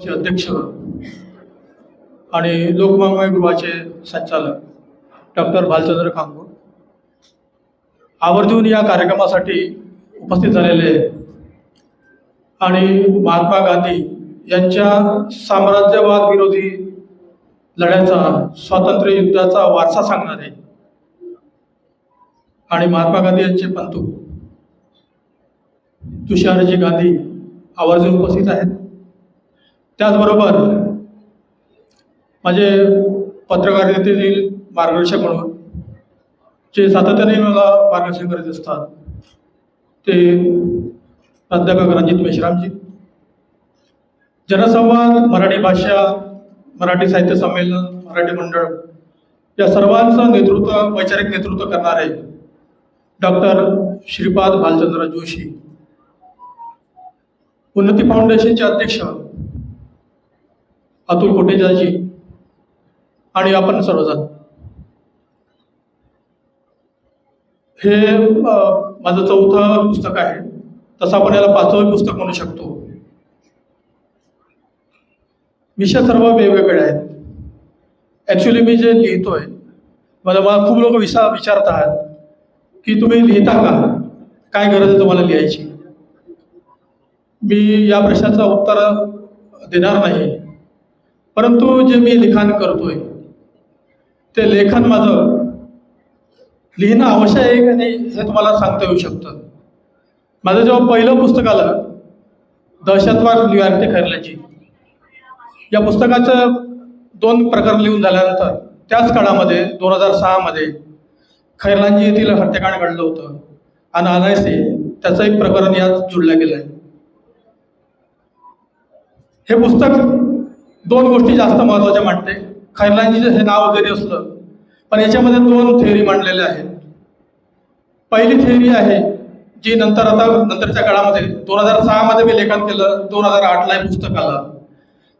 चे अध्यक्ष आणि लोकमान्य गृहाचे संचालक डॉक्टर भालचंद्र खांगू आवर्जून या कार्यक्रमासाठी उपस्थित झालेले आणि महात्मा गांधी यांच्या साम्राज्यवाद विरोधी लढ्याचा स्वातंत्र्य युद्धाचा वारसा सांगणारे आणि महात्मा गांधी यांचे पंतू तुषारजी गांधी आवर्जून उपस्थित आहेत। त्याचबरोबर माझे पत्रकारितेतील मार्गदर्शक म्हणून जे सातत्याने मला मार्गदर्शन करीत असतात ते प्राध्यापक रणजित मेश्रामजी, जनसंवाद, मराठी भाषा, मराठी साहित्य संमेलन, मराठी मंडळ या सर्वांचं नेतृत्व, वैचारिक नेतृत्व करणारे डॉक्टर श्रीपाद भालचंद्र जोशी, उन्नती फाउंडेशनचे अध्यक्ष अतुल कोटेचाजी आणि आपण सर्वजण। हे माझं चौथं पुस्तक आहे, तसं आपण याला पाचवं पुस्तक म्हणू शकतो। विषय सर्व वेगवेगळे आहेत। ॲक्च्युली मी जे लिहितोय, मला खूप लोक विचारतात की तुम्ही लिहिता का, काय गरज आहे तुम्हाला लिहायची। मी या प्रश्नाचं उत्तर देणार नाही, परंतु जे मी लिखाण करतोय ते लेखन माझं लिहिणं आवश्यक आहे का नाही हे तुम्हाला सांगता येऊ शकतं। माझं जेव्हा पहिलं पुस्तक आलं, दहशतवाद न्यूयॉर्क ते खैरलांची, या पुस्तकाचं 2 प्रकरण लिहून झाल्यानंतर त्याच काळामध्ये 2006 मध्ये खैरलांची येथील हत्याकांड घडलं होतं आणि अनायसे त्याचं एक प्रकरण यात जुळलं गेलं आहे। हे पुस्तक 2 गोष्टी जास्त महत्त्वाच्या मांडते। खैरलांजीचं हे नाव जरी असलं पण याच्यामध्ये 2 थिअरी मांडलेल्या आहेत। पहिली थिअरी आहे जी नंतरच्या काळामध्ये 2006 मध्ये मी लेखन केलं, 2008ला हे पुस्तक आलं।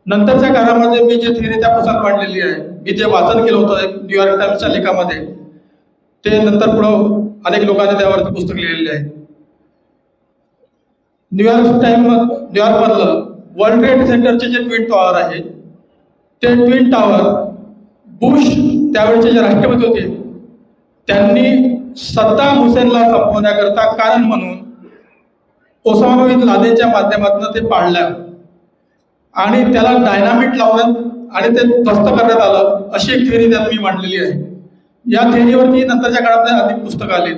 नंतरच्या काळामध्ये मी जे थिअरी त्या पुस्तकात मांडलेली आहे, मी जे वाचन केलं होतं न्यूयॉर्क टाइम्सच्या लेखामध्ये, ते नंतर पुढं अनेक लोकांनी त्यावरती पुस्तक लिहिलेले आहे। न्यूयॉर्कमधलं वर्ल्ड ट्रेड सेंटरचे जे ट्विन टॉवर आहे, ते ट्विन टॉवर बुश त्यावेळेचे जे राष्ट्रपती होते त्यांनी सद्दाम हुसेनला संपवण्याकरता कारण म्हणून ओसामा बिन लादेनच्या माध्यमातून ते पाडलं आणि त्याला डायनामिट लावलं आणि ते ध्वस्त करण्यात आलं, अशी एक थिअरी त्यात मी मांडलेली आहे। या थिअरीवरती नंतरच्या काळामध्ये अनेक पुस्तकं आली।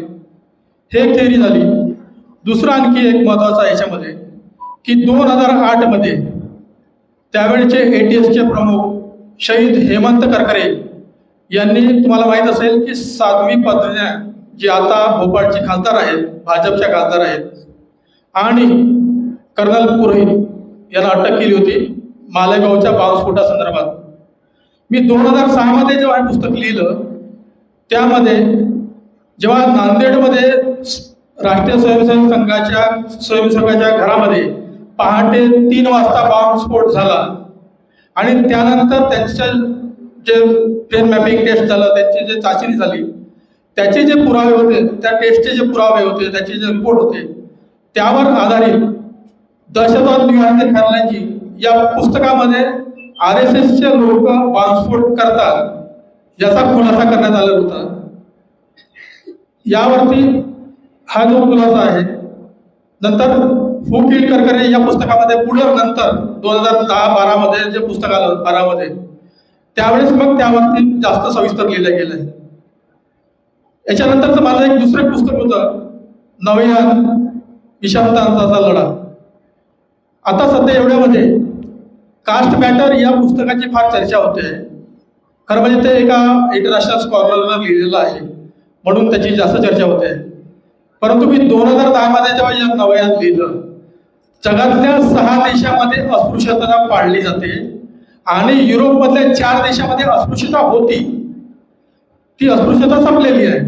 हे एक थिअरी झाली। दुसरं आणखी एक महत्त्वाचं आहे याच्यामध्ये की 2008 मध्ये त्यावेळेचे ATSचे प्रमुख शहीद हेमंत करकरे यांनी, तुम्हाला माहीत असेल की साध्वी प्रज्ञा जी आता भोपाळची खासदार आहेत, भाजपच्या खासदार आहेत, आणि कर्नल पुरोहित यांना अटक केली होती मालेगावच्या बॉम्बस्फोटासंदर्भात। मी 2006 मध्ये जेव्हा हे पुस्तक लिहिलं, त्यामध्ये जेव्हा नांदेडमध्ये राष्ट्रीय स्वयंसेवकाच्या घरामध्ये पहाटे 3 वाजता बॉम्बस्फोट झाला आणि त्यानंतर त्यांच्या जे ब्रेन मॅपिंग टेस्ट झालं, त्यांची जे चाचणी झाली, त्याचे जे पुरावे होते, त्या टेस्टचे जे पुरावे होते, त्याचे जे रिपोर्ट होते, त्यावर आधारित दहशतवाद न्यूयॉर्क ते खैरलांची या पुस्तकामध्ये RSSचे लोक बॉम्बस्फोट करतात याचा खुलासा करण्यात आला होता। यावरती हा जो खुलासा आहे, नंतर हू किल्ड करकरे या पुस्तकामध्ये पुढं नंतर 2010-12 मध्ये जे पुस्तक आलं 12 मध्ये, त्यावेळेस मग त्यावरती जास्त सविस्तर लिहिलं गेलं आहे। याच्यानंतरचं माझं एक दुसरं पुस्तक होतं, नवयान विषमतांचा लढा। आता सध्या एवढ्यामध्ये कास्ट मॅटर या पुस्तकाची फार चर्चा होते। खरं म्हणजे ते एका इंटरनॅशनल स्कॉलरनं लिहिलेलं आहे म्हणून त्याची जास्त चर्चा होते। परंतु मी 2010 मध्ये जेव्हा या नवयान लिहिलं, जगातल्या 6 देशामध्ये अस्पृश्यता पाळली जाते आणि युरोपमधल्या 4 देशामध्ये अस्पृश्यता होती, ती अस्पृश्यता संपलेली आहे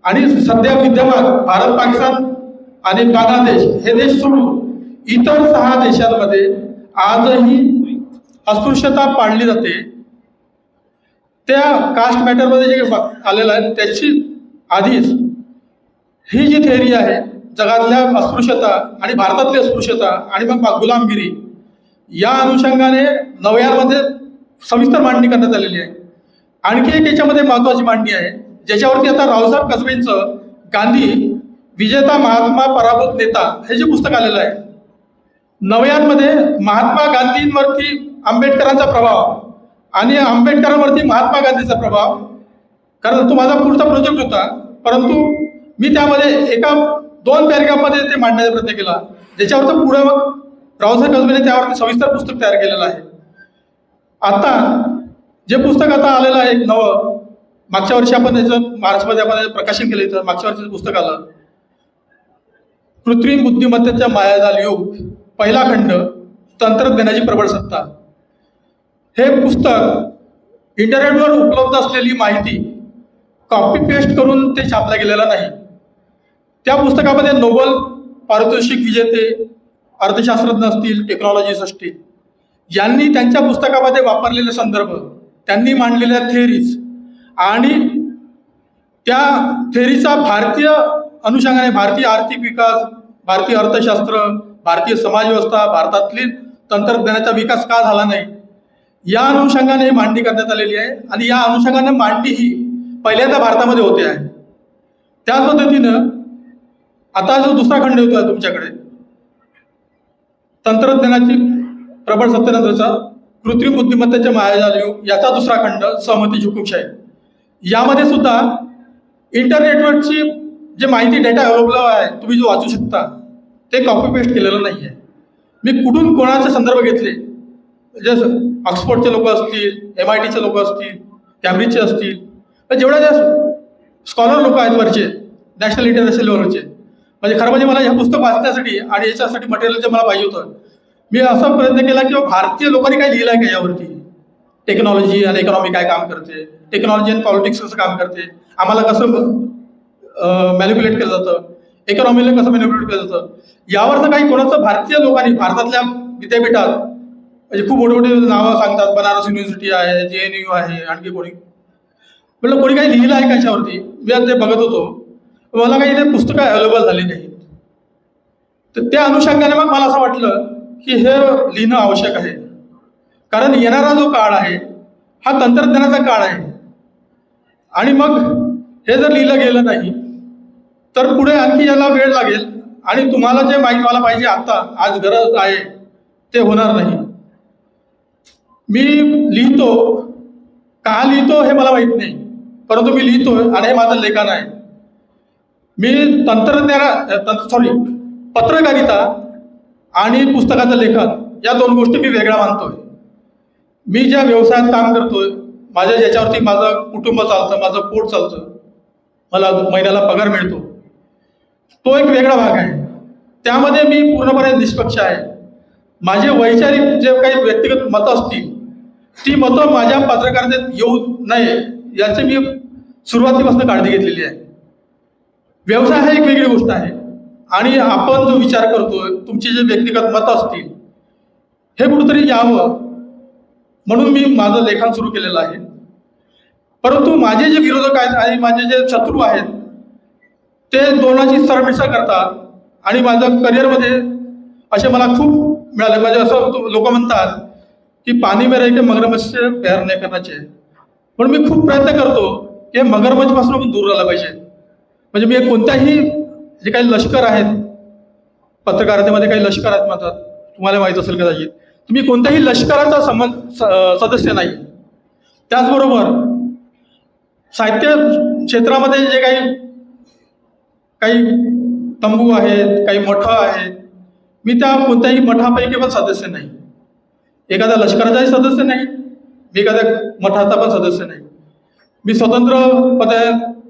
आणि सध्या विद्यमान भारत, पाकिस्तान आणि बांगलादेश हे देश सोडून इतर 6 देशांमध्ये आजही अस्पृश्यता पाळली जाते। त्या कास्ट मॅटरमध्ये जे आलेलं आहे त्याची आधीच ही जी थिअरी आहे जगातल्या अस्पृश्यता आणि भारतातली अस्पृश्यता आणि मग गुलामगिरी या अनुषंगाने नव्यामध्ये सविस्तर मांडणी करण्यात आलेली आहे. आणखी एक याच्यामध्ये महत्वाची मांडणी आहे, ज्याच्यावरती आता रावसाहेब कसबेंचं गांधी विजेता महात्मा पराभूत नेता हे जे पुस्तक आलेलं आहे. नव्यांमध्ये महात्मा गांधींवरती आंबेडकरांचा प्रभाव आणि आंबेडकरांवरती महात्मा गांधीचा प्रभाव, कारण तो माझा पुढचा प्रोजेक्ट होता, परंतु मी त्यामध्ये एका 2 पॅरेग्राफमध्ये ते मांडण्याचा प्रयत्न केला, ज्याच्यावरती पुढे मग रावसाहेब कसबेने त्यावरती सविस्तर पुस्तक तयार केलेलं आहे. आता जे पुस्तक आता आलेलं आहे एक नवं, मागच्या वर्षी आपण याचं मार्चमध्ये आपण याचं प्रकाशन केलं, इथं मागच्या वर्षीचं पुस्तक आलं, कृत्रिम बुद्धिमत्तेचा मायाजाल युग, पहिला खंड, तंत्रज्ञानाची प्रबळ सत्ता. हे पुस्तक इंटरनेटवर उपलब्ध असलेली माहिती कॉपी पेस्ट करून ते छापलं गेलेलं नाही. त्या पुस्तकामध्ये नोबेल पारितोषिक विजेते अर्थशास्त्रज्ञ असतील, टेक्नॉलॉजिस्ट असतील, यांनी त्यांच्या पुस्तकामध्ये वापरलेले संदर्भ, त्यांनी मांडलेल्या थिअरीज आणि त्या थिअरीचा भारतीय अनुषंगाने भारतीय आर्थिक विकास, भारतीय अर्थशास्त्र, भारतीय समाजव्यवस्था, भारतातील तंत्रज्ञानाचा विकास का झाला नाही, या अनुषंगाने मांडणी करण्यात आलेली आहे. आणि या अनुषंगाने मांडणी ही पहिल्यांदा भारतामध्ये होते आहे. त्याच पद्धतीनं आता जो दुसरा खंड होता तुमच्याकडे, तंत्रज्ञानाची प्रबळ सत्तेनंतरचा कृत्रिम बुद्धिमत्तेचे मायाजाल युग, याचा दुसरा खंड, सहमतीची हुकुमशाही. यामध्ये सुद्धा इंटरनेटवरची जे माहिती डेटा अवेलेबल आहे, तुम्ही जो वाचू शकता, ते कॉपी पेस्ट केलेलं नाही आहे. मी कुठून कोणाचे संदर्भ घेतले, जसं ऑक्सफोर्डचे लोक असतील, MITचे लोक असतील, कॅम्ब्रिजचे असतील, तर जेवढ्या ज्या स्कॉलर लोक आहेत वरचे, नॅशनल इंटरनॅशनल लेवलचे, म्हणजे खरं म्हणजे मला हे पुस्तक वाचण्यासाठी आणि याच्यासाठी मटेरियल जे मला पाहिजे होतं, मी असा प्रयत्न केला की भारतीय लोकांनी काय लिहिलं आहे का यावरती, टेक्नॉलॉजी आणि इकॉनॉमी काय काम करते, टेक्नॉलॉजी आणि पॉलिटिक्स कसं काम करते, आम्हाला कसं मॅनिप्युलेट केलं जातं, इकॉनॉमीला कसं मॅनिप्युलेट केलं जातं, यावरचं काही कोणाचं भारतीय लोकांनी भारतातल्या विद्यापीठात, म्हणजे खूप मोठे मोठे नावं सांगतात, बनारस युनिव्हर्सिटी आहे, JNU आहे, आणखी कोणी, म्हटलं कोणी काही लिहिलं आहे का याच्यावरती. मी आता ते बघत होतो, मला काही ते पुस्तकं अवेलेबल झाली नाहीत. तर त्या अनुषंगाने मग मला असं वाटलं की हे लिहिणं आवश्यक आहे, कारण येणारा जो काळ आहे हा तंत्रज्ञानाचा काळ आहे. आणि मग हे जर लिहिलं गेलं नाही तर पुढे आणखी याला वेळ लागेल आणि तुम्हाला जे माहिती मला पाहिजे आता आज गरज आहे ते होणार नाही. मी लिहितो, का लिहितो हे मला माहीत नाही, परंतु मी लिहितोय आणि हे माझं लेखन आहे. मी पत्रकारिता आणि पुस्तकाचं लेखन या 2 गोष्टी मी वेगळ्या मानतोय. मी ज्या व्यवसायात काम करतोय, माझ्या ज्याच्यावरती माझं कुटुंब चालतं, माझं पोट चालतं, मला महिन्याला पगार मिळतो, तो एक वेगळा भाग आहे. त्यामध्ये मी पूर्णपणे निष्पक्ष आहे. माझे वैचारिक जे काही व्यक्तिगत मतं असतील, ती मतं माझ्या पत्रकारितेत येऊ नये याची मी सुरुवातीपासून काळजी घेतलेली आहे. व्यवसाय हा एक वेगळी गोष्ट आहे आणि आपण जो विचार करतोय, तुमची जे व्यक्तिगत मतं असतील, हे कुठेतरी यावं म्हणून मी माझं लेखन सुरू केलेलं आहे. परंतु माझे जे विरोधक आहेत आणि माझे जे शत्रू आहेत, ते दोनाची सरमिसळ करतात आणि माझं करिअरमध्ये असे मला खूप मिळाले. म्हणजे असं लोक म्हणतात की पाणी में रह के मगरमच्छ से प्यार नाही करण्याचे, पण मी खूप प्रयत्न करतो की मगरमच्छपासून आपण दूर राहिलं पाहिजे. म्हणजे मी कोणत्याही जे काही लष्कर आहेत, पत्रकारितेमध्ये काही लष्कर आहेत म्हणतात, तुम्हाला माहीत असेल कदाचित, तुम्ही कोणत्याही लष्कराचा सदस्य नाही. त्याचबरोबर साहित्य क्षेत्रामध्ये जे काही तंबू आहेत, काही मठ आहेत, मी त्या कोणत्याही मठापैकी पण सदस्य नाही. एखाद्या लष्कराचाही सदस्य नाही, मी एखाद्या मठाचा पण सदस्य नाही. मी स्वतंत्र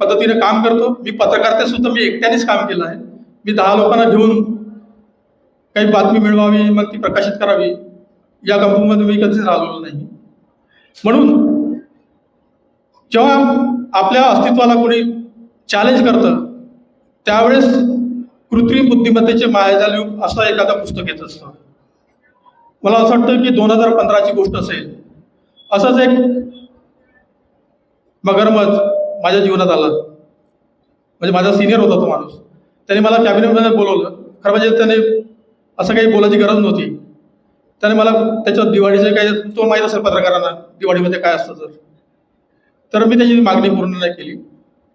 पद्धतीने काम करतो. मी पत्रकारितेत सुद्धा मी एकट्यानेच काम केलं आहे. मी 10 लोकांना घेऊन काही बातमी मिळवावी, मग ती प्रकाशित करावी, या कंपनीमध्ये मी कधीच राहिलेलो नाही. म्हणून जेव्हा आपल्या अस्तित्वाला कोणी चॅलेंज करतं, त्यावेळेस कृत्रिम बुद्धिमत्तेचे मायाजाल युग असं एखादं पुस्तक येत असतं. मला असं वाटतं की 2015ची गोष्ट असेल. असंच एक मगरमच्छ माझ्या जीवनात आला. म्हणजे माझा सिनियर होता तो माणूस. त्याने मला कॅबिनेटमध्ये बोलवलं. खरं म्हणजे त्याने असं काही बोलायची गरज नव्हती. त्याने मला त्याच्यात दिवाळीचं काय तो माहीत असेल पत्रकारांना दिवाळीमध्ये काय असतं तर मी त्याची मागणी पूर्ण नाही केली.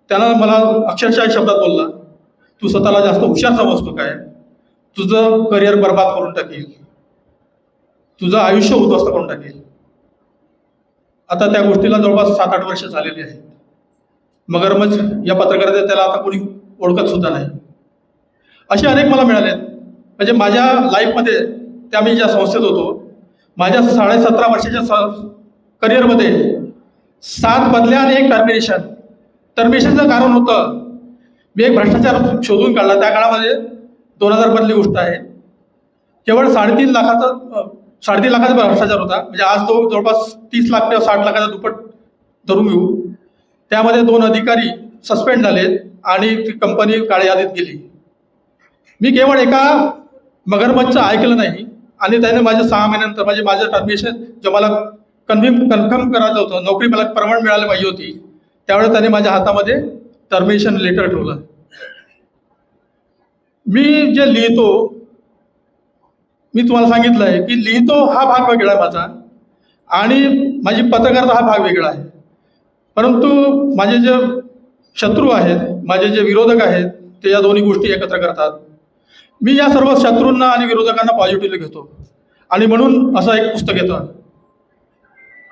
त्यानं मला अक्षरशः शब्दात बोलला, तू स्वतःला जास्त हुशार समजतो काय, तुझं करिअर बर्बाद करून टाकेल, तुझं आयुष्य उद्ध्वस्त करून टाकेल. आता त्या गोष्टीला जवळपास 7-8 वर्ष झालेली आहेत. मगरमच्छ या पत्रकाराने त्याला आता कोणी ओळखत सुद्धा नाही. असे अनेक मला मिळालेत. म्हणजे माझ्या लाईफमध्ये त्या मी ज्या संस्थेत होतो, माझ्या 17.5 वर्षाच्या करिअरमध्ये 7 बदल्या आणि 1 टर्मिनेशन. टर्मिनेशनचं कारण होतं, मी एक भ्रष्टाचार शोधून काढला. त्या काळामध्ये 2000 मधली गोष्ट आहे. केवळ 3.5 लाखाचा भ्रष्टाचार होता. म्हणजे आज तो जवळपास 30 लाख किंवा 60 लाखाचा दुप्पट धरून घेऊ. त्यामध्ये 2 अधिकारी सस्पेंड झाले आणि ती कंपनी काळ्या यादीत गेली. मी केवळ एका मगरमच्छचं ऐकलं नाही आणि त्याने माझ्या 6 महिन्यानंतर म्हणजे माझं टर्मिनेशन जे मला कन्फर्म करायचं होतं, नोकरी मला परमनंट मिळायला पाहिजे होती, त्यावेळेस त्याने माझ्या हातामध्ये टर्मिनेशन लेटर ठेवलं. मी जे लिहितो, मी तुम्हाला सांगितलं आहे की लिहितो हा भाग वेगळा आहे माझा आणि माझी पत्रकारिता हा भाग वेगळा आहे. परंतु माझे जे शत्रू आहेत, माझे जे विरोधक आहेत, ते या दोन्ही गोष्टी एकत्र करतात. मी या सर्व शत्रूंना आणि विरोधकांना पॉझिटिव्हली घेतो आणि म्हणून असं एक पुस्तक येतं.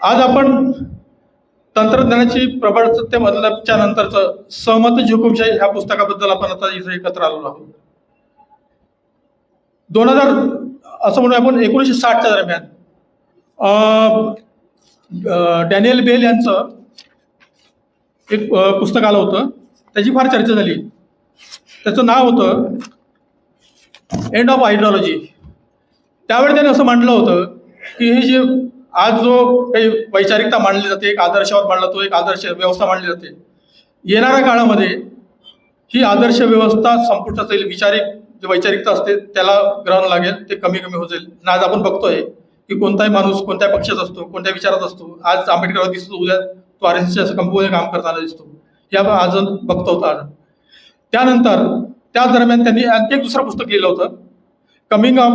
आज आपण तंत्रज्ञानाची प्रबळ सत्तेमधल्याच्या नंतरचं सहमत हुकुमशाही ह्या पुस्तकाबद्दल आपण आता इथे एकत्र आलेलो आहोत. 2000 असं म्हणून आपण 1960च्या दरम्यान डॅनियल बेल यांचं एक पुस्तक आलं होतं. त्याची फार चर्चा झाली. त्याचं नाव होतं एंड ऑफ आयडिओलॉजी. त्यावेळी त्याने असं मांडलं होतं की हे जे आज जो काही वैचारिकता मांडली जाते, एक आदर्शवाद मांडला तो, एक आदर्श व्यवस्था मांडली जाते, येणाऱ्या काळामध्ये ही आदर्श व्यवस्था संपुष्टात येईल. जे वैचारिकता असते त्याला ग्रहण लागेल, ते कमी कमी होत जाईल. आणि आज आपण बघतोय की कोणताही माणूस कोणत्या पक्षात असतो, कोणत्या विचारात असतो. आज आंबेडकर दिसतो, उद्या तो RSSच्या कंपनीमध्ये काम करताना दिसतो. हे आपण आज बघतो होता. त्यानंतर त्याच दरम्यान त्यांनी आणखी एक दुसरं पुस्तक लिहिलं होतं, coming of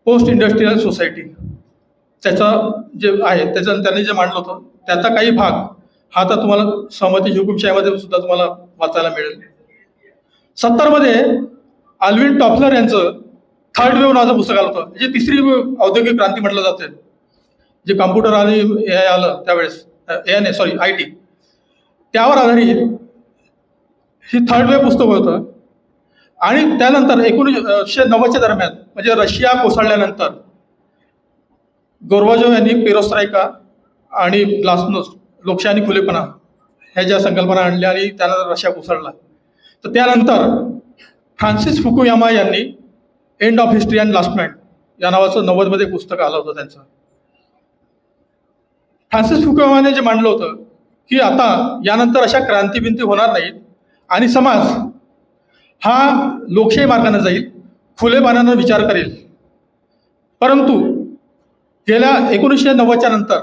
post industrial society. त्याचं जे आहे त्याचं त्यांनी जे मांडलं होतं त्याचा काही भाग हा आता तुम्हाला सहमती हुकुमशाहीमध्ये सुद्धा तुम्हाला वाचायला मिळेल. 70 मध्ये अल्विन टॉफलर यांचं थर्ड वेव्ह नावाचं पुस्तक आलं होतं. जे तिसरी औद्योगिक क्रांती म्हटलं जाते, जे कॉम्प्युटर आणि AI आलं त्यावेळेस, IT, त्यावर आधारित ही थर्ड वेव्ह पुस्तक होतं. आणि त्यानंतर 1990च्या दरम्यान म्हणजे रशिया कोसळल्यानंतर गोर्बाचोव्ह यांनी पेरोस्ट्रायका आणि ग्लासनोस्ट, लोकशाही आणि खुलेपणा ह्या ज्या संकल्पना आणल्या आणि त्यानंतर रशिया कोसळला. तर त्यानंतर फ्रान्सिस फुकुयामा यांनी end of history and last man या नावाचं 90 मध्ये पुस्तक आलं होतं त्यांचं. फ्रान्सिस फुकुयामाने जे मांडलं होतं की आता यानंतर अशा क्रांतीबिंती होणार नाहीत आणि समाज हा लोकशाही मार्गाने जाईल, खुलेपणानं विचार करेल. परंतु गेल्या 1990च्या नंतर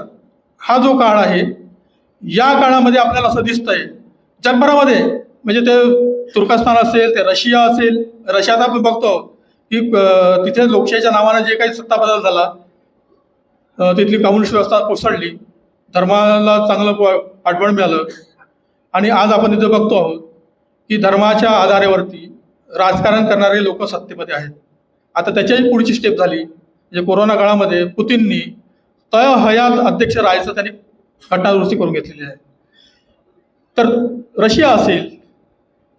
हा जो काळ आहे, या काळामध्ये आपल्याला असं दिसतंय जगभरामध्ये, म्हणजे ते तुर्कस्तान असेल, ते रशिया असेल. रशियात आपण बघतो की तिथे लोकशाहीच्या नावानं जे काही सत्ता बदल झाला, तिथली कम्युनिस्ट व्यवस्था कोसळली, धर्माला चांगलं पाठबळ मिळालं. आणि आज आपण तिथे बघतो आहोत की धर्माच्या आधारावरती राजकारण करणारे लोक सत्तेमध्ये आहेत. आता त्याच्याही पुढची स्टेप झाली, म्हणजे कोरोना काळामध्ये पुतीननी तय हयात अध्यक्ष राहायचं त्यांनी घटनादुरुस्ती करून घेतलेली आहे. तर रशिया असेल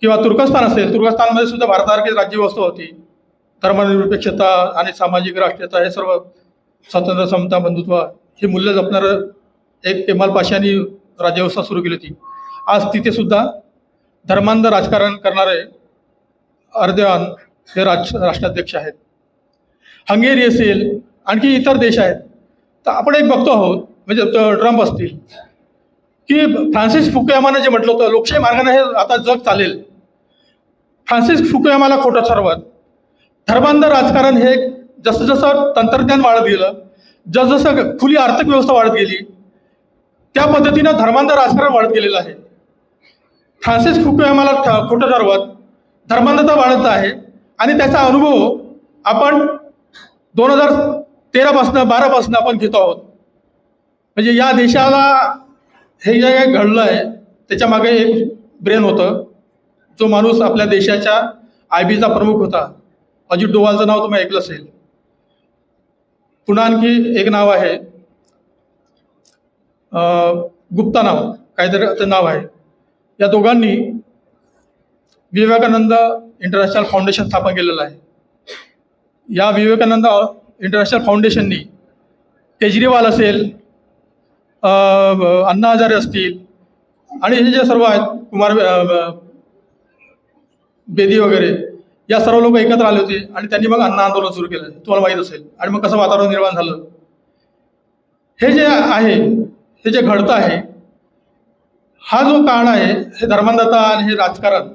किंवा तुर्कस्तान असेल, तुर्कस्तानमध्ये सुद्धा भारतासारखी राज्यव्यवस्था होती. धर्मनिरपेक्षता आणि सामाजिक राष्ट्रीयता हे सर्व स्वातंत्र्य, समता, बंधुत्व ही मूल्य जपणारं एक केमाल पाशांनी राज्यव्यवस्था सुरू केली होती. आज तिथे सुद्धा धर्मांध राजकारण करणारे अर्दोआन हे राष्ट्राध्यक्ष आहेत. हंगेरी असेल, आणखी इतर देश आहेत. तर आपण एक बघतो आहोत, म्हणजे ट्रम्प असतील, की फ्रान्सिस फुकुयामानं जे म्हटलं होतं लोकशाही मार्गाने हे आता जग चालेल, फ्रान्सिस फुकुयामाला खोटं ठरवत धर्मांध राजकारण हे जसं जसं तंत्रज्ञान वाढत गेलं, जसजसं खुली आर्थिक व्यवस्था वाढत गेली, त्या पद्धतीनं धर्मांध राजकारण वाढत गेलेलं आहे. फ्रान्सिस फुकुयामाला खोटं ठरवत धर्मांधता वाढत आहे आणि त्याचा अनुभव आपण 13पासून 12पासून आपण घेतो आहोत. म्हणजे या देशाला हे जे काही घडलं आहे त्याच्या मागे एक ब्रेन होतं. जो माणूस आपल्या देशाच्या IBचा प्रमुख होता, अजित डोवालचं नाव तुम्ही ऐकलं असेल. पुन्हा आणखी एक नाव आहे, गुप्ता नाव काहीतरी ते नाव आहे. या दोघांनी विवेकानंद इंटरनॅशनल फाउंडेशन स्थापन केलेलं आहे. या विवेकानंद इंटरनॅशनल फाउंडेशननी केजरीवाल असेल, अण्णा हजारे असतील आणि हे जे सर्व आहेत, कुमार बेदी वगैरे, या सर्व लोक एकत्र आले होते आणि त्यांनी मग अण्णा आंदोलन सुरू केलं, तुम्हाला माहीत असेल. आणि मग कसं वातावरण निर्माण झालं. हे जे आहे, हे जे घडतं आहे, हा जो काळ आहे, हे धर्मांधता आणि हे राजकारण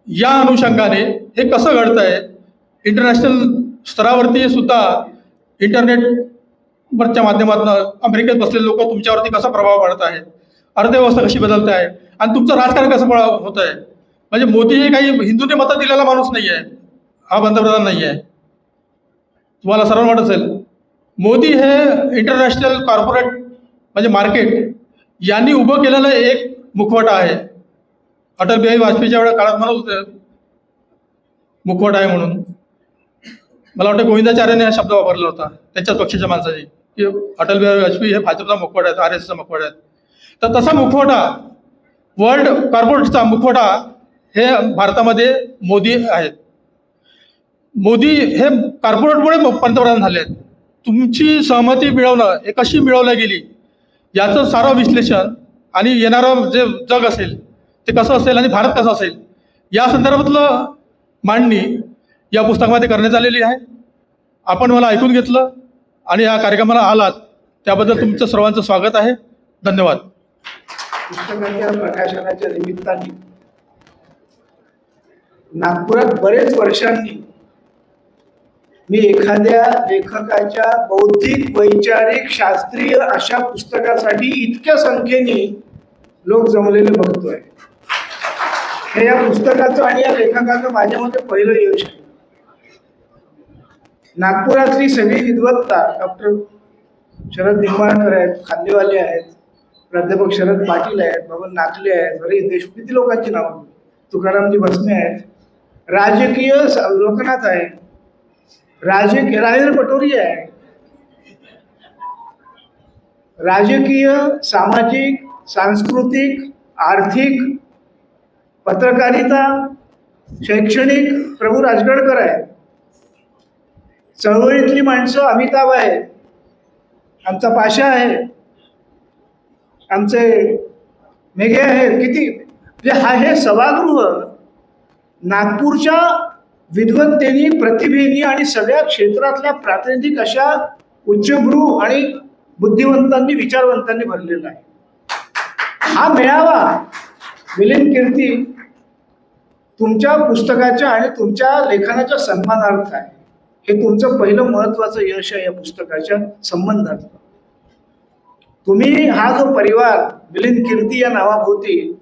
या अनुषंगाने हे कसं घडतं आहे. इंटरनॅशनल स्तरावरती सुद्धा इंटरनेटवरच्या माध्यमातून अमेरिकेत बसलेले लोक तुमच्यावरती कसा प्रभाव पाडत आहे, अर्थव्यवस्था कशी बदलत आहे आणि तुमचं राजकारण कसं होत आहे. म्हणजे मोदी हे काही हिंदूने मतं दिलेला माणूस नाही आहे, हा पंतप्रधान नाही आहे. तुम्हाला सर्वांना वाटत असेल, मोदी हे इंटरनॅशनल कॉर्पोरेट म्हणजे मार्केट यांनी उभं केलेलं एक मुखवटा आहे. अटल बिहारी वाजपेयीच्या वेळा काळात म्हणत होते मुखवटा आहे म्हणून. मला वाटतं गोविंदाचार्याने हा शब्द वापरला होता त्यांच्याच पक्षाच्या माणसाने, की अटल बिहारी वाजपेयी हे भाजपचा मुखवटा आहेत, RSSचा मुखवटा आहेत. तर तसा मुखवटा, वर्ल्ड कॉर्पोरेटचा मुखवटा हे भारतामध्ये मोदी आहेत. मोदी हे कॉर्पोरेटमुळे पंतप्रधान झाले आहेत. तुमची सहमती मिळवणं हे कशी मिळवल्या गेली याचं सारं विश्लेषण आणि येणारं जे जग असेल ते कसं असेल आणि भारत कसा असेल या संदर्भातलं मांडणी या पुस्तकामध्ये करण्यात आलेली आहे. आपण मला ऐकून घेतलं आणि या कार्यक्रमाला आलात त्याबद्दल तुमचं सर्वांचं स्वागत आहे. धन्यवाद. पुस्तकाच्या प्रकाशनाच्या निमित्ताने नागपुरात बरेच वर्षांनी मी एखाद्या लेखकाच्या बौद्धिक, वैचारिक, शास्त्रीय अशा पुस्तकासाठी इतक्या संख्येने लोक जमलेले बघतोय. हे या पुस्तकाचं आणि या लेखकाचं माझ्यामध्ये पहिलं यश आहे. नागपुरातली सगळी विद्वत्ता, डॉक्टर शरद निंबाळकर आहेत, खांदेवाले आहेत, प्राध्यापक शरद पाटील आहेत, बबन नाकले आहेत, हरीश देशमुख, किती लोकांची नावं, तुकारामजी भस्मे आहेत, राजकीय लोकनाथ आहे, राजकीय राजेंद्र पटोरी आहे, राजकीय, सामाजिक, सांस्कृतिक, आर्थिक, पत्रकारिता, शैक्षणिक प्रभू राजगडकर आहे, चळवळीतली माणसं अमिताभ आहे, आमचा पाशा आहे, आमचे मेघे आहेत. किती म्हणजे हा हे सभागृह नागपूरच्या विद्वत्तेनी, प्रतिभेनी आणि सगळ्या क्षेत्रातल्या प्रातिनिधिक अशा उच्चभ्रू आणि बुद्धिवंतांनी, विचारवंतांनी भरलेला आहे. हा मेळावा मिलिंद कीर्ती तुमच्या पुस्तकाच्या आणि तुमच्या लेखनाच्या सन्मानार्थ आहे. हे तुमचं पहिलं महत्वाचं यश आहे या पुस्तकाच्या संबंधात. तुम्ही हा जो परिवार मिलिंद कीर्ती या नावाभोवती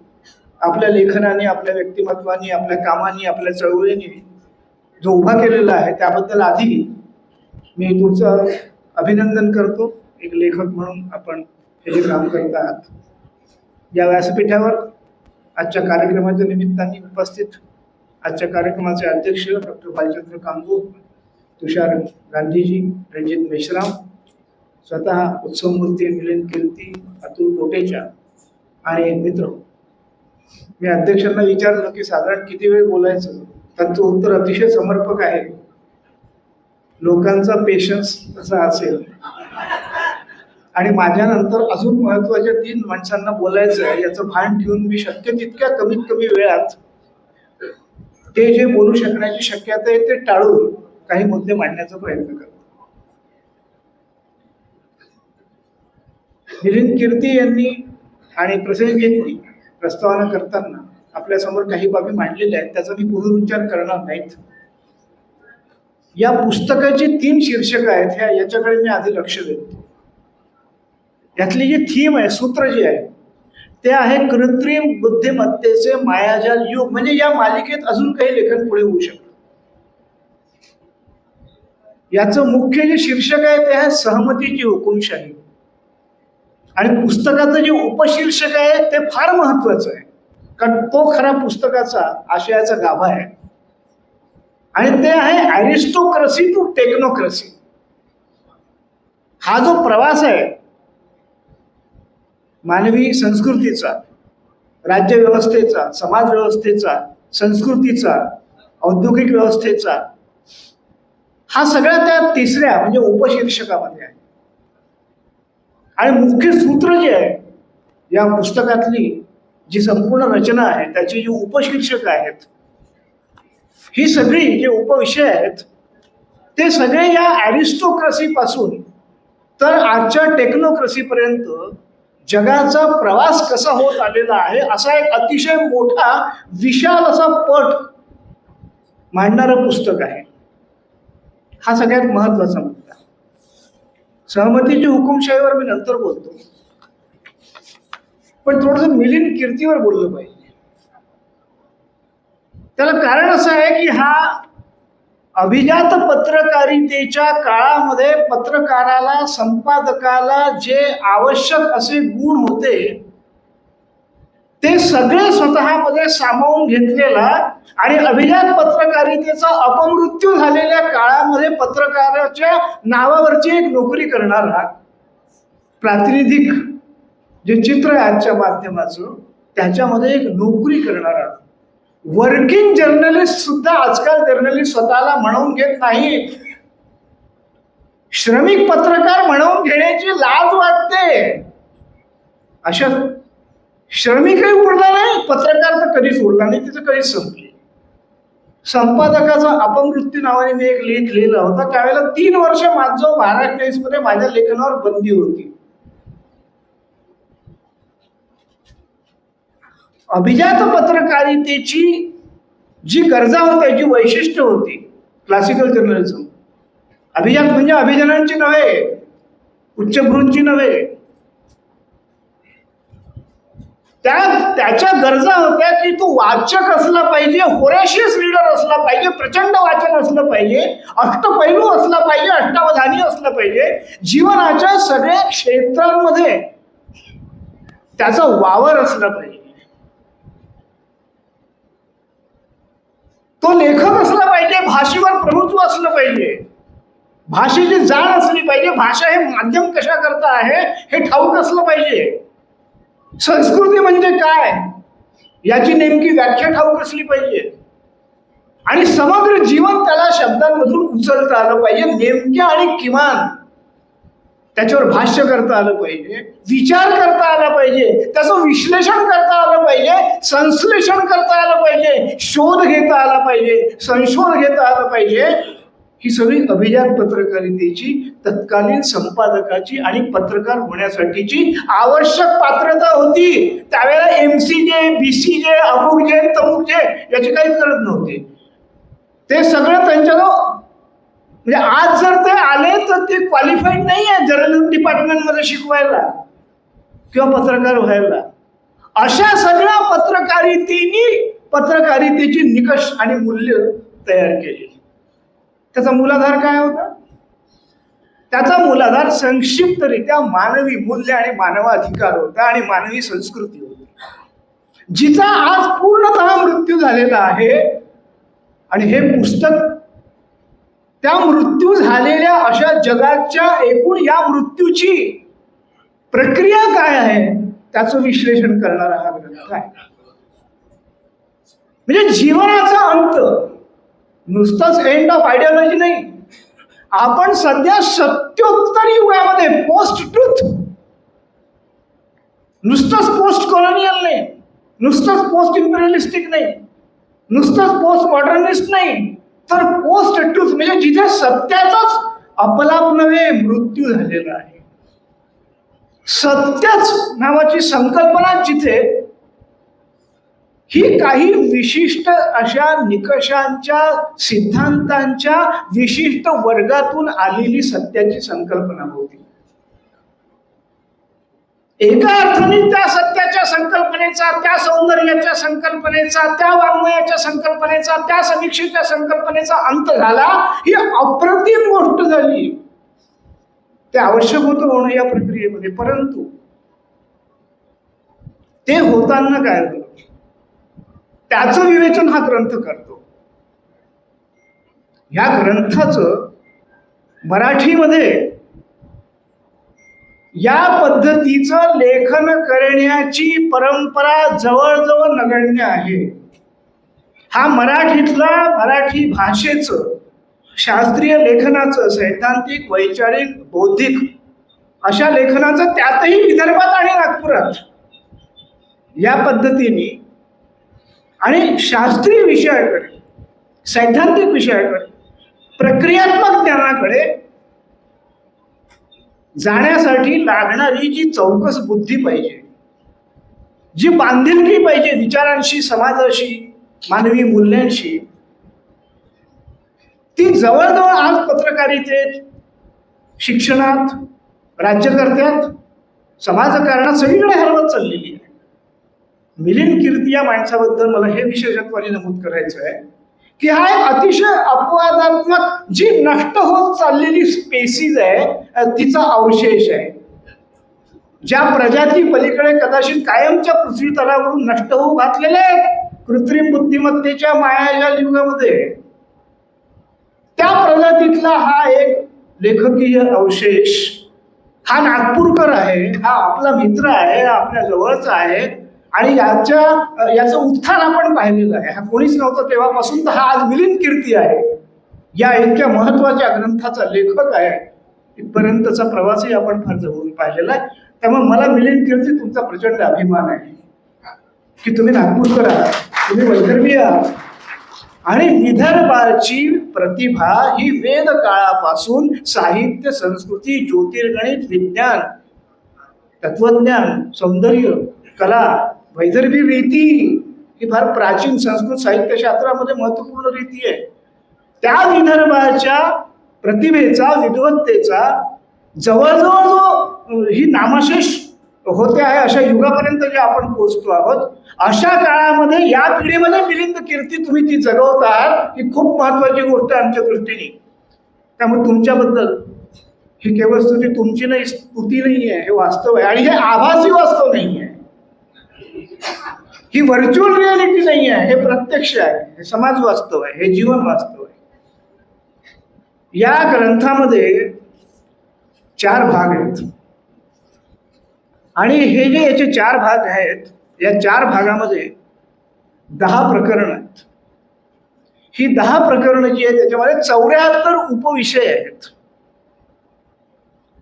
आपल्या लेखनाने, आपल्या व्यक्तिमत्वाने, आपल्या कामाने, आपल्या चळवळीने जो उभा केलेला आहे त्याबद्दल आधी मी तुमचं अभिनंदन करतो. एक लेखक म्हणून आपण हे जे काम करत आहात. या व्यासपीठावर आजच्या कार्यक्रमाच्या निमित्ताने उपस्थित आजच्या कार्यक्रमाचे अध्यक्ष डॉक्टर बालचंद्र कांबू, तुषार गांधीजी, रणजित मेश्राम, स्वतः उत्सवमूर्ती मिलिंद कीर्ती, अतुल कोटेचा आणि मित्र. मी अध्यक्षांना विचारलं की साधारण किती वेळ बोलायचं, त्यांचं उत्तर अतिशय समर्पक आहे. लोकांचा पेशन्स कसा असेल आणि माझ्यानंतर अजून महत्वाच्या 3 माणसांना बोलायचं आहे याचं भान ठेवून मी शक्य तितक्या कमीत कमी वेळात ते जे बोलू शकण्याची शक्यता आहे ते टाळून काही मुद्दे मांडण्याचा प्रयत्न करतो. मिलिंद कीर्ती यांनी आणि प्रसेनजींनी प्रस्तावना करताना आपल्यासमोर काही बाबी मांडलेल्या आहेत, त्याचा मी पुनरुच्चार करणार नाहीत. या पुस्तकाची 3 शीर्षक आहेत, याच्याकडे मी आधी लक्ष देतो. यातली जी थीम आहे, सूत्र जे आहे ते आहे कृत्रिम बुद्धिमत्तेचे मायाजाल युग. म्हणजे या मालिकेत अजून काही लेखन पुढे होऊ शकतं. याचं मुख्य जे शीर्षक आहे ते आहे सहमतीची हुकुमशाही. आणि पुस्तकाचं जे उपशीर्षक आहे ते फार महत्वाचं आहे, कारण तो खरा पुस्तकाचा आशयाचा गाभा आहे. आणि ते आहे अरिस्टोक्रसी टू टेक्नोक्रसी. हा जो प्रवास आहे मानवी संस्कृतीचा, राज्यव्यवस्थेचा, समाज व्यवस्थेचा, संस्कृतीचा, औद्योगिक व्यवस्थेचा, हा सगळा त्या तिसऱ्या म्हणजे उपशीर्षकामध्ये आहे. आणि मुख्य सूत्र जे आहे या पुस्तकातली जी संपूर्ण रचना आहे त्याची जी उपशीर्षक आहेत, ही सगळी जे उपविषय आहेत ते सगळे या अरिस्टोक्रसी पासून तर आजच्या टेक्नोक्रसी पर्यंत जगाचा प्रवास कसा होत आलेला आहे असा एक अतिशय मोठा विशाल असा पट मांडणारं पुस्तक आहे. हा सगळ्यात महत्वाचा मुद्दा. सहमतीची हुकुमशाहीवर मी नंतर बोलतो, पण थोडस मिलिंद कीर्तीवर बोललं पाहिजे. त्याला कारण असं आहे की हा अभिजात पत्रकारितेच्या काळामध्ये पत्रकाराला, संपादकाला जे आवश्यक असे गुण होते ते सगळे स्वतःमध्ये सामावून घेतलेला आणि अभिजात पत्रकारितेचा अपमृत्यू झालेल्या काळामध्ये पत्रकाराच्या नावावरची एक नोकरी करणारा प्रातिनिधिक जे चित्र आहे आजच्या माध्यमाचं त्याच्यामध्ये एक नोकरी करणारा वर्किंग जर्नलिस्ट सुद्धा आजकाल जर्नलिस्ट स्वतःला म्हणून घेत नाही. श्रमिक पत्रकार म्हणून घेण्याची लाज वाटते. अशा श्रमिकही उरला नाही, पत्रकार तर कधीच उरला नाही, तिचं कधीच संपले. संपादकाचा अपमृत्यू नावाने मी एक लेख लिहिला होता. त्यावेळेला 3 वर्ष माझं महाराष्ट्र टाइम्समध्ये माझ्या लेखनावर बंदी होती. अभिजात पत्रकारितेची जी गरजा होती, जी वैशिष्ट्य होती क्लासिकल जर्नलिझम, अभिजात म्हणजे अभिजनांची नव्हे, उच्चभ्रूंची नव्हे, त्याच्या गरजा होत्या की तो वाचक असला पाहिजे, होरेशियस रीडर असला पाहिजे, प्रचंड वाचन असलं पाहिजे, अष्टपैलू असला पाहिजे, अष्टावधानी असलं पाहिजे, जीवनाच्या सगळ्या क्षेत्रांमध्ये त्याचा वावर असला पाहिजे, तो लेखक असला पाहिजे, भाषेवर प्रभुत्व असलं पाहिजे, भाषेची जाण असली पाहिजे, भाषा हे माध्यम कशा करता आहे हे ठाऊक असलं पाहिजे, संस्कृती म्हणजे काय याची नेमकी व्याख्या ठाऊक असली पाहिजे, आणि समग्र जीवन त्याला शब्दांमधून उचलता आलं पाहिजे, नेमक्या आणि किमान त्याच्यावर भाष्य करता आलं पाहिजे, विचार करता आला पाहिजे, त्याचं विश्लेषण करता आलं पाहिजे, संश्लेषण करता आलं पाहिजे, शोध घेता आला पाहिजे, संशोध घेता आलं पाहिजे. ही सगळी अभिजात पत्रकारितेची, तत्कालीन संपादकाची आणि पत्रकार होण्यासाठीची आवश्यक पात्रता होती. त्यावेळेला MCJ, BCJ, अमुकजे, तमुकजे याची काहीच गरज नव्हती. ते सगळं त्यांच्याजवळ, म्हणजे आज जर ते आले तर ते क्वालिफाईड नाही आहे जर्नलिझम डिपार्टमेंटमध्ये शिकवायला किंवा पत्रकार व्हायला. अशा सगळ्या पत्रकारितेची निकष आणि मूल्य तयार केली. त्याचा मूलाधार काय होता? त्याचा मूलाधार संक्षिप्तरित्या मानवी मूल्य आणि मानवाधिकार होता आणि मानवी संस्कृती होती, जिचा आज पूर्णतः मृत्यू झालेला आहे. आणि हे पुस्तक त्या मृत्यू झालेल्या अशा जगाच्या एकूण या मृत्यूची प्रक्रिया काय आहे त्याचं विश्लेषण करणारा हा ग्रंथ आहे. म्हणजे जीवनाचा अंत, नुसतंच एंड ऑफ आयडियोलॉजी नाही. आपण सध्या सत्योत्तर युगामध्ये, पोस्ट ट्रुथ, नुसतंच पोस्ट कॉलोनियल नाही, नुसतंच पोस्ट इम्पेरियलिस्टिक नाही, नुसतंच पोस्ट मॉडर्निस्ट नाही, तर पोस्ट ट्रुथ म्हणजे जिथे सत्याचाच अपलाप नव्हे मृत्यू झालेला आहे. सत्यच नावाची संकल्पना जिथे ही काही विशिष्ट अशा निकषांच्या, सिद्धांतांच्या विशिष्ट वर्गातून आलेली सत्याची संकल्पना होती. एका अर्थाने त्या सत्याच्या संकल्पनेचा, त्या सौंदर्याच्या संकल्पनेचा, त्या वाङ्मयाच्या संकल्पनेचा, त्या समीक्षेच्या संकल्पनेचा अंत झाला. ही अप्रतिम गोष्ट झाली. ते आवश्यक होतं होणं या प्रक्रियेमध्ये. परंतु ते होताना काय झालं त्याचं विवेचन हा ग्रंथ करतो. या ग्रंथाचं मराठीमध्ये या पद्धतीचं लेखन करण्याची परंपरा जवळजवळ नगण्य आहे. हा मराठी भाषेचं, शास्त्रीय लेखनाचं, सैद्धांतिक, वैचारिक, बौद्धिक अशा लेखनाचं, त्यातही विदर्भात आणि नागपुरात या पद्धतीने आणि शास्त्रीय विषयाकडे, सैद्धांतिक विषयाकडे, प्रक्रियात्मक ज्ञानाकडे जाण्यासाठी लागणारी जी चौकस बुद्धी पाहिजे, जी बांधिलकी पाहिजे विचारांशी, समाजाशी, मानवी मूल्यांशी, ती जवळजवळ आज पत्रकारितेत, शिक्षणात, राज्यकर्त्यात, समाजकारणात सगळीकडे हरवत चाललेली आहे. मिलिंद कीर्ती या माणसाबद्दल मला हे विशेषत्वाने नमूद करायचं आहे की हा एक अतिशय अपवादात्मक, जी नष्ट होत चाललेली स्पेसीज आहे तिचा अवशेष आहे. ज्या प्रजाती पलीकडे कदाचित कायमच्या पृथ्वी तलावरून नष्ट होऊ घातलेले आहेत कृत्रिम बुद्धिमत्तेच्या मायाजाल युगामध्ये, त्या प्रजातीतला हा एक लेखकीय अवशेष, हा नागपूरकर आहे, हा आपला मित्र आहे, हा आपल्या जवळचा आहे आणि याचं उत्थान आपण पाहिलेलं आहे. हा कोणीच नव्हतं तेव्हापासून, तर हा आज मिलिंद कीर्ती आहे. या इतक्या महत्वाच्या ग्रंथाचा लेखक आहे. इथपर्यंतचा प्रवासही आपण फार जवळून पाहिलेला आहे. त्यामुळे मला मिलिंद कीर्ती तुमचा प्रचंड अभिमान आहे की तुम्ही नागपूरकर आहात, तुम्ही वैदर्भी आहात आणि विदर्भाची प्रतिभा ही वेद काळापासून साहित्य, संस्कृती, ज्योतिर्गणित, विज्ञान, तत्वज्ञान, सौंदर्य, कला, वैदर्भी रीती ही फार प्राचीन संस्कृत साहित्यशास्त्रामध्ये महत्वपूर्ण रीती आहे. त्या विदर्भाच्या प्रतिभेचा, विद्वत्तेचा जवळजवळ जो ही नामशेष होते आहे अशा युगापर्यंत जे आपण पोहोचतो आहोत, अशा काळामध्ये या पिढीमध्ये मिलिंद कीर्ती तुम्ही ती जगवतात ही खूप महत्वाची गोष्ट आहे आमच्या दृष्टीने. त्यामुळे तुमच्याबद्दल ही केवळ स्तुती तुमची नाही, स्तुती नाही आहे, हे वास्तव आहे. आणि हे आभासी वास्तव नाही आहे, ही व्हर्च्युअल रियालिटी नाही आहे, हे प्रत्यक्ष आहे, हे समाज वास्तव आहे, हे जीवन वास्तव आहे. या ग्रंथामध्ये 4 भाग आहेत आणि हे जे याचे 4 भाग आहेत, या 4 भागामध्ये 10 प्रकरणं आहेत. ही 10 प्रकरणं जी आहेत त्याच्यामध्ये 74 उपविषय आहेत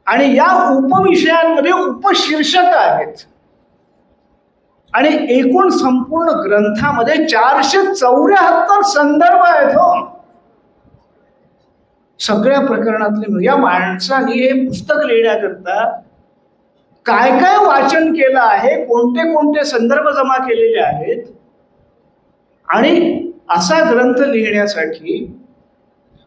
आणि या उपविषयांमध्ये उपशीर्षक आहेत आणि एकूण संपूर्ण ग्रंथामध्ये 474 संदर्भ आहेत. हो, सगळ्या प्रकरणातले. या माणसाने हे पुस्तक लिहिण्याकरता काय काय वाचन केलं आहे, कोणते कोणते संदर्भ जमा केलेले आहेत आणि असा ग्रंथ लिहिण्यासाठी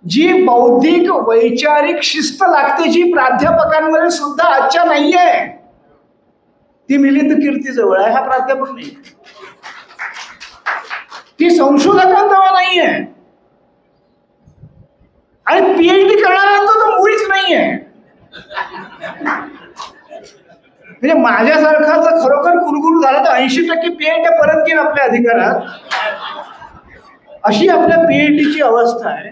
जी बौद्धिक, वैचारिक शिस्त लागते, जी प्राध्यापकांमध्ये सुद्धा आजच्या नाहीये, ती मिलिंद कीर्तीजवळ आहे. हा प्राध्यापक नाही, ती संशोधकांजवळ नाहीये आणि पीएचडी करणाऱ्यांचा तो मुळीच नाहीये. म्हणजे माझ्यासारखा जर खरोखर कुलगुरू झाला तर 80% पीएचडी परत घेईन आपल्या अधिकारात, अशी आपल्या पीएचडीची अवस्था आहे.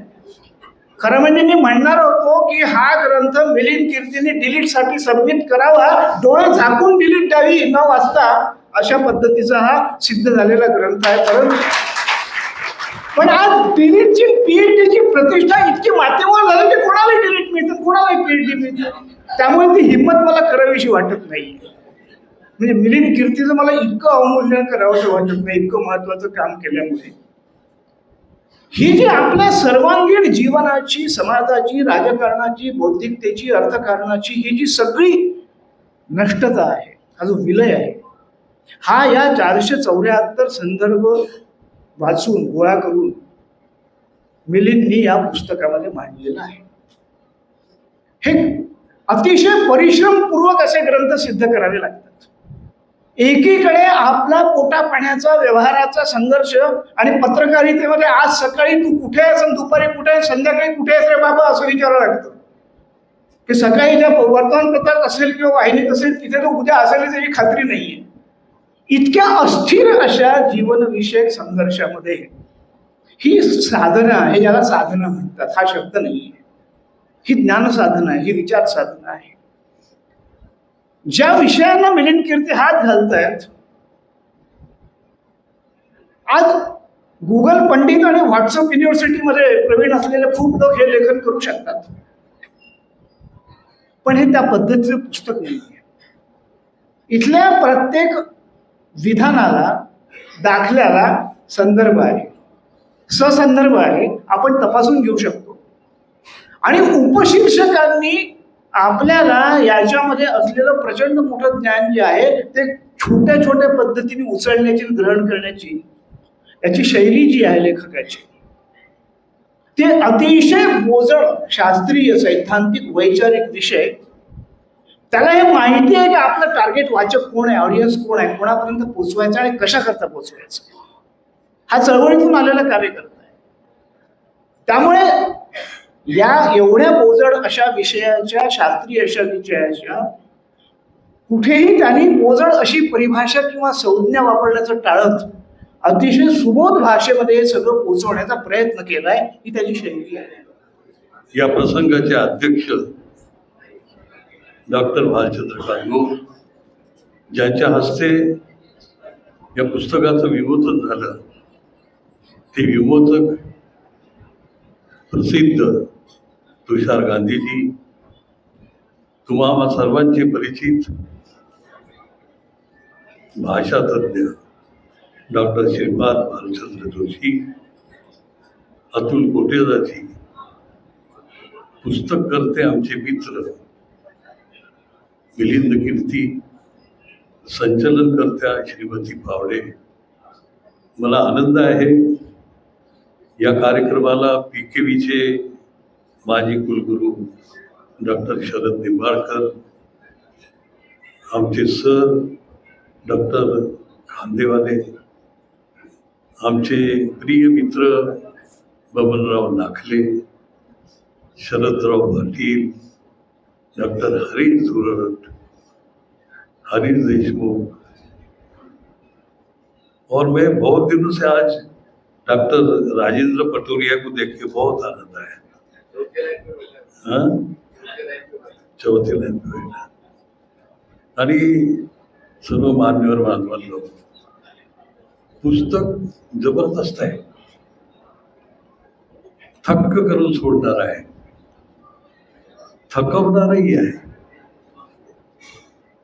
खरं म्हणजे मी म्हणणार होतो की हा ग्रंथ मिलिंद कीर्तीने डिलीटसाठी सबमिट करावा, डोळे झाकून डिलीट द्यावी न वाचता, अशा पद्धतीचा हा सिद्ध झालेला ग्रंथ आहे. पण आज डिलीटची, पीएचडीची प्रतिष्ठा इतकी मातेवर झाली की कोणाला डिलीट मिळतं, कोणाला पीएचडी मिळतं. त्यामुळे ती हिंमत मला करावीशी वाटत नाही. म्हणजे मिलिंद कीर्तीचं मला इतकं अवमूल्यन करावंसं वाटत नाही, इतकं महत्वाचं काम केल्यामुळे. ही जी आपल्या सर्वांगीण जीवनाची, समाजाची, राजकारणाची, बौद्धिकतेची, अर्थकारणाची ही जी सगळी नष्टता आहे, हा जो विलय आहे, हा या 474 संदर्भ वाचून, गोळा करून मिलिंदनी या पुस्तकामध्ये मांडलेलं आहे. हे अतिशय परिश्रमपूर्वक असे ग्रंथ सिद्ध करावे लागतात. एकीकडे आपला पोटा पाण्याचा व्यवहाराचा संघर्ष आणि पत्रकारितेमध्ये आज सकाळी तू कुठे आहेस आणि दुपारी कुठे आहेस, संध्याकाळी कुठे आहेस रे बाबा असं विचारावं लागतं. की सकाळी ज्या वर्तमानपत्रात असेल किंवा वाहिनीत असेल तिथे तो उद्या असेल त्याची खात्री नाहीये. इतक्या अस्थिर अशा जीवनविषयक संघर्षामध्ये ही साधना, हे ज्याला साधना म्हणतात, हा शब्द नाहीये, ही ज्ञान साधना आहे, ही विचार साधना आहे. ज्या विषयांना मिलिंद कीर्ती हात घालतायत, आज गुगल पंडित आणि व्हॉट्सअप युनिव्हर्सिटीमध्ये प्रवीण असलेले खूप लोक हे लेखन करू शकतात, पण हे त्या पद्धतीचं पुस्तक नाही. इथल्या प्रत्येक विधानाला, दाखल्याला संदर्भ आहे, ससंदर्भ आहे, आपण तपासून घेऊ शकतो. आणि उपशीर्षकांनी आपल्याला याच्यामध्ये असलेलं प्रचंड मोठं ज्ञान जे आहे ते छोट्या छोट्या पद्धतीने उचलण्याची, ग्रहण करण्याची याची शैली जी आहे लेखकाची, ते अतिशय बोजड शास्त्रीय, सैद्धांतिक, वैचारिक विषय. त्याला हे माहिती आहे की आपलं टार्गेट वाचक कोण आहे, ऑडियन्स कोण आहे, कोणापर्यंत पोचवायचं आणि कशा करता पोचवायचं. हा चळवळीतून आलेला कार्यकर्ता आहे. त्यामुळे या एवढ्या बोजड अशा विषयाच्या, शास्त्रीय अशा विषयाच्या कुठेही त्यांनी बोजड अशी परिभाषा किंवा संज्ञा वापरण्याचं टाळत अतिशय सुबोध भाषेमध्ये हे सगळं पोचवण्याचा प्रयत्न केलाय, ही त्याची शैली आहे. या प्रसंगाचे अध्यक्ष डॉक्टर भालचंद्र कानगो, ज्यांच्या हस्ते या पुस्तकाचं विमोचन झालं, ते विमोचक प्रसिद्ध तुषार गांधीजी, तुम्हा सर्वांचे परिचित भाषातज्ञ डॉक्टर श्रीपाद भालचंद्र जोशी, अतुल कोटेजाजी, पुस्तककर्ते आमचे मित्र मिलिंद कीर्ती, संचलनकर्त्या श्रीमती पावडे. मला आनंद आहे या कार्यक्रमाला PKVचे माजी कुलगुरू डॉक्टर शरद निंबाळकर, आमचे सर डॉक्टर खांदेवाले, आमचे प्रिय मित्र बबनराव नाखले, शरदराव पाटील, डॉक्टर हरीश धुरट, हरीश देशमुख, और मैं बहुत दिनों से आज डॉक्टर राजेंद्र पटोरिया को देख के बहुत आनंद आया. हाँ, चौथी लाइन पे बैठा. आणि सर्व मान्यवर महात्मा लोक, पुस्तक जबरदस्त आहे, थक्क करून सोडणार आहे, थकवणारही आहे.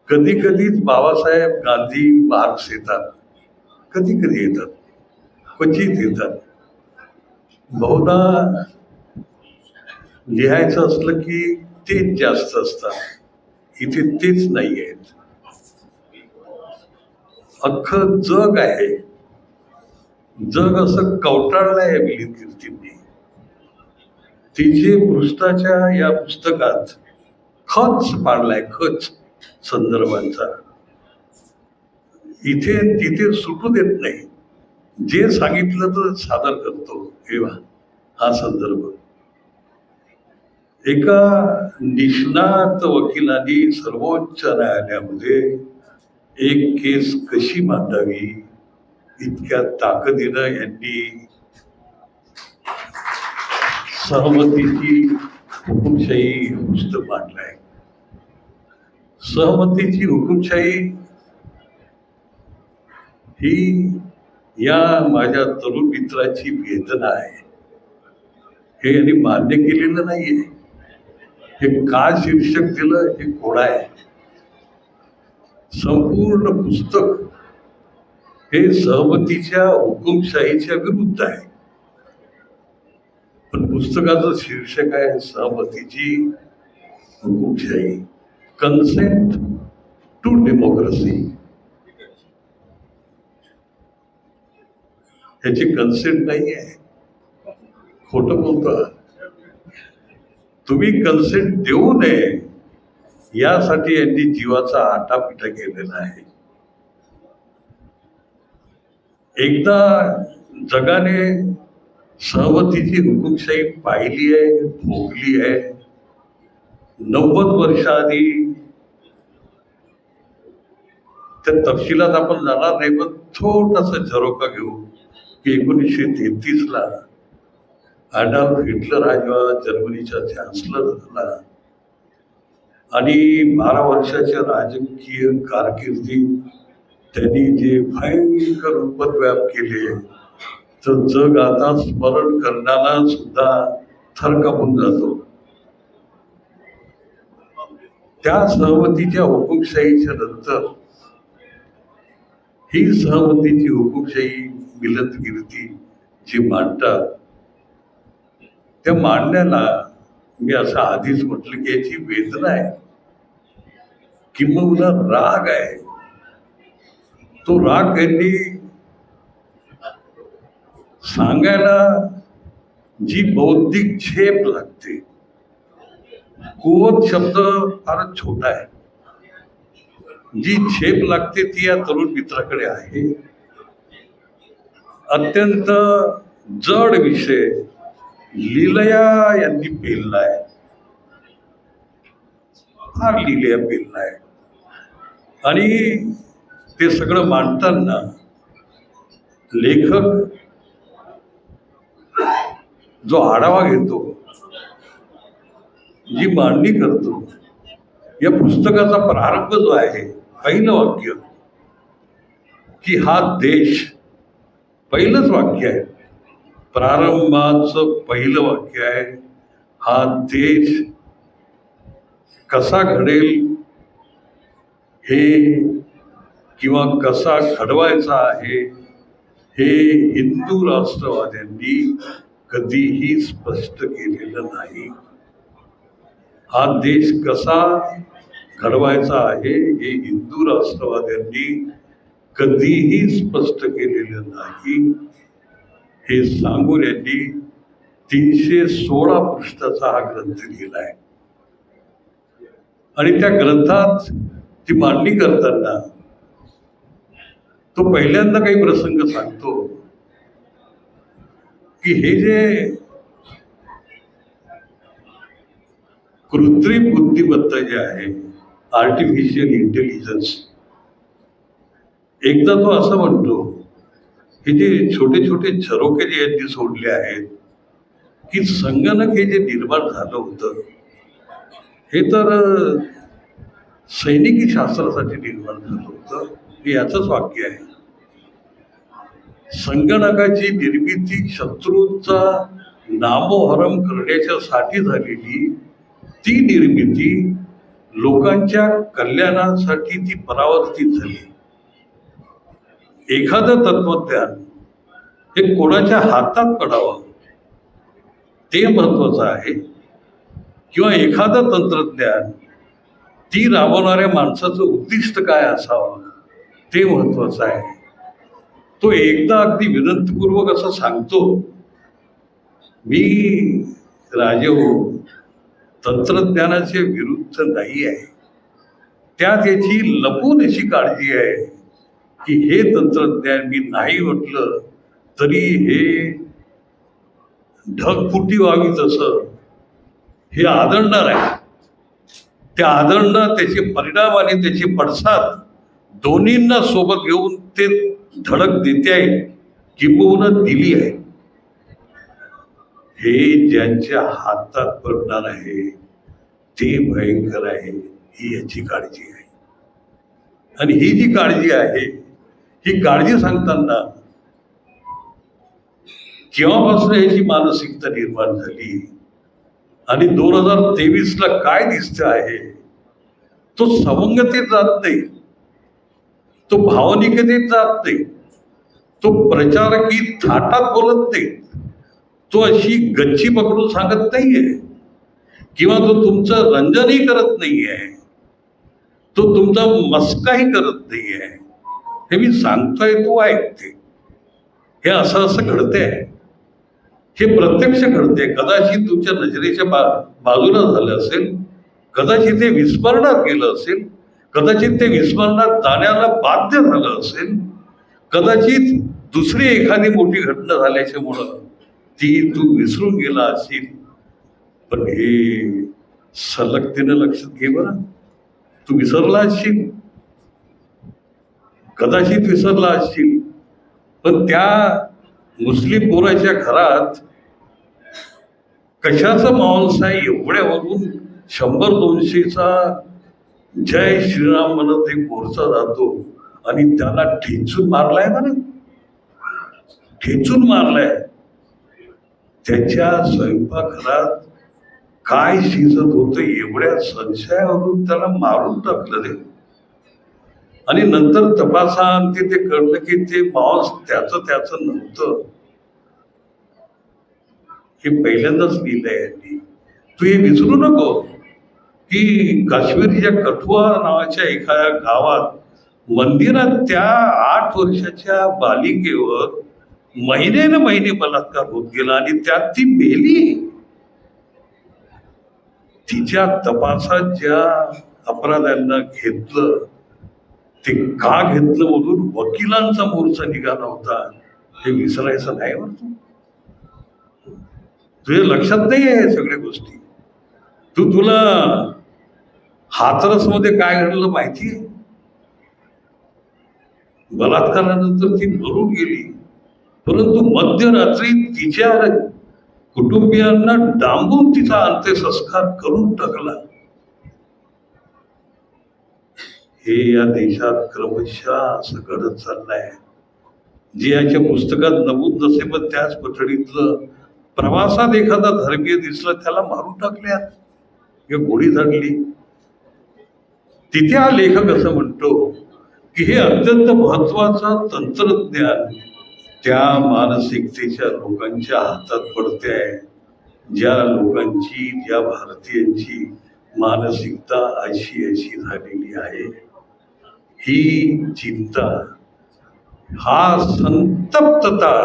कधी कधीच बाबासाहेब गांधी मार्क्स येतात, कधी कधी येतात, क्वचित येतात. बहुधा लिहायचं असलं की तेच जास्त असतात, इथे तेच नाही आहेत. अख्खं जग आहे, जग असं कवटाळलं आहे मिलिंद कीर्तींनी. तिचे पृष्ठाच्या या पुस्तकात खच पाडलाय, खच संदर्भांचा. इथे तिथे सुटू देत नाही, जे सांगितलं तर सादर करतो. हेवा हा संदर्भ. एका निष्णात वकिलांनी सर्वोच्च न्यायालयामध्ये एक केस कशी मांडावी इतक्या ताकदीनं यांनी सहमतीची हुकुमशाही पुस्तक मांडलंय. सहमतीची हुकुमशाही ही या माझ्या तरुण मित्राची वेदना आहे. हे यांनी मान्य केलेलं नाहीये. हे का शीर्षक दिलं हे कोडा आहे. संपूर्ण पुस्तक हे सहमतीच्या हुकुमशाहीच्या विरुद्ध आहे, पण पुस्तकाचं शीर्षक आहे सहमतीची हुकुमशाही, कन्सेंट टू डेमोक्रेसी. ह्याची कन्सेंट नाही आहे, खोटं बोलतो. तुम्ही कन्सेंट देऊ नये यासाठी यांनी जीवाचा आटापिटा केलेला आहे. एकदा जगाने सहमतीची हुकुमशाही पाहिली आहे, भोगली आहे. 90 वर्ष आधी त्या तपशिलात आपण जाणार नाही, पण छोटासा झरोका घेऊ की 1933ला ॲडॉल्फ हिटलर हा जेव्हा जर्मनीचा चान्सलर झाला आणि 12 वर्षाच्या राजकीय कारकिर्दीत त्यांनी जे भयंकर उपद्व्याप केले, तर जग आता स्मरण करण्याला सुद्धा थरकापून जातो. त्या सहमतीच्या हुकुमशाहीच्या नंतर ही सहमतीची हुकुमशाही मिलिंद कीर्ती जी मांडतात, त्या मांडण्याला मी असं आधीच म्हटलं की याची वेदना आहे, किंबहुना राग आहे. तो राग त्यांनी सांगायला जी बौद्धिक झेप लागते, कुवत शब्द फारच छोटा आहे, जी झेप लागते ती या तरुण मित्राकडे आहे. अत्यंत जड विषय लीलया यांनी पेललाय, फार लीलया पेललाय. आणि ते सगळं मांडताना लेखक जो आढावा घेतो, जी मांडणी करतो, या पुस्तकाचा प्रारंभ जो आहे, पहिलं वाक्य की हा देश, पहिलंच वाक्य आहे, प्रारंभाचं पहिलं वाक्य आहे, हा देश कसा घडेल हे किंवा कसा घडवायचा आहे हे हिंदू राष्ट्रवाद्यांनी कधीही स्पष्ट केलेलं नाही. हा देश कसा घडवायचा आहे हे हिंदू राष्ट्रवाद्यांनी कधीही स्पष्ट केलेलं नाही. हे सांगून यांनी 316 पृष्ठाचा हा ग्रंथ लिहिलाय. आणि त्या ग्रंथात ती मांडणी करताना तो पहिल्यांदा काही प्रसंग सांगतो की हे जे कृत्रिम बुद्धिमत्ता जे आहे, आर्टिफिशियल इंटेलिजन्स, एकदा तो असं म्हणतो हे जे छोटे छोटे झरोके जे यांनी सोडले आहेत, की संगणक हे जे निर्माण झालं होतं हे तर सैनिकी शास्त्रासाठी निर्माण झालं होतं. हे याचंच वाक्य आहे. संगणकाची निर्मिती शत्रूचा नामोहरम करण्याच्यासाठी झालेली, ती निर्मिती लोकांच्या कल्याणासाठी ती परावर्तित झाली. एखादं तत्वज्ञान हे कोणाच्या हातात पडावं ते महत्वाचं आहे, किंवा एखादं तंत्रज्ञान ती राबवणाऱ्या माणसाचं उद्दिष्ट काय असावं ते महत्वाचं आहे. तो एकदा अगदी विनंतीपूर्वक असं सांगतो, मी राजे हो, तंत्रज्ञानाच्या विरुद्ध नाही आहे, त्यात याची लपून अशी काळजी आहे की हे तंत्रज्ञान मी नाही म्हटलं तरी हे ढगफुटी व्हावी तसं हे आदळणार आहे. ते आदळणं, त्याचे परिणाम आणि त्याचे पडसाद दोन्हींना सोबत घेऊन ते धडक देते आहे, किंबहुना दिली आहे. हे ज्यांच्या हातात पडणार आहे ते भयंकर आहे, ही याची काळजी आहे. आणि ही जी काळजी आहे, ही काळजी सांगताना केव्हापासून याची मानसिकता निर्माण झाली आणि 2023ला काय दिसतं आहे, तो सवंगतेत जात नाही, तो भावनिकतेत जात नाही, तो प्रचारकी थाटात बोलत नाही, तो अशी गच्ची पकडून सांगत नाहीये, किंवा तो तुमचं रंजनही करत नाहीये, तो तुमचा मस्काही करत नाहीये. हे मी सांगतोय तो ऐकते. हे असं असं घडतंय, हे प्रत्यक्ष घडते. कदाचित तुमच्या नजरेच्या बाजूला झालं असेल, कदाचित ते विस्मरणात गेलं असेल, कदाचित ते विस्मरणात जाण्याला बाध्य झालं असेल, कदाचित दुसरी एखादी मोठी घटना झाल्याच्यामुळं ती तू विसरून गेला असेल, पण हे सलगतेनं लक्षात घे बरं. तू विसरला असशील, कदाचित विसरला असशील, पण त्या मुस्लिम पोराच्या घरात कशाचं मांस आहे एवढ्यावरून 100-200चा जय श्रीराम म्हणत एक मोर्चा जातो आणि त्याला ठेचून मारलाय बरं, ठेचून मारलाय. त्याच्या स्वयंपाकघरात काय शिजत होतं एवढ्या संशयावरून त्याला मारून टाकलं रे. आणि नंतर तपासांती ते कळलं की ते मांस त्याचं नव्हतं. हे पहिल्यांदाच लिहिलंय यांनी. तू हे विसरू नको की काश्मीरच्या कठुआ नावाच्या एखाद्या गावात मंदिरात त्या 8 वर्षाच्या बालिकेवर महिने बलात्कार होत गेला आणि त्यात ती मेली. तिच्या तपासात ज्या अपराध्यांना घेतलं ते का घेतलं म्हणून वकिलांचा मोर्चा निघाला होता. हे विसरायचं नाही बरं. तुझ्या लक्षात नाही आहे सगळ्या गोष्टी. तुला हाथरस मध्ये काय घडलं माहितीये? बलात्कारानंतर ती मरून गेली, परंतु मध्यरात्री तिच्या कुटुंबियांना डांबून तिचा अंत्यसंस्कार करून टाकला. हे या देशात क्रमशः असं घडत चाललंय. जे याच्या पुस्तकात नमूद नसे पण त्याच पठडीतलं प्रवासात एखादा धर्मीय दिसला त्याला मारून टाकल्यात, हे गोळी झाडली. तिथे हा लेखक असं म्हणतो की हे अत्यंत महत्वाचं तंत्रज्ञान त्या मानसिकतेच्या लोकांच्या हातात पडते आहे, ज्या लोकांची, ज्या भारतीयांची मानसिकता अशी झालेली आहे. ही चिंता, हा संतप्तता,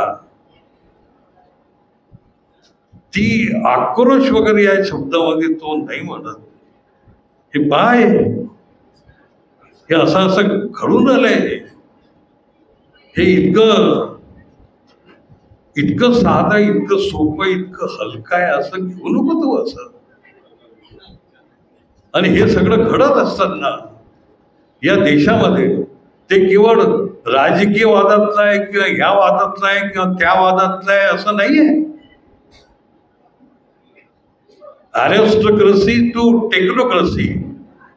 ती आक्रोश वगैरे या शब्दामध्ये तो नाही म्हणत. हे पाय, हे असं घडून आलंय. हे इतकं साधं, इतकं सोपं, इतकं हलकं आहे असं घेऊ नको तू असं. आणि हे सगळं घडत असताना या देशामध्ये ते केवळ राजकीय वादातलं आहे किंवा ह्या वादातलं आहे किंवा त्या वादातलं आहे असं नाहीये. अरिस्टोक्रसी टू टेक्नोक्रसी,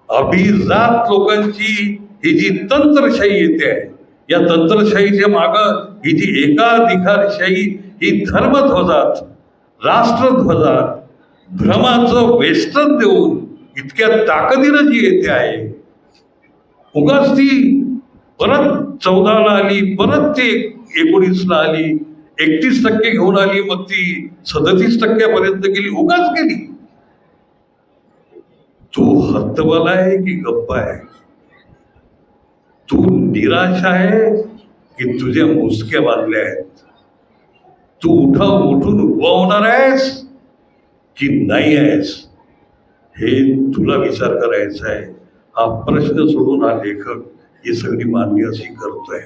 अभिजात लोकांची ही जी तंत्रशाही येते आहे, या तंत्रशाहीच्या मागं ही जी एकाधिकारशाही, ही धर्मध्वजात, राष्ट्रध्वजात भ्रमाचं वेष्टन देऊन इतक्या ताकदीनं जी येते आहे, उगाच ती परत 14ला आली, परत ती 19ला आली, 31% घेऊन आली, मग ती 37% गेली, उगाच गेली. तू हतबल आहे की गप्प आहे? तू निराश आहे की तुझ्या मुसक्या बांधल्या आहेत? तू उठून उभा होणार आहेस की नाही आहेस? हे तुला विचार करायचा आहे. हा प्रश्न सोडून हा लेखक ही सगळी मांडणी अशी करतोय.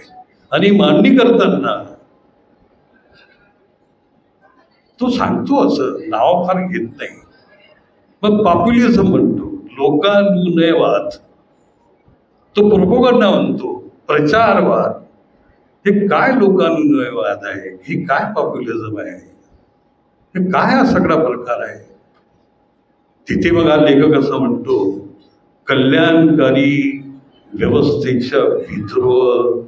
आणि मांडणी करताना तो सांगतो असं, नाव फार घेत नाही, मग पॉप्युलिझम म्हणतो, लोकानुनयवाद, तो प्रोपगंडा म्हणतो, प्रचारवाद. हे काय लोकानुनयवाद आहे? ही काय पॉप्युलिझम आहे? हे काय हा सगळा प्रकार आहे? तिथे मग हा लेखक असं म्हणतो, कल्याणकारी व्यवस्थेच्या विद्रोह,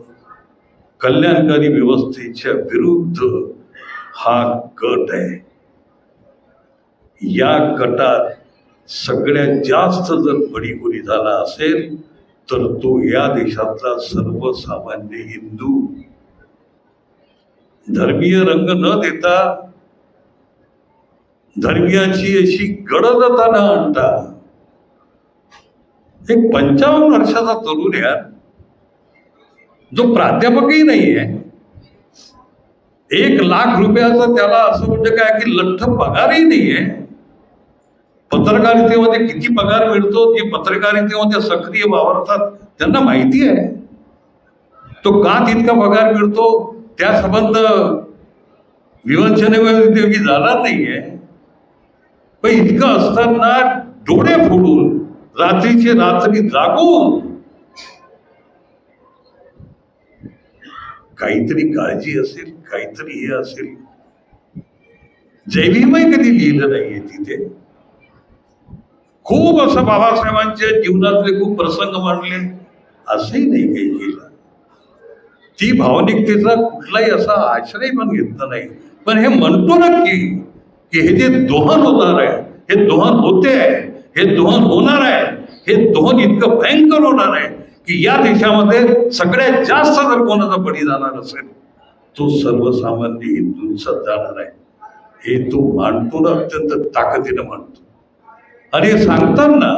कल्याणकारी व्यवस्थेच्या विरुद्ध हा गट आहे. या गटात सगळ्यात जास्त जर बळीगुरी झाला असेल तर तो या देशातला सर्वसामान्य हिंदू. धर्मीय रंग न देता, धर्मियाची अशी गडदता न आणता, एक 55 वर्षाचा तरुण यार, जो प्राध्यापकही नाहीये, 1 लाख रुपयाचा त्याला असं म्हणजे काय की लठ्ठ पगारही नाहीये. पत्रकारितेमध्ये किती पगार मिळतो, जे पत्रकारितेमध्ये सक्रिय वावरतात त्यांना माहिती आहे. तो का तितका पगार मिळतो त्या संबंध विवंचनेमध्ये जाणार नाहीये. पण इतकं असताना डोळे फोडून रात्रीचे रात्री जागून काहीतरी काळजी असेल, काहीतरी हे असेल. जयभीमही कधी लिहिलं नाहीये तिथे. खूप असं बाबासाहेबांच्या जीवनातले खूप प्रसंग मांडले, असंही नाही काही केलं. ती भावनिकतेचा कुठलाही असा आश्रय पण घेतला नाही. पण हे म्हणतो नक्की की हे जे दोहन होणार आहे, हे दोहन होते आहे, हे दोहन होणार आहे, हे दोहन इतकं भयंकर होणार आहे की या देशामध्ये सगळ्यात जास्त जर कोणाचा बळी जाणार असेल तो सर्वसामान्य हिंदूंचा जाणार आहे. हे तो मांडतो ना, अत्यंत ताकदीनं मांडतो. आणि हे सांगताना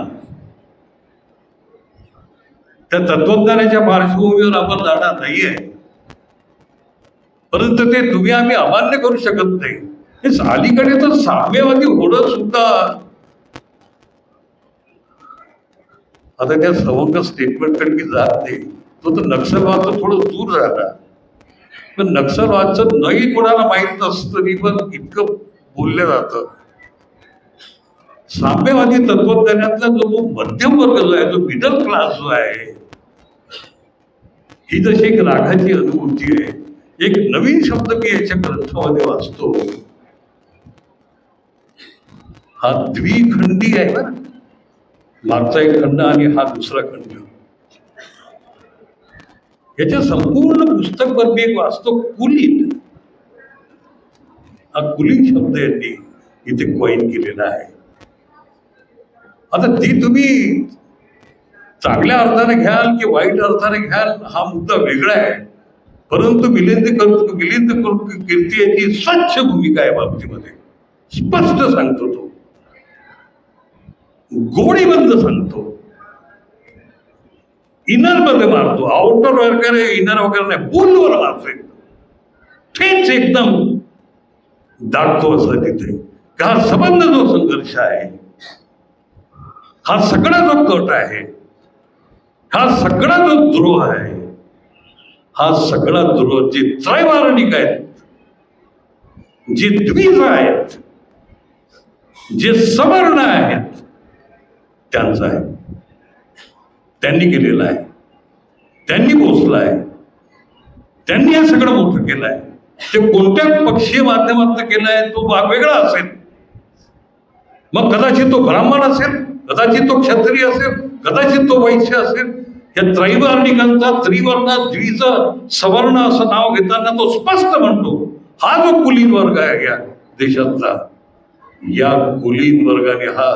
त्या तत्वज्ञानाच्या पार्श्वभूमीवर आपण जाणार नाहीये, परंतु ते तुम्ही आम्ही अमान्य करू शकत नाही. हे अलीकडे तर साम्यवादी होणं सुद्धा, आता त्या सवंग स्टेटमेंटकडे मी जात नाही. तो तर नक्षलवादचं थोडं दूर राहता, पण नक्षलवादचं नाही कोणाला माहीत नसतं तरी पण इतकं बोललं जातं. साम्यवादी तत्वज्ञानातला जो मध्यम वर्ग जो आहे, जो मिडल क्लास जो आहे, ही जशी एक रागाची अनुभूती आहे. एक नवीन शब्द मी याच्या ग्रंथामध्ये वाचतो, हा द्विखंडी आहे ना, मागचा एक खंड आणि हा दुसरा खंड. याच्या संपूर्ण पुस्तकभर मी एक वाचतो कुलीन. हा कुलीन शब्द यांनी इथे कॉइन केलेला आहे. आता ती तुम्ही चांगल्या अर्थाने घ्याल की वाईट अर्थाने घ्याल हा मुद्दा वेगळा आहे, परंतु मिलिंद कीर्ती याची स्वच्छ भूमिका आहे बाबतीमध्ये. स्पष्ट सांगतो तो, गोडीबंद सांगतो, इनर मध्ये मारतो. आउटर वगैरे इनर वगैरे नाही, बोलवर मारतो. थेच एकदम दाटतो असं तिथे. का संबंध जो संघर्ष आहे, हा सगळा जो कट आहे, हा सगळा जो द्रोह आहे, हा सगळा द्रोह जे त्रैवारणिक आहेत, जे द्विज आहेत, जे सवर्ण आहेत, त्यांचा आहे. त्यांनी केलेला आहे, त्यांनी पोचला आहे, त्यांनी हे सगळं मोठं केलं आहे. ते कोणत्या पक्षीय माध्यमातून केलं आहे तो भाग वेगळा असेल. मग कदाचित तो ब्राह्मण असेल, कदाचित तो क्षत्रिय असेल, कदाचित तो वैश्य असेल. या त्रैवर्णिकांचा त्रिवर्ण द्विज सवर्ण असं नाव घेताना तो स्पष्ट म्हणतो, हा जो कुलीन वर्ग आहे या देशातला, या कुलीन वर्गाने हा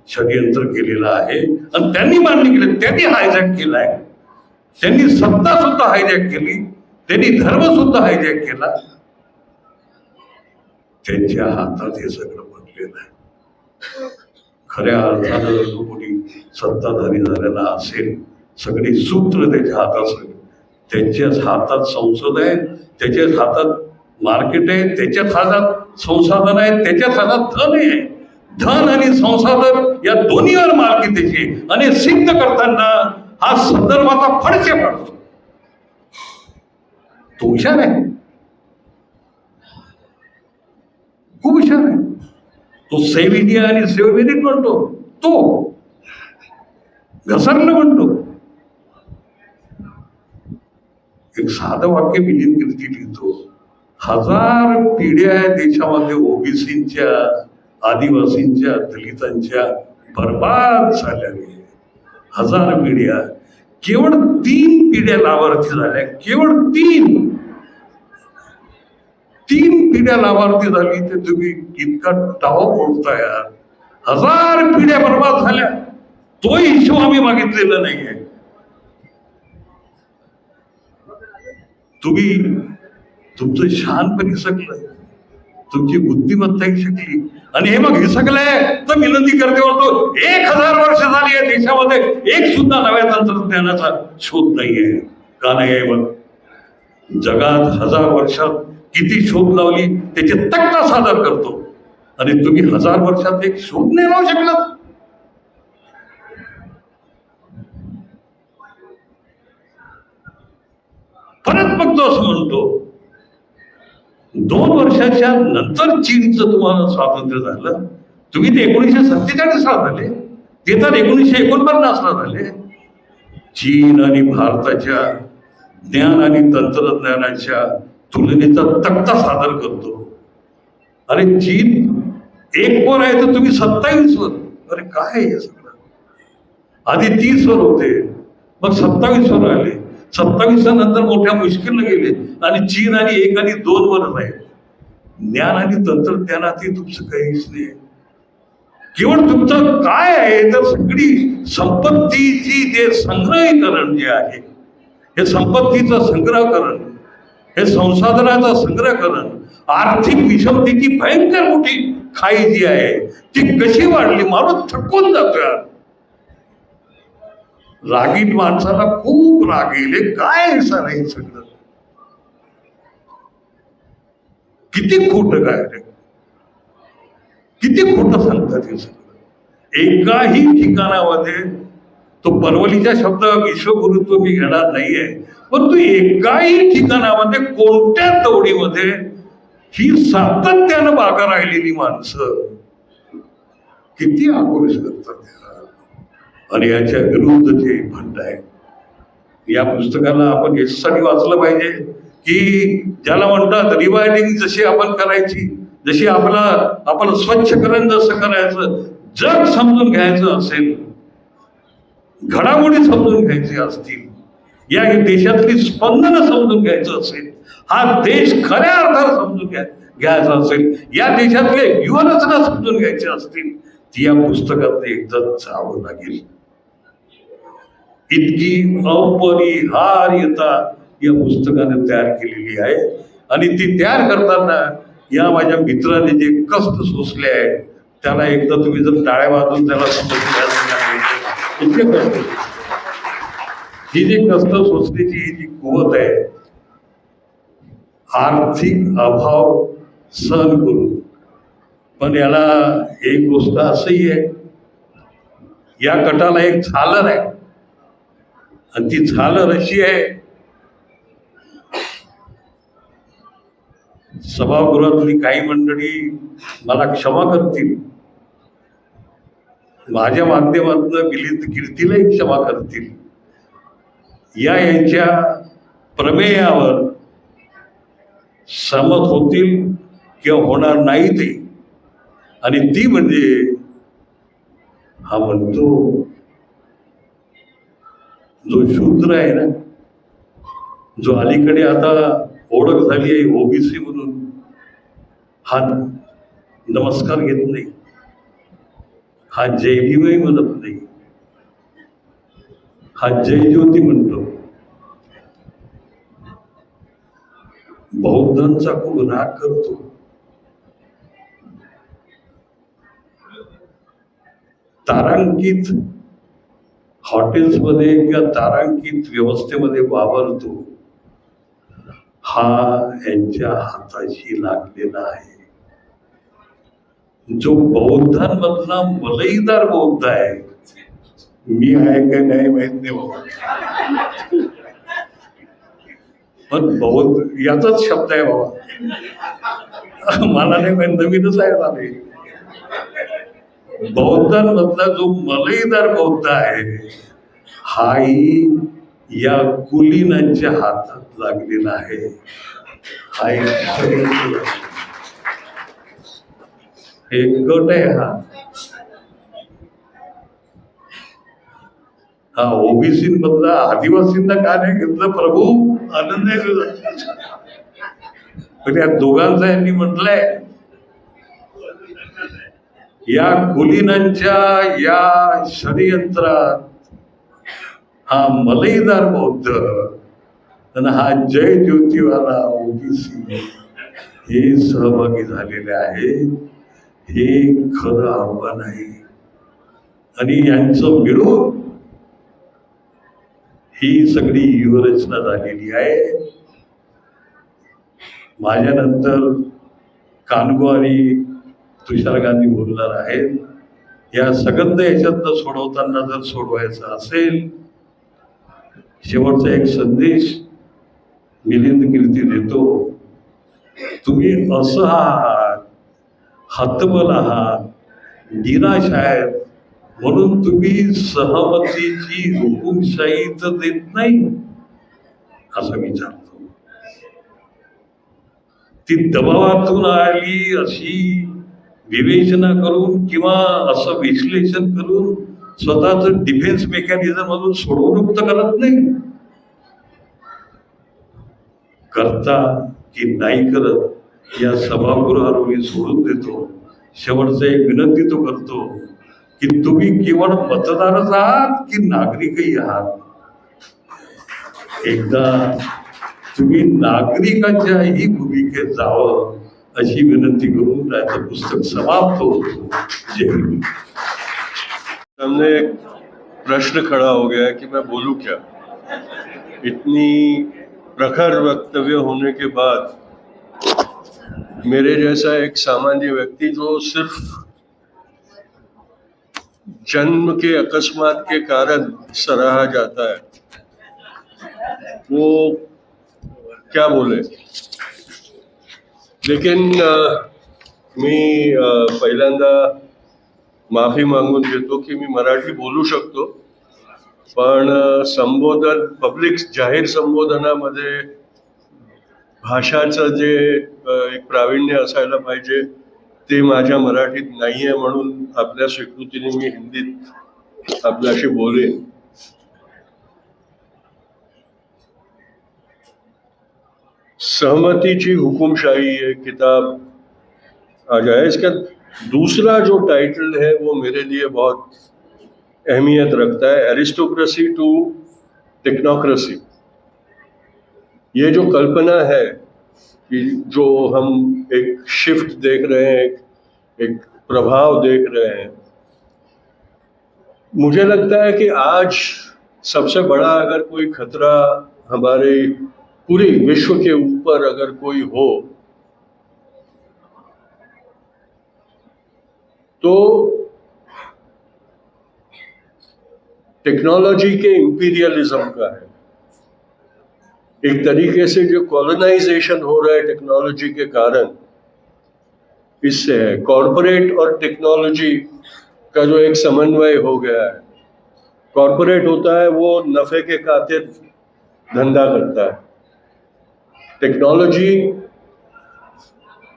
षडयंत्र केलेला आहे. आणि त्यांनी मान्य केलं, त्यांनी हायजॅक केलाय, त्यांनी सत्ता सुद्धा हायजॅक केली, त्यांनी धर्म सुद्धा हायजॅक केला. त्यांच्या हातात हे सगळं बनलेलं आहे. खऱ्या अर्थानं जो कोणी सत्ताधारी झालेला असेल, सगळे सूत्र त्याच्या हातात असेल, त्याच्याच हातात संसद आहे, त्याच्याच हातात मार्केट आहे, त्याच्याच हातात संसाधन आहे, त्याच्याच हातात धन आहे. धन आणि संसाधन या दोन्हीवर मालकी त्याची. आणि सिद्ध करताना हा संदर्भाचा फडशे पडतो. तो हुशार आहे, खूप हुशार आहे. तो सेव्ह इंडिया आणि सेव्ह मेरिट म्हणतो, तो घसरलं म्हणतो. एक साधं वाक्य मिलिंद कीर्ती लिहितो, 1000 पिढ्या देशामध्ये ओबीसींच्या, आदिवासींच्या, दलितांच्या बर्बाद झाल्या. 1000 पिढ्या, केवळ 3 पिढ्या लाभार्थी झाल्या. केवळ 3 पिढ्या लाभार्थी झाली ते तुम्ही इतका टाव बोलता यार. 1000 पिढ्या बर्बाद झाल्या, तो हिशोब आम्ही मागितलेला नाहीये. तुम्ही तुमचं शहाणपण हिसकलं, तुमची बुद्धिमत्ता शिकली. आणि हे मग हिसकलंय तर विनंती करते होतो, 1000 वर्ष झाली या देशामध्ये एक सुद्धा नव्या तंत्रज्ञानाचा शोध नाहीये. का नाही आहे? मग जगात 1000 वर्षात किती शोध लावली त्याचे तक्ता सादर करतो, आणि तुम्ही 1000 वर्षात एक शोध नाही लावू शकलात. परत मग तो असं म्हणतो 2 वर्षाच्या नंतर चीनचं तुम्हाला स्वातंत्र्य झालं. तुम्ही ते 1947 ला झाले, ते तर 1949 ला झाले. चीन आणि भारताच्या ज्ञान आणि तंत्रज्ञानाच्या तुलनेचा तक्ता सादर करतो. अरे चीन 1 वर आहे तर तुम्ही 27 वर. अरे काय आहे हे सगळं? आधी 30 वर होते, मग 27 वर आले, 27 नंतर मोठ्या मुश्किलनं गेले आणि चीन आणि 1 आणि 2 वर आहे. ज्ञान आणि तंत्रज्ञानात तुमचं काहीच नाही. केवळ तुमचं काय आहे तर सगळी संपत्तीची ते संग्रहीकरण जे आहे, हे संपत्तीचं संग्रहकरण, हे संसाधनाचं संग्रहकरण, आर्थिक विषमतेची भयंकर मोठी खाई जी आहे ती कशी वाढली. माणूस थकून जातोय. रागीट माणसाला खूप राग येईल. काय आहे सर हे सगळं? किती खोटं काय रे, किती खोटं सांगतात हे सगळं. एकाही ठिकाणामध्ये तो परवलीचा शब्द विश्वगुरुत्व मी घेणार नाहीये, परंतु एकाही ठिकाणामध्ये कोणत्या तोडीमध्ये ही सातत्यानं बागा राहिलेली माणसं किती आक्रोश करतात आणि याच्या विरुद्ध जे म्हणताय. या पुस्तकाला आपण याच्यासाठी वाचलं पाहिजे की ज्याला म्हणतात रिवायडिंग जशी आपण करायची, जशी आपलं स्वच्छकरण जसं करायचं, जग समजून घ्यायचं असेल, घडामोडी समजून घ्यायची असतील, या देशातली स्पंदनं समजून घ्यायचं असेल, हा देश खऱ्या अर्थानं समजून घ्यायचा असेल, या देशातले युवरचना समजून घ्यायचे असतील, ती या पुस्तकात एकदा जावं लागेल. इतकी अपरिहार्यता या पुस्तकाने तयार केलेली आहे. आणि ती तयार करताना या माझ्या मित्राने जे कष्ट सोसले आहे त्याला एकदा तुम्ही जर टाळ्या वाजून त्याला इतके कष्ट, ही जी कष्ट सोसण्याची ही जी कुवत आहे, आर्थिक अभाव सहन करून. पण याला एक गोष्ट असंही आहे, या गटाला एक झालर आहे आणि ती झालर अशी आहे, सभागृहातली काही मंडळी मला क्षमा करतील, माझ्या माध्यमातून मिलिंद कीर्तीलाही क्षमा करतील. यांच्या प्रमेयावर सहमत होतील किंवा होणार नाही ते. आणि ती म्हणजे हा म्हणतो जो शूद्र आहे ना, जो अलीकडे आता ओळख झाली आहे ओबीसी म्हणून, हा नमस्कार घेत नाही, हा जय भीमही म्हणत नाही, हा जय ज्योती म्हणतो. बौद्धांचा खूप राग करतो. तारांकित हॉटेल्समध्ये किंवा तारांकित व्यवस्थेमध्ये वावरतो. हा यांच्या हाताशी लागलेला आहे. जो बौद्धांमधला मलईदार बौद्ध आहे, मी आहे काय नाही माहित नाही बाबा, पण बौद्ध याचाच शब्द आहे बाबा, मला नाही माहित, नवीनच आहे झाले. बौद्धांमधला जो मलईदार बौद्ध आहे, हाही या कुलीनांच्या हातात लागलेला आहे. हा एक गट आहे. हा ओबीसी मधला आदिवासींना का नाही घेतलं प्रभू, आनंद आहे. पण या दोघांचा यांनी म्हटलंय, या कुलीनांच्या या षडयंत्रात हा मलईदार बौद्ध आणि हा जय ज्योतिवाला ओबीसी हे सहभागी झालेले आहे. हे खरं आव्हान आहे. आणि यांचं मिळून ही सगळी युवरचना झालेली आहे. माझ्यानंतर कानगो आणि तुषार गांधी बोलणार आहेत. या सगळं याच्यातनं सोडवताना जर सोडवायचं असेल, शेवटचा एक संदेश मिलिंद कीर्ती देतो. तुम्ही असहाय आहात, हतबल आहात, निराश आहेत, म्हणून तुम्ही सहमतीची हुकुमशाही तर देत नाही असं विचारतो. ती दबावातून आली अशी विवेचना करून किंवा असं विश्लेषण करून स्वतःच डिफेन्स मेकॅनिझम मधून सोडवणूक तर करत नाही. करता की नाही करत या सभागृहावर मी सोडून देतो. शेवटचं एक विनंती तो करतो की तुम्ही केवळ मतदारच आहात की नागरिकही आहात. एकदा तुम्ही नागरिकाच्याही भूमिकेत जावं अशी विनंती करून त्याचं पुस्तक समाप्त होतो. जय हिंद. सामने एक प्रश्न खड़ा हो गया है कि मैं बोलूं क्या. इतनी प्रखर वक्तव्य होने के बाद मेरे जैसा एक सामान्य व्यक्ति जो सिर्फ जन्म के अकस्मात के कारण सराहा जाता है, वो क्या बोले. लेकिन मी पहिल्यांदा माफी मागून घेतो की मी मराठी बोलू शकतो, पण संबोधन पब्लिक जाहीर संबोधनामध्ये भाषाचं जे एक प्रावीण्य असायला पाहिजे ते माझ्या मराठीत नाही आहे, म्हणून आपल्या स्वीकृतीने मी हिंदीत आपल्याशी बोलेन. सहमतीची हुकुमशाही ये किताब आज है. इसका दूसरा जो टाइटल है वो मेरे लिए बहुत अहमियत रखता है, एरिस्टोक्रेसी टू टेक्नोक्रेसी. ये जो कल्पना है कि जो हम एक शिफ्ट देख रहे हैं, एक प्रभाव देख रहे हैं, मुझे लगता है कि आज सबसे बड़ा अगर कोई खतरा हमारे पूरी विश्व के ऊपर अगर कोई हो तो टेक्नोलॉजी के इंपीरियलिज्म का है. एक तरीके से जो कॉलोनाइजेशन हो रहा है टेक्नोलॉजी के कारण, इससे है. कॉरपोरेट और टेक्नोलॉजी का जो एक समन्वय हो गया है. कॉरपोरेट होता है वो नफे के खातिर धंधा करता है. टेक्नोलॉजी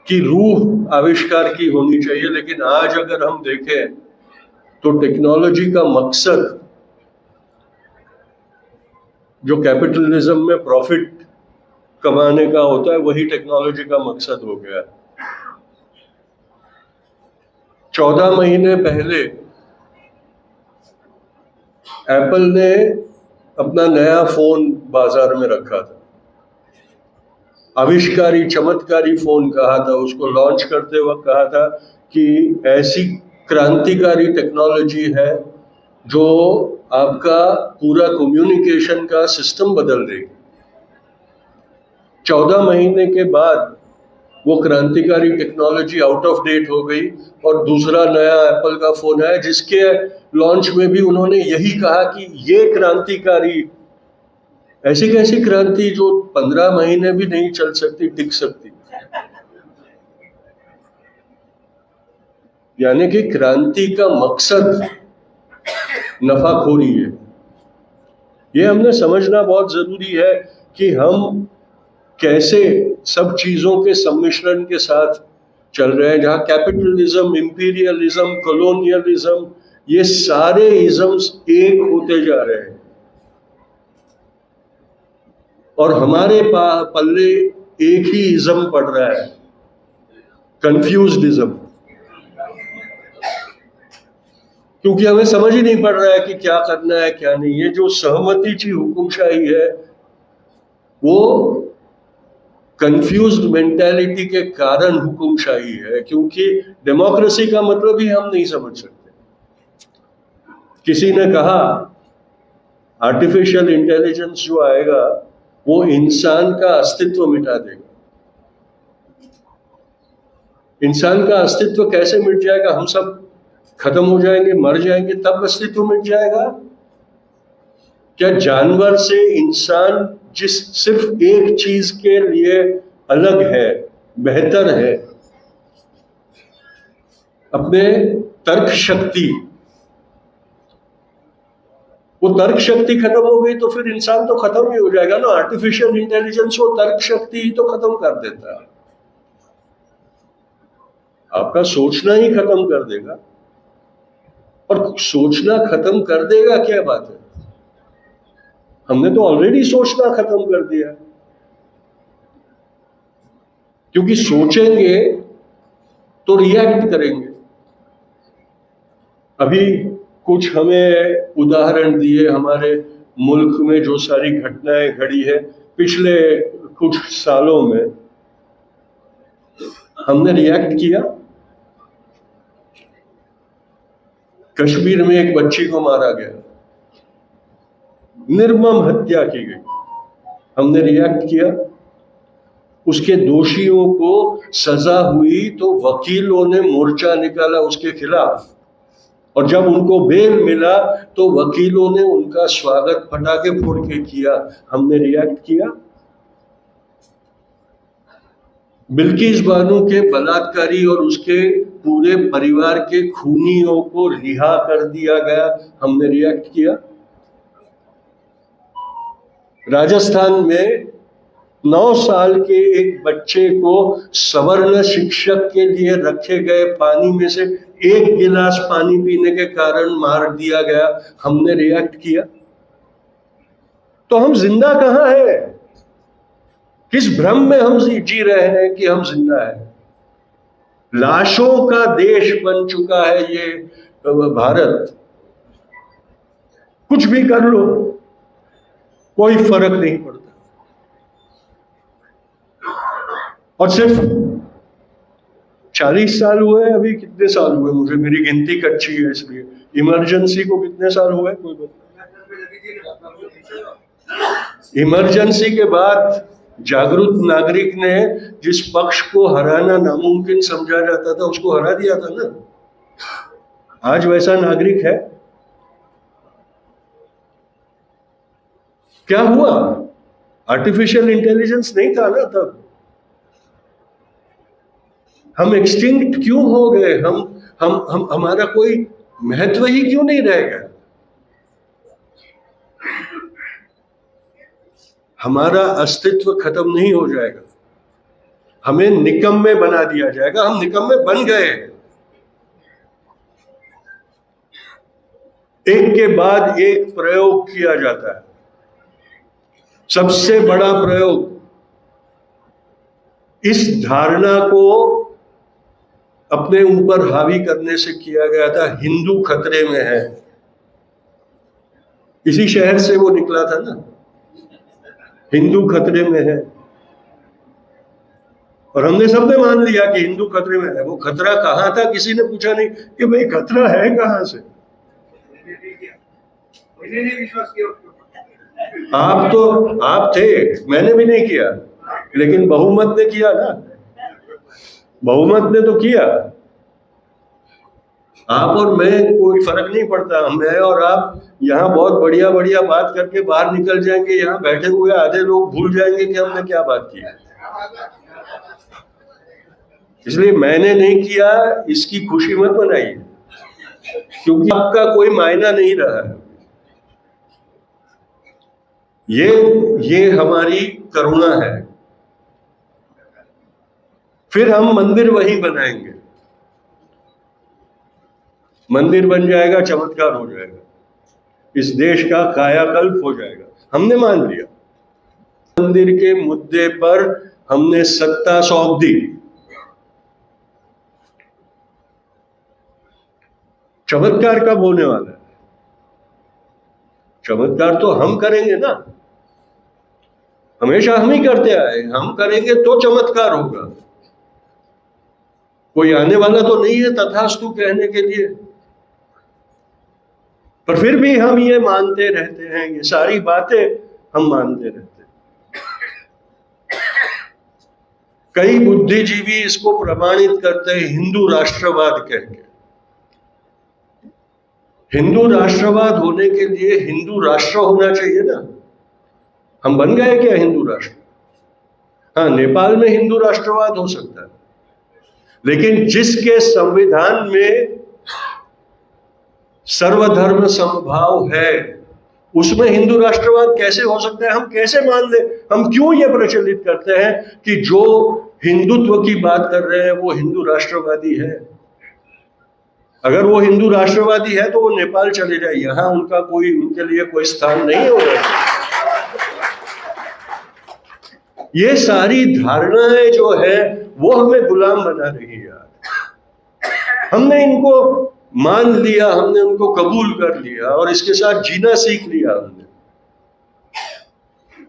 की रूह आविष्कार की होनी चाहिए, लेकिन आज अगर हम देखें तो टेक्नोलॉजी का मकसद जो कैपिटलिज्म में प्रॉफिट कमाने का होता है वही टेक्नोलॉजी का मकसद हो गया. 14 महीने पहले एप्पल ने अपना नया फोन बाजार में रखा था. आविष्कारी चमत्कारी फोन कहा था उसको. लॉन्च करते वक्त कहा था कि ऐसी क्रांतिकारी टेक्नोलॉजी है जो आपका पूरा कम्युनिकेशन का सिस्टम बदल देगी. 14 महीने के बाद वो क्रांतिकारी टेक्नोलॉजी आउट ऑफ डेट हो गई और दूसरा नया एप्पल का फोन है जिसके लॉन्च में भी उन्होंने यही कहा कि ये क्रांतिकारी. ऐसी कैसी क्रांति जो 15 महीने भी नहीं चल सकती, टिक सकती. यानी कि क्रांति का मकसद नफाखोरी है. ये हमने समझना बहुत जरूरी है कि हम कैसे सब चीजों के सम्मिश्रण के साथ चल रहे हैं, जहां कैपिटलिज्म, इंपीरियलिज्म, कॉलोनियलिज्म, ये सारे इज्म्स एक होते जा रहे हैं और हमारे पल्ले एक ही इज्म पड़ रहा है, कंफ्यूज्डिज्म. क्योंकि हमें समझ ही नहीं पड़ रहा है कि क्या करना है क्या नहीं. ये जो सहमति की हुकुमशाही है वो कंफ्यूज्ड मेंटालिटी के कारण हुकुमशाही है, क्योंकि डेमोक्रेसी का मतलब ही हम नहीं समझ सकते. किसी ने कहा आर्टिफिशियल इंटेलिजेंस जो आएगा वो इंसान का अस्तित्व मिटा देगा. इंसान का अस्तित्व कैसे मिट जाएगा? हम सब खत्म हो जाएंगे, मर जाएंगे, तब अस्तित्व मिट जाएगा? क्या जानवर से इंसान जिस सिर्फ एक चीज के लिए अलग है, बेहतर है। अपने तर्क शक्ति, वो तर्क शक्ति खत्म हो गई तो फिर इंसान तो खत्म ही हो जाएगा ना। आर्टिफिशियल इंटेलिजेंस वो तर्क शक्ति ही तो खत्म कर देता है, आपका सोचना ही खत्म कर देगा। और सोचना खत्म कर देगा क्या बात है, हमने तो ऑलरेडी सोचना खत्म कर दिया। क्योंकि सोचेंगे तो रिएक्ट करेंगे। अभी कुछ हमें उदाहरण दिए हमारे मुल्क में जो सारी घटनाएं घड़ी है पिछले कुछ सालों में, हमने रिएक्ट किया। कश्मीर में एक बच्ची को मारा गया, निर्मम हत्या की गई, हमने रिएक्ट किया। उसके दोषियों को सजा हुई तो वकीलों ने मोर्चा निकाला उसके खिलाफ, और जब उनको बेल मिला तो वकीलों ने उनका स्वागत पटाखे फोड़ के किया। हमने रिएक्ट किया। बिल्किस बानो के बलात्कारी और उसके पूरे परिवार के खूनियों को रिहा कर दिया गया, हमने रिएक्ट किया। राजस्थान में 9 साल के एक बच्चे को सवर्ण शिक्षक के लिए रखे गए पानी में से 1 गिलास पानी पीने के कारण मार दिया गया, हमने रिएक्ट किया। तो हम जिंदा कहां है? किस भ्रम में हम जी रहे हैं कि हम जिंदा है? लाशों का देश बन चुका है ये भारत। कुछ भी कर लो कोई फर्क नहीं पड़ता। और सिर्फ 40 साल हुए, अभी कितने साल हुए मुझे, मेरी गिनती कच्ची है इसलिए। इमरजेंसी को कितने साल हुए कोई बता? इमरजेंसी के बाद जागरूक नागरिक ने जिस पक्ष को हराना नामुमकिन समझा जाता था उसको हरा दिया था ना। आज वैसा नागरिक है? क्या हुआ? आर्टिफिशियल इंटेलिजेंस नहीं था ना तब। हम एक्सटिंक्ट क्यों हो गए? हम हमारा कोई महत्व ही क्यों नहीं रह गया? हमारा अस्तित्व खत्म नहीं हो जाएगा, हमें निकम्मे बना दिया जाएगा। हम निकम्मे बन गए। एक के बाद एक प्रयोग किया जाता है। सबसे बड़ा प्रयोग इस धारणा को अपने ऊपर हावी करने से किया गया था, हिंदू खतरे में है। इसी शहर से वो निकला था ना, हिंदू खतरे में है। और हमने सबने मान लिया कि हिंदू खतरे में है। वो खतरा कहां था किसी ने पूछा नहीं कि भाई खतरा है कहां से। आप थे, मैंने भी नहीं किया, लेकिन बहुमत ने किया ना। बहुमत ने तो किया। आप और मैं कोई फर्क नहीं पड़ता। मैं और आप यहाँ बहुत बढ़िया बढ़िया बात करके बाहर निकल जाएंगे, यहाँ बैठे हुए आधे लोग भूल जाएंगे कि हमने क्या बात की है। इसलिए मैंने नहीं किया इसकी खुशी मत मनाइए, क्योंकि आपका कोई मायना नहीं रहा है। ये हमारी करुणा है। फिर हम मंदिर वहीं बनाएंगे, मंदिर बन जाएगा, चमत्कार हो जाएगा, इस देश का कायाकल्प हो जाएगा। हमने मान लिया। मंदिर के मुद्दे पर हमने सत्ता सौंप दी। चमत्कार कब होने वाला है? चमत्कार तो हम करेंगे ना, हमेशा हम ही करते आए। हम करेंगे तो चमत्कार होगा। कोई आने वाला तो नहीं है तथास्तु कहने के लिए। पर फिर भी हम ये मानते रहते हैं, ये सारी बातें हम मानते रहते हैं। कई बुद्धिजीवी इसको प्रमाणित करते हैं हिंदू राष्ट्रवाद कह के। हिंदू राष्ट्रवाद होने के लिए हिंदू राष्ट्र होना चाहिए ना। हम बन गए क्या हिंदू राष्ट्र? हाँ, नेपाल में हिंदू राष्ट्रवाद हो सकता है, लेकिन जिसके संविधान में सर्वधर्म समभाव है उसमें हिंदू राष्ट्रवाद कैसे हो सकता है? हम कैसे मान ले? हम क्यों ये प्रचलित करते हैं कि जो हिंदुत्व की बात कर रहे हैं वो हिंदू राष्ट्रवादी है? अगर वो हिंदू राष्ट्रवादी है तो वो नेपाल चले जाए, यहां उनके लिए कोई स्थान नहीं हो रहा है। ये सारी धारणाएं जो है वो हमें गुलाम बना रही है। हमने इनको मान लिया, हमने उनको कबूल कर लिया और इसके साथ जीना सीख लिया हमने।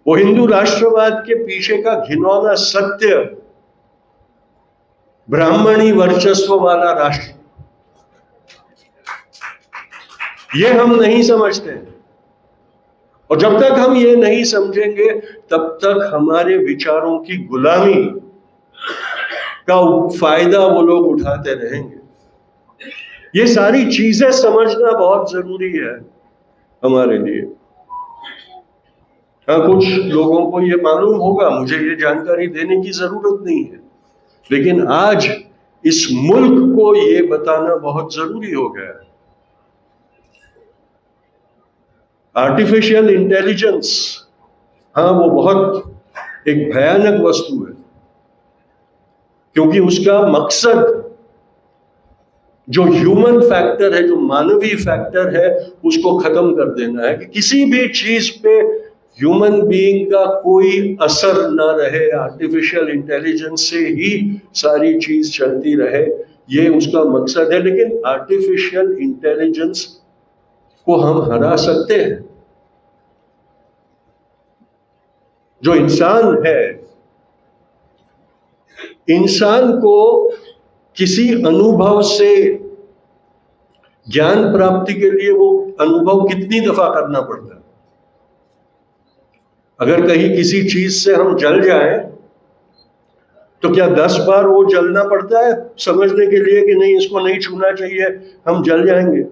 वो हिंदू राष्ट्रवाद के पीछे का घिनौना सत्य, ब्राह्मणी वर्चस्व वाला राष्ट्र, ये हम नहीं समझते हैं। और जब तक हम ये नहीं समझेंगे तब तक हमारे विचारों की गुलामी का फायदा वो लोग उठाते रहेंगे। ये सारी चीजें समझना बहुत जरूरी है हमारे लिए। हाँ, कुछ लोगों को ये मालूम होगा, मुझे ये जानकारी देने की जरूरत नहीं है, लेकिन आज इस मुल्क को ये बताना बहुत जरूरी हो गया है। आर्टिफिशियल इंटेलिजेंस, हाँ, वो बहुत एक भयानक वस्तु है, क्योंकि उसका मकसद जो ह्यूमन फैक्टर है, जो मानवीय फैक्टर है, उसको खत्म कर देना है कि किसी भी चीज पे ह्यूमन बीइंग का कोई असर ना रहे। आर्टिफिशियल इंटेलिजेंस से ही सारी चीज चलती रहे, ये उसका मकसद है। लेकिन आर्टिफिशियल इंटेलिजेंस को हम हरा सकते हैं। जो इंसान है, इंसान को किसी अनुभव से ज्ञान प्राप्ति के लिए वो अनुभव कितनी दफा करना पड़ता है? अगर कहीं किसी चीज से हम जल जाएं तो क्या 10 बार वो जलना पड़ता है समझने के लिए कि नहीं, इसको नहीं छूना चाहिए, हम जल जाएंगे?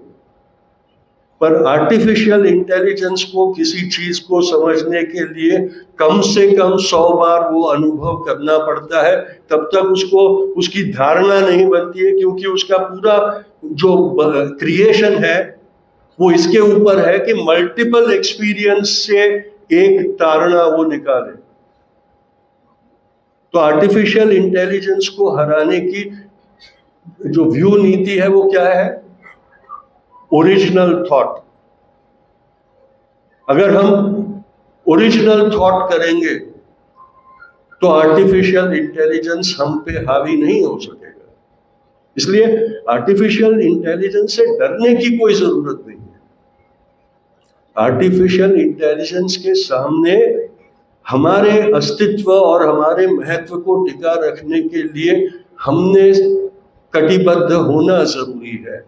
पर आर्टिफिशियल इंटेलिजेंस को किसी चीज को समझने के लिए कम से कम 100 बार वो अनुभव करना पड़ता है, तब तक उसको उसकी धारणा नहीं बनती है, क्योंकि उसका पूरा जो क्रिएशन है वो इसके ऊपर है कि मल्टीपल एक्सपीरियंस से एक धारणा वो निकाले। तो आर्टिफिशियल इंटेलिजेंस को हराने की जो व्यू नीति है वो क्या है? Original thought. अगर हम ओरिजिनल थॉट करेंगे तो आर्टिफिशियल इंटेलिजेंस हम पे हावी नहीं हो सकेगा। इसलिए आर्टिफिशियल इंटेलिजेंस से डरने की कोई जरूरत नहीं है। आर्टिफिशियल इंटेलिजेंस के सामने हमारे अस्तित्व और हमारे महत्व को टिका रखने के लिए हमने कटिबद्ध होना जरूरी है।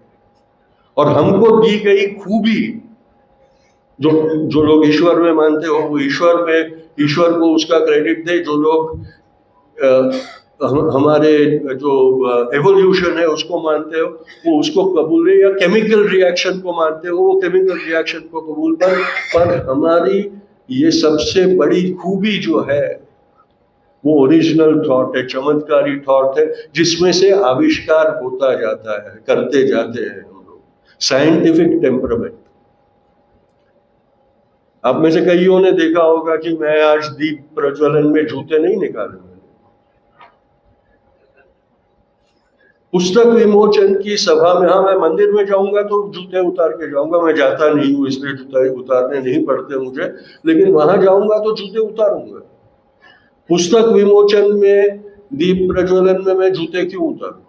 और हमको दी गई खूबी, जो लोग ईश्वर में मानते हो वो ईश्वर को उसका क्रेडिट दे। जो लोग हमारे जो एवोल्यूशन है उसको मानते हो वो उसको कबूल है, या केमिकल रिएक्शन को मानते हो वो केमिकल रिएक्शन को कबूल। पर हमारी ये सबसे बड़ी खूबी जो है वो ओरिजिनल थॉट है, चमत्कारी थॉट है, जिसमें से आविष्कार होता जाता है, करते जाते हैं हम लोग। Scientific temperament. आप में से कईयों ने देखा होगा कि मैं आज दीप प्रज्वलन में जूते नहीं निकाले। पुस्तक विमोचन की सभा में, हाँ, मैं मंदिर में जाऊंगा तो जूते उतार के जाऊंगा, मैं जाता नहीं हूँ इसलिए जूते उतारने नहीं पड़ते मुझे, लेकिन वहां जाऊंगा तो जूते उतारूंगा। पुस्तक विमोचन में, दीप प्रज्वलन में मैं जूते क्यों उतारूं?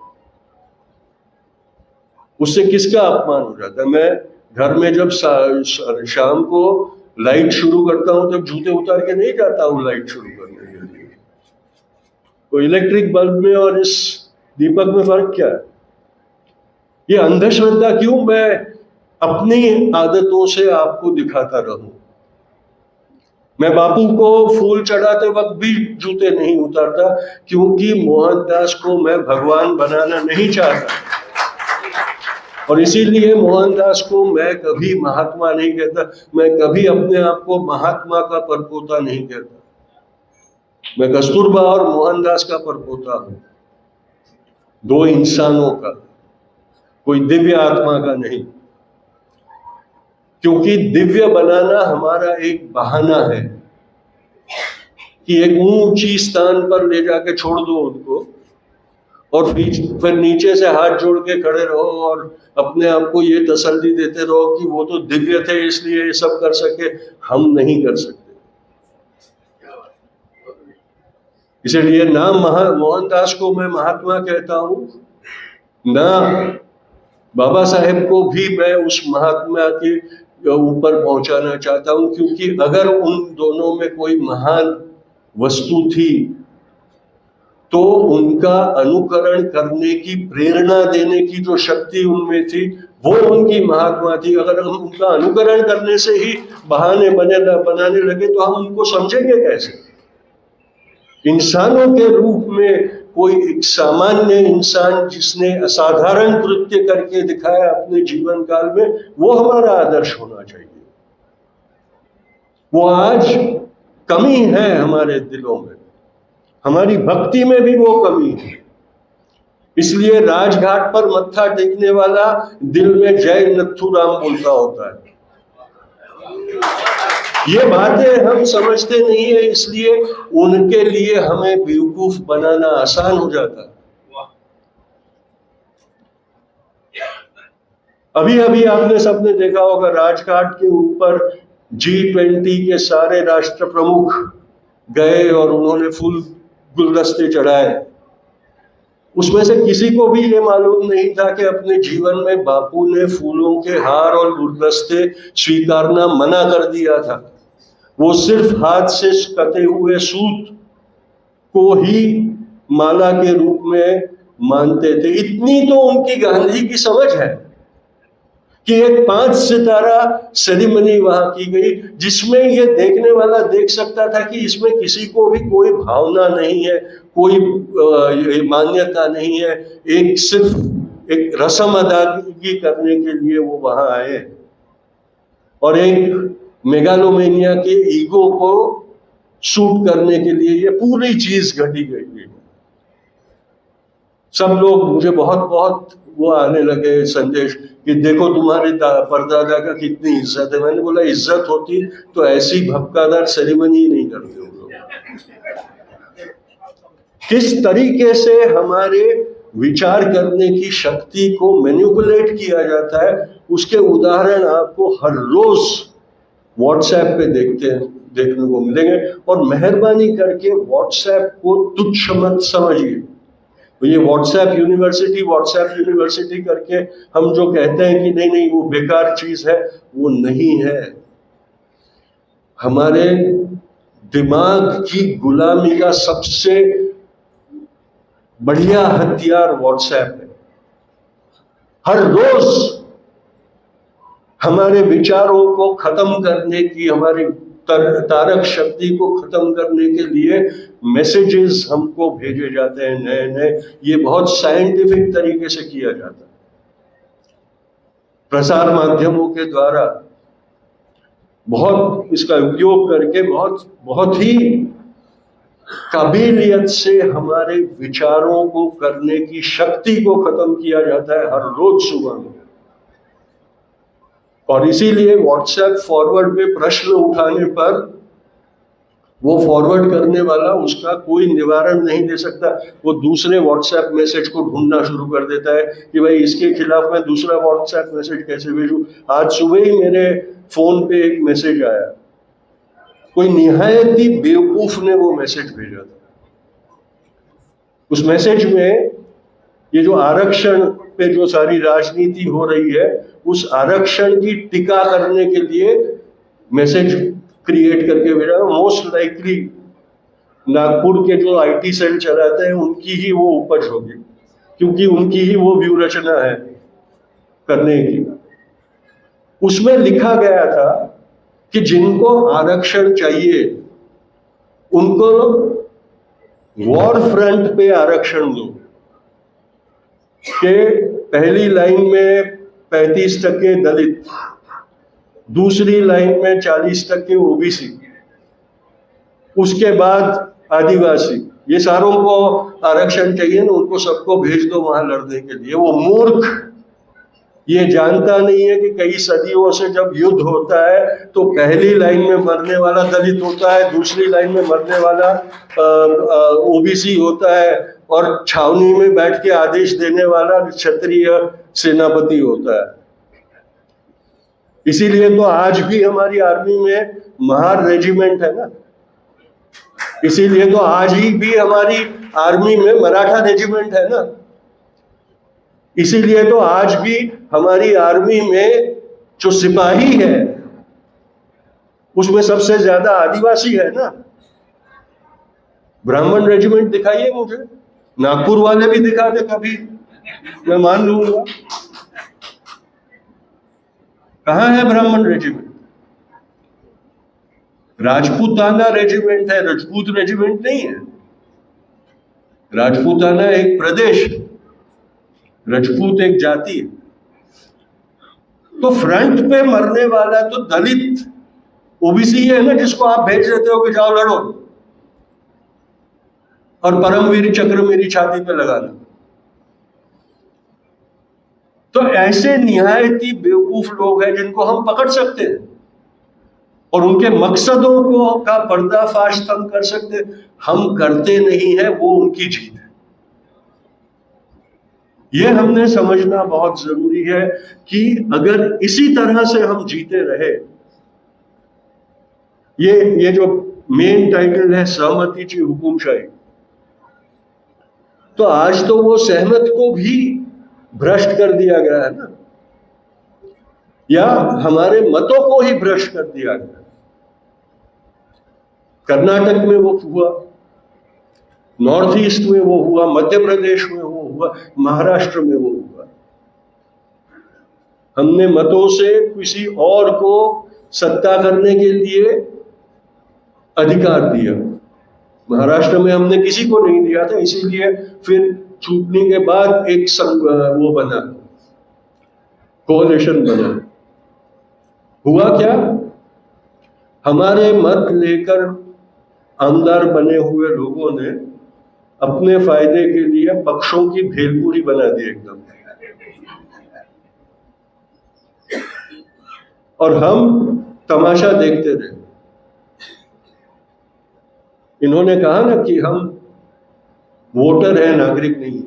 उससे किसका अपमान हो जाता है? मैं घर में जब शाम को लाइट शुरू करता हूं तब जूते उतार के नहीं जाता हूं लाइट शुरू करने के लिए। तो इलेक्ट्रिक बल्ब में और इस दीपक में फर्क क्या है? ये अंधश्रद्धा क्यों मैं अपनी आदतों से आपको दिखाता रहूं? मैं बापू को फूल चढ़ाते वक्त भी जूते नहीं उतारता, क्योंकि मोहनदास को मैं भगवान बनाना नहीं चाहता। और इसीलिए मोहनदास को मैं कभी महात्मा नहीं कहता, मैं कभी अपने आप को महात्मा का परपोता नहीं कहता। मैं कस्तूरबा और मोहनदास का परपोता हूं, दो इंसानों का, कोई दिव्य आत्मा का नहीं। क्योंकि दिव्य बनाना हमारा एक बहाना है कि एक ऊंची स्थान पर ले जाके छोड़ दो उनको और फिर नीचे से हाथ जोड़ के खड़े रहो और अपने आप को ये तसल्ली देते रहो कि वो तो दिव्य थे इसलिए ये सब कर सके। हम नहीं कर सकते। इसलिए ना मोहनदास को मैं महात्मा कहता हूं, ना बाबा साहेब को भी मैं उस महात्मा के ऊपर पहुंचाना चाहता हूं, क्योंकि अगर उन दोनों में कोई महान वस्तु थी तो उनका अनुकरण करने की, प्रेरणा देने की जो शक्ति उनमें थी वो उनकी महात्मा थी। अगर हम उनका अनुकरण करने से ही बहाने बनाने लगे तो हम उनको समझेंगे कैसे? इंसानों के रूप में कोई एक सामान्य इंसान जिसने असाधारण कृत्य करके दिखाया अपने जीवन काल में, वो हमारा आदर्श होना चाहिए। वो आज कमी है हमारे दिलों में, हमारी भक्ति में भी वो कमी है। इसलिए राजघाट पर मत्था टेकने वाला दिल में जय नथुराम बोलता होता है। ये बातें हम समझते नहीं है, इसलिए उनके लिए हमें बेवकूफ बनाना आसान हो जाता है। अभी अभी आपने सबने देखा होगा, राजघाट के ऊपर G20 के सारे राष्ट्र प्रमुख गए और उन्होंने फूल गुलदस्ते चढ़ाए। उसमें से किसी को भी ये मालूम नहीं था कि अपने जीवन में बापू ने फूलों के हार और गुलदस्ते स्वीकारना मना कर दिया था। वो सिर्फ हाथ से कटे हुए सूत को ही माला के रूप में मानते थे। इतनी तो उनकी गांधी की समझ है कि एक 5 सितारा सेरेमनी वहां की गई, जिसमें ये देखने वाला देख सकता था कि इसमें किसी को भी कोई भावना नहीं है, कोई मान्यता नहीं है, एक सिर्फ एक रस्म अदायगी करने के लिए वो वहां आए और एक मेगालोमेनिया के ईगो को शूट करने के लिए ये पूरी चीज घटी गई। सब लोग मुझे बहुत वो आने लगे संदेश कि देखो तुम्हारे परदादा का कितनी इज्जत है। मैंने बोला इज्जत होती तो ऐसी भपकादार सेरेमनी नहीं करते हम लोग। किस तरीके से हमारे विचार करने की शक्ति को मैनिपुलेट किया जाता है, उसके उदाहरण आपको हर रोज व्हाट्सएप पे देखने को मिलेंगे। और मेहरबानी करके व्हाट्सएप को तुच्छ मत समझिए। तो ये व्हाट्सएप यूनिवर्सिटी करके हम जो कहते हैं कि नहीं वो बेकार चीज है, वो नहीं है। हमारे दिमाग की गुलामी का सबसे बढ़िया हथियार व्हाट्सएप है। हर रोज हमारे विचारों को खत्म करने की, हमारी तारक शक्ति को खत्म करने के लिए मैसेजेस हमको भेजे जाते हैं नए। ये बहुत साइंटिफिक तरीके से किया जाता है, प्रसार माध्यमों के द्वारा बहुत इसका उपयोग करके बहुत ही काबिलियत से हमारे विचारों को करने की शक्ति को खत्म किया जाता है हर रोज सुबह में। और इसीलिए व्हाट्सएप फॉरवर्ड पे प्रश्न उठाने पर वो फॉरवर्ड करने वाला उसका कोई निवारण नहीं दे सकता। वो दूसरे व्हाट्सएप मैसेज को ढूंढना शुरू कर देता है कि भाई इसके खिलाफ मैं दूसरा व्हाट्सएप मैसेज कैसे भेजूं। आज सुबह ही मेरे फोन पे एक मैसेज आया, कोई निहायत ही बेवकूफ ने वो मैसेज भेजा था। उस मैसेज में ये जो आरक्षण पे जो सारी राजनीति हो रही है, उस आरक्षण की टीका करने के लिए मैसेज क्रिएट करके भेजा। मोस्ट लाइकली नागपुर के जो आईटी सेल चलाते हैं उनकी ही वो उपज होगी, क्योंकि उनकी ही वो व्यू रचना है करने की। उसमें लिखा गया था कि जिनको आरक्षण चाहिए उनको वॉर फ्रंट पे आरक्षण दो। के पहली लाइन में 35% दलित, दूसरी लाइन में 40% ओबीसी, उसके बाद आदिवासी, ये सारों को आरक्षण चाहिए ना, उनको सबको भेज दो वहां लड़ने के लिए। वो मूर्ख ये जानता नहीं है कि कई सदियों से जब युद्ध होता है तो पहली लाइन में मरने वाला दलित होता है, दूसरी लाइन में मरने वाला ओबीसी होता है, और छावनी में बैठ के आदेश देने वाला क्षत्रिय सेनापति होता है। इसीलिए तो आज भी हमारी आर्मी में महार रेजिमेंट है ना, इसीलिए तो आज ही भी हमारी आर्मी में मराठा रेजिमेंट है ना, इसीलिए तो आज भी हमारी आर्मी में जो सिपाही है उसमें सबसे ज्यादा आदिवासी है ना। ब्राह्मण रेजिमेंट दिखाइए मुझे, नागपुर वाले भी दिखा दे कभी, मैं मान लूंगा। कहां है ब्राह्मण रेजिमेंट? राजपूताना रेजिमेंट है, राजपूत रेजिमेंट नहीं है। राजपूताना एक प्रदेश, राजपूत एक जाति है। तो फ्रंट पे मरने वाला तो दलित ओबीसी है ना, जिसको आप भेज देते हो कि जाओ लड़ो, और परमवीर चक्र मेरी छाती पे लगा दो। तो ऐसे निहायती बेवकूफ लोग हैं जिनको हम पकड़ सकते हैं और उनके मकसदों को का पर्दाफाश हम कर सकते हैं। हम करते नहीं है, वो उनकी जीत है। ये हमने समझना बहुत जरूरी है कि अगर इसी तरह से हम जीते रहे, ये जो मेन टाइटल है सहमतीची हुकुमशाही, तो आज तो वो सहमत को भी भ्रष्ट कर दिया गया है ना, या हमारे मतों को ही भ्रष्ट कर दिया गया। कर्नाटक में वो हुआ, नॉर्थ ईस्ट में वो हुआ, मध्य प्रदेश में वो हुआ, महाराष्ट्र में वो हुआ। हमने मतों से किसी और को सत्ता करने के लिए अधिकार दिया। महाराष्ट्र में हमने किसी को नहीं दिया था, इसीलिए फिर छूटने के बाद एक वो बना, कोalition बना। हुआ क्या? हमारे मत लेकर आमदार बने हुए लोगों ने अपने फायदे के लिए पक्षों की भेलपुरी बना दी एकदम, और हम तमाशा देखते रहे। इन्होंने कहा ना कि हम वोटर हैं, नागरिक नहीं।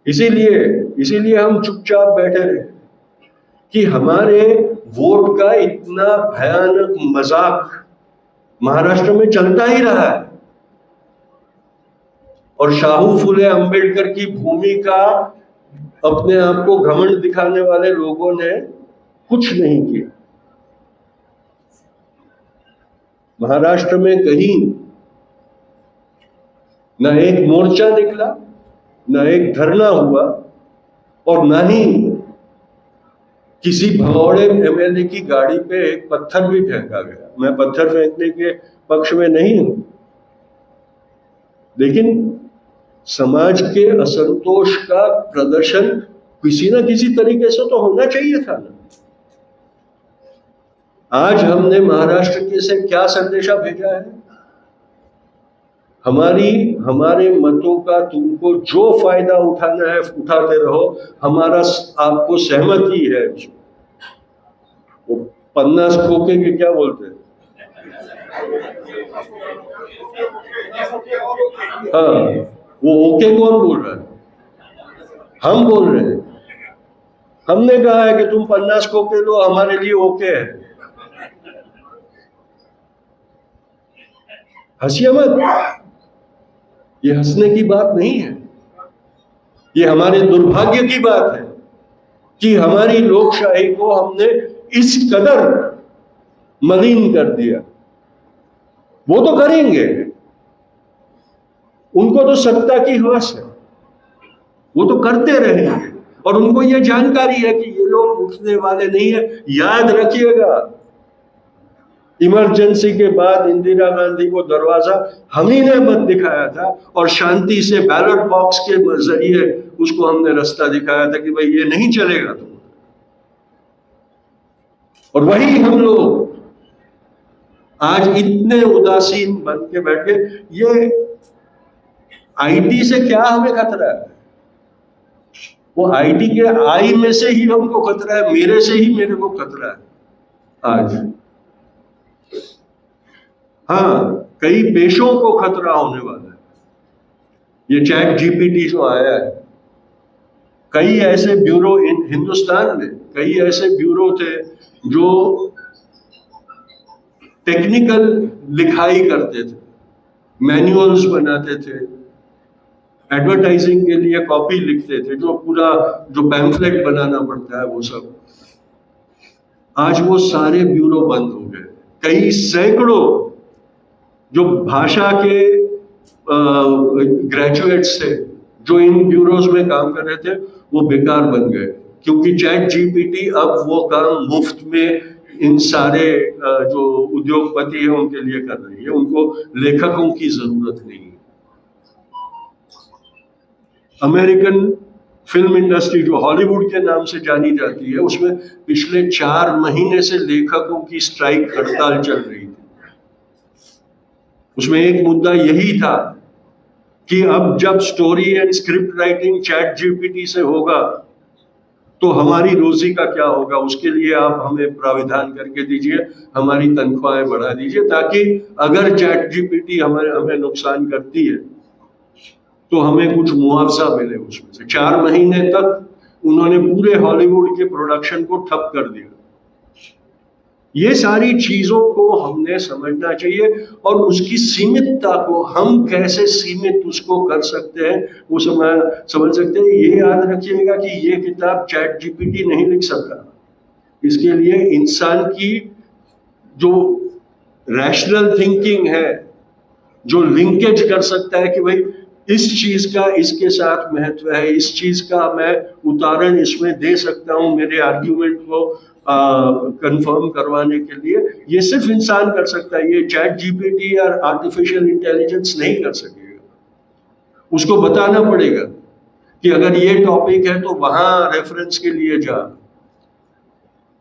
इसीलिए हम चुपचाप बैठे रहे कि हमारे वोट का इतना भयानक मजाक महाराष्ट्र में चलता ही रहा है, और शाहू फुले अंबेडकर की भूमि का अपने आप को घमंड दिखाने वाले लोगों ने कुछ नहीं किया। महाराष्ट्र में कहीं न एक मोर्चा निकला, न एक धरना हुआ, और न ही किसी भगौड़े एमएलए की गाड़ी पे एक पत्थर भी फेंका गया। मैं पत्थर फेंकने के पक्ष में नहीं हूं, लेकिन समाज के असंतोष का प्रदर्शन किसी न किसी तरीके से तो होना चाहिए था ना। आज हमने महाराष्ट्र के से क्या संदेशा भेजा है? हमारे मतों का तुमको जो फायदा उठाना है उठाते रहो, हमारा आपको सहमति है। वो 50 खोके के क्या बोलते हैं? हाँ, वो ओके कौन बोल रहा है? हम बोल रहे हैं। हमने कहा है कि तुम 50 खोके लो, हमारे लिए ओके है। हंसिए मत, ये हंसने की बात नहीं है। ये हमारे दुर्भाग्य की बात है कि हमारी लोकशाही को हमने इस कदर मलिन कर दिया। वो तो करेंगे, उनको तो सत्ता की हवस है, वो तो करते रहेंगे, और उनको ये जानकारी है कि ये लोग उठने वाले नहीं है। याद रखिएगा, इमरजेंसी के बाद इंदिरा गांधी को दरवाजा हम ही ने मत दिखाया था, और शांति से बैलेट बॉक्स के जरिए उसको हमने रास्ता दिखाया था कि भाई ये नहीं चलेगा तुम। और वही हम लोग आज इतने उदासीन बन के बैठ के, ये आईटी से क्या हमें खतरा है? वो आईटी के आई में से ही हमको खतरा है, मेरे से ही मेरे को खतरा है आज। हाँ, कई देशों को खतरा होने वाला है। ये चैट जीपीटी जो आया है, कई ऐसे ब्यूरो हिंदुस्तान में कई ऐसे ब्यूरो थे जो टेक्निकल लिखाई करते थे, मैनुअल्स बनाते थे, एडवर्टाइजिंग के लिए कॉपी लिखते थे, जो पूरा जो पैम्फलेट बनाना पड़ता है वो सब। आज वो सारे ब्यूरो बंद हो गए। कई सैकड़ों जो भाषा के ग्रेजुएट्स थे जो इन ब्यूरोज में काम कर रहे थे, वो बेकार बन गए, क्योंकि चैट जीपीटी अब वो काम मुफ्त में इन सारे जो उद्योगपति हैं उनके लिए कर रही है। उनको लेखकों की जरूरत नहीं है। अमेरिकन फिल्म इंडस्ट्री जो हॉलीवुड के नाम से जानी जाती है, उसमें पिछले 4 महीने से लेखकों की स्ट्राइक हड़ताल चल रही थी। उसमें एक मुद्दा यही था कि अब जब story and script writing chat GPT से होगा तो हमारी रोजी का क्या होगा, उसके लिए आप हमें प्राविधान करके दीजिए, हमारी तनख्वाहें बढ़ा दीजिए, ताकि अगर चैट जीपीटी हमें नुकसान करती है तो हमें कुछ मुआवजा मिले उसमें से। 4 महीने तक उन्होंने पूरे हॉलीवुड के प्रोडक्शन को ठप कर दिया। ये सारी चीजों को हमने समझना चाहिए, और उसकी सीमितता को हम कैसे सीमित उसको कर सकते हैं वो समझ सकते हैं। ये याद रखिएगा कि ये किताब चैट जीपीटी नहीं लिख सकता। इसके लिए इंसान की जो रैशनल थिंकिंग है, जो लिंकेज कर सकता है कि भाई इस चीज का इसके साथ महत्व है, इस चीज का मैं उदाहरण इसमें दे सकता हूं मेरे आर्ग्यूमेंट को कंफर्म करवाने के लिए, ये सिर्फ इंसान कर सकता है। ये चैट जीपीटी या आर्टिफिशियल इंटेलिजेंस नहीं कर सकेगा। उसको बताना पड़ेगा कि अगर ये टॉपिक है तो वहां रेफरेंस के लिए जा,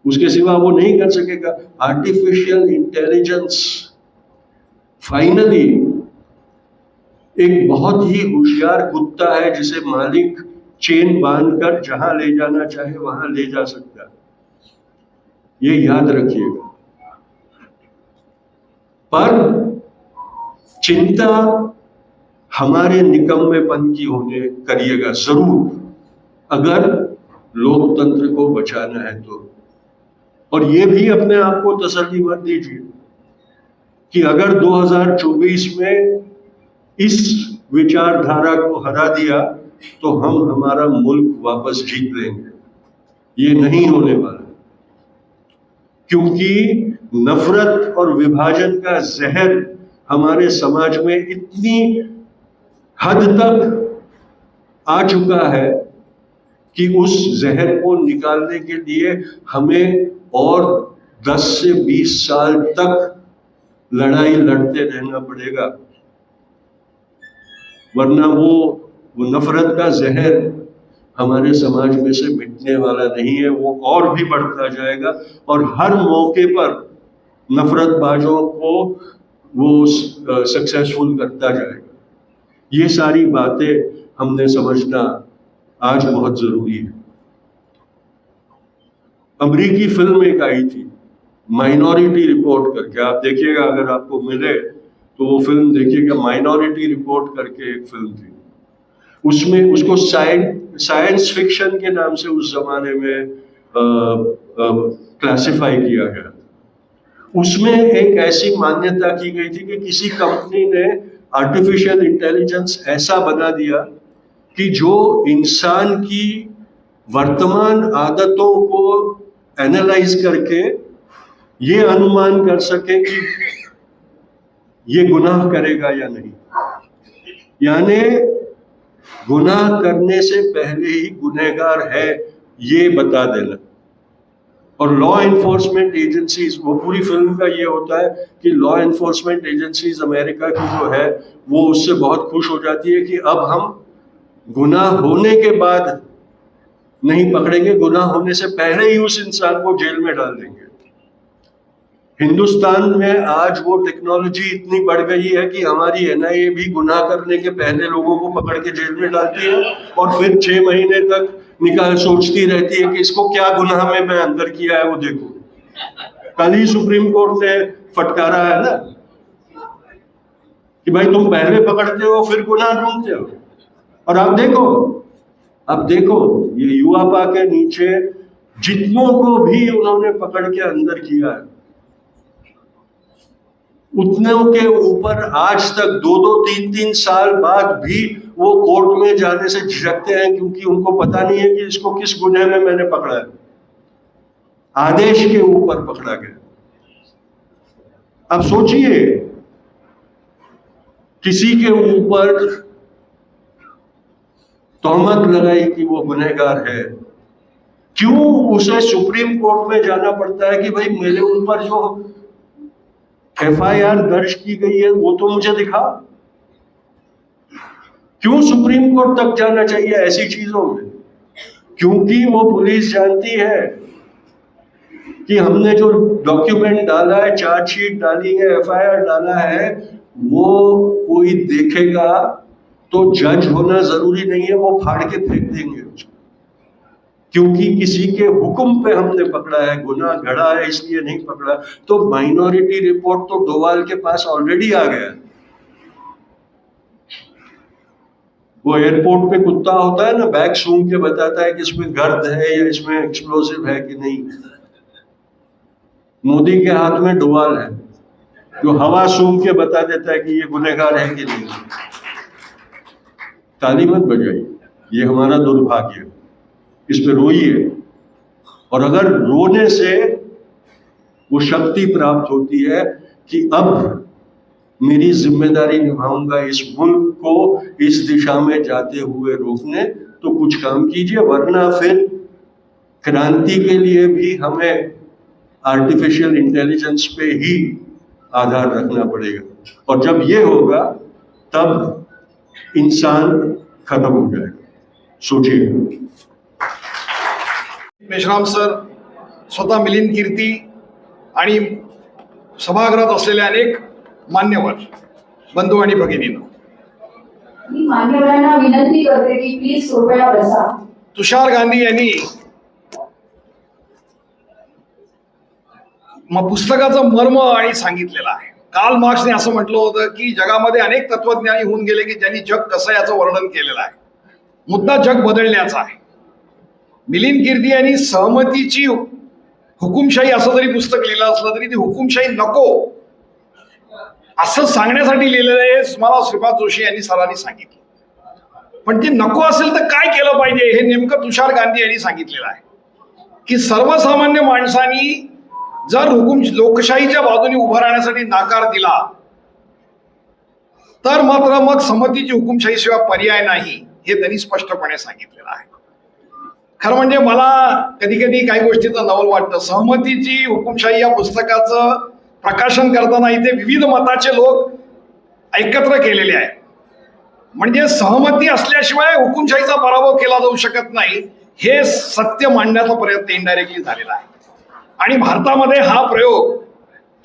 उसके सिवा वो नहीं कर सकेगा। आर्टिफिशियल इंटेलिजेंस फाइनली एक बहुत ही होशियार कुत्ता है जिसे मालिक चेन बांधकर जहां ले जाना चाहे वहां ले जा सकता है। ये याद रखिएगा। पर चिंता हमारे निकम्मेपन की होने करिएगा जरूर, अगर लोकतंत्र को बचाना है तो। और ये भी अपने आप को तसल्ली मत दीजिए कि अगर 2024 में इस विचारधारा को हरा दिया तो हम हमारा मुल्क वापस जीत लेंगे। ये नहीं होने वाला, क्योंकि नफरत और विभाजन का जहर हमारे समाज में इतनी हद तक आ चुका है कि उस जहर को निकालने के लिए हमें और 10 से 20 साल तक लड़ाई लड़ते रहना पड़ेगा, वरना वो नफरत का जहर हमारे समाज में से मिटने वाला नहीं है। वो और भी बढ़ता जाएगा और हर मौके पर नफरतबाजों को वो सक्सेसफुल करता जाएगा। ये सारी बातें हमने समझना आज बहुत जरूरी है। अमेरिकी फिल्म एक आई थी माइनॉरिटी रिपोर्ट करके, आप देखिएगा अगर आपको मिले तो वो फिल्म देखिएगा। माइनॉरिटी रिपोर्ट करके एक फिल्म थी, उसमें उसको साइंस फिक्शन के नाम से उस जमाने में क्लासिफाई किया गया। उसमें एक ऐसी मान्यता की गई थी कि किसी कंपनी ने आर्टिफिशियल इंटेलिजेंस ऐसा बना दिया कि जो इंसान की वर्तमान आदतों को एनालाइज करके ये अनुमान कर सके कि ये गुनाह करेगा या नहीं, यानी गुनाह करने से पहले ही गुनहगार है ये बता देना। और लॉ एनफोर्समेंट एजेंसीज, वो पूरी फिल्म का ये होता है कि लॉ एनफोर्समेंट एजेंसीज अमेरिका की जो है वो उससे बहुत खुश हो जाती है कि अब हम गुनाह होने के बाद नहीं पकड़ेंगे, गुनाह होने से पहले ही उस इंसान को जेल में डाल देंगे। हिंदुस्तान में आज वो टेक्नोलॉजी इतनी बढ़ गई है कि हमारी एनआईए भी गुनाह करने के पहले लोगों को पकड़ के जेल में डालती है और फिर 6 महीने तक निकाल सोचती रहती है कि इसको क्या गुनाह में मैं अंदर किया है वो देखो। कल ही सुप्रीम कोर्ट ने फटकारा है ना कि भाई तुम पहले पकड़ते हो फिर गुनाह ढूंढते हो। और अब देखो ये युवापा के नीचे जितनों को भी उन्होंने पकड़ के अंदर किया है, उतनों के ऊपर आज तक 2-2, 3-3 साल बाद भी वो कोर्ट में जाने से झिझकते हैं, क्योंकि उनको पता नहीं है कि इसको किस गुनाह में मैंने पकड़ा है। आदेश के ऊपर पकड़ा गया। अब सोचिए, किसी के ऊपर तोहमत लगाई कि वो गुनहगार है, क्यों उसे सुप्रीम कोर्ट में जाना पड़ता है कि भाई मेरे ऊपर जो एफआईआर दर्ज की गई है वो तो मुझे दिखा। क्यों सुप्रीम कोर्ट तक जाना चाहिए ऐसी चीजों में? क्योंकि वो पुलिस जानती है कि हमने जो डॉक्यूमेंट डाला है, चार्जशीट डाली है, एफआईआर डाला है, वो कोई देखेगा तो जज होना जरूरी नहीं है, वो फाड़ के फेंक देंगे उसको, क्योंकि किसी के हुक्म पे हमने पकड़ा है, गुनाह घड़ा है इसलिए नहीं पकड़ा। तो माइनॉरिटी रिपोर्ट तो डोवाल के पास ऑलरेडी आ गया। वो एयरपोर्ट पे कुत्ता होता है ना, बैग सूंघ के बताता है कि इसमें गर्द है या इसमें एक्सप्लोसिव है कि नहीं। मोदी के हाथ में डोवाल है जो हवा सूंघ के बता देता है कि ये गुनहगार है कि नहीं। ताली मत बजाइए, ये हमारा दुर्भाग्य है, इस पे रोइए। और अगर रोने से वो शक्ति प्राप्त होती है कि अब मेरी जिम्मेदारी निभाऊंगा इस मुल्क को इस दिशा में जाते हुए रोकने, तो कुछ काम कीजिए, वरना फिर क्रांति के लिए भी हमें आर्टिफिशियल इंटेलिजेंस पे ही आधार रखना पड़ेगा। और जब ये होगा तब इंसान खत्म हो जाएगा। सोचिए। मेश्राम सर, स्वतः मिलिंद कीर्ती आणि सभागृहात असलेले अनेक मान्यवर बंधू आणि भगिनींनो, मी मान्यवरांना विनंती करते की प्लीज सोफ्याला बसा. तुषार गांधी यांनी पुस्तकाचं मर्म आणि सांगितलेलं आहे. कार्ल मार्क्सने असं म्हटलं होतं की जगामध्ये अनेक तत्वज्ञानी होऊन गेले की ज्यांनी जग कसं याचं वर्णन केलेलं आहे. मुद्दा जग बदलण्याचा आहे. मिलिंद कीर्ती यांनी सहमतीची हुकुमशाही असं जरी पुस्तक लिहिलं असलं तरी ती हुकुमशाही नको असं सांगण्यासाठी लिहिलेलं आहे. मला श्रीपाद जोशी यांनी सरांनी सांगितलं. पण ती नको असेल तर काय केलं पाहिजे हे नेमकं तुषार गांधी यांनी सांगितलेलं आहे की सर्वसामान्य माणसांनी जर लोकशाहीच्या बाजूने उभं राहण्यासाठी नाकार दिला तर मात्र मग संमतीची हुकुमशाहीशिवाय पर्याय नाही हे त्यांनी स्पष्टपणे सांगितलेलं आहे. खरं म्हणजे मला कधी कधी काही गोष्टीचं नवल वाटतं. सहमतीची हुकुमशाही या पुस्तकाचं प्रकाशन करताना इथे विविध मताचे लोक एकत्र केलेले आहेत. म्हणजे सहमती असल्याशिवाय हुकुमशाहीचा पराभव केला जाऊ शकत नाही हे सत्य मांडण्याचा प्रयत्न इनडायरेक्टली झालेला आहे. आणि भारतामध्ये हा प्रयोग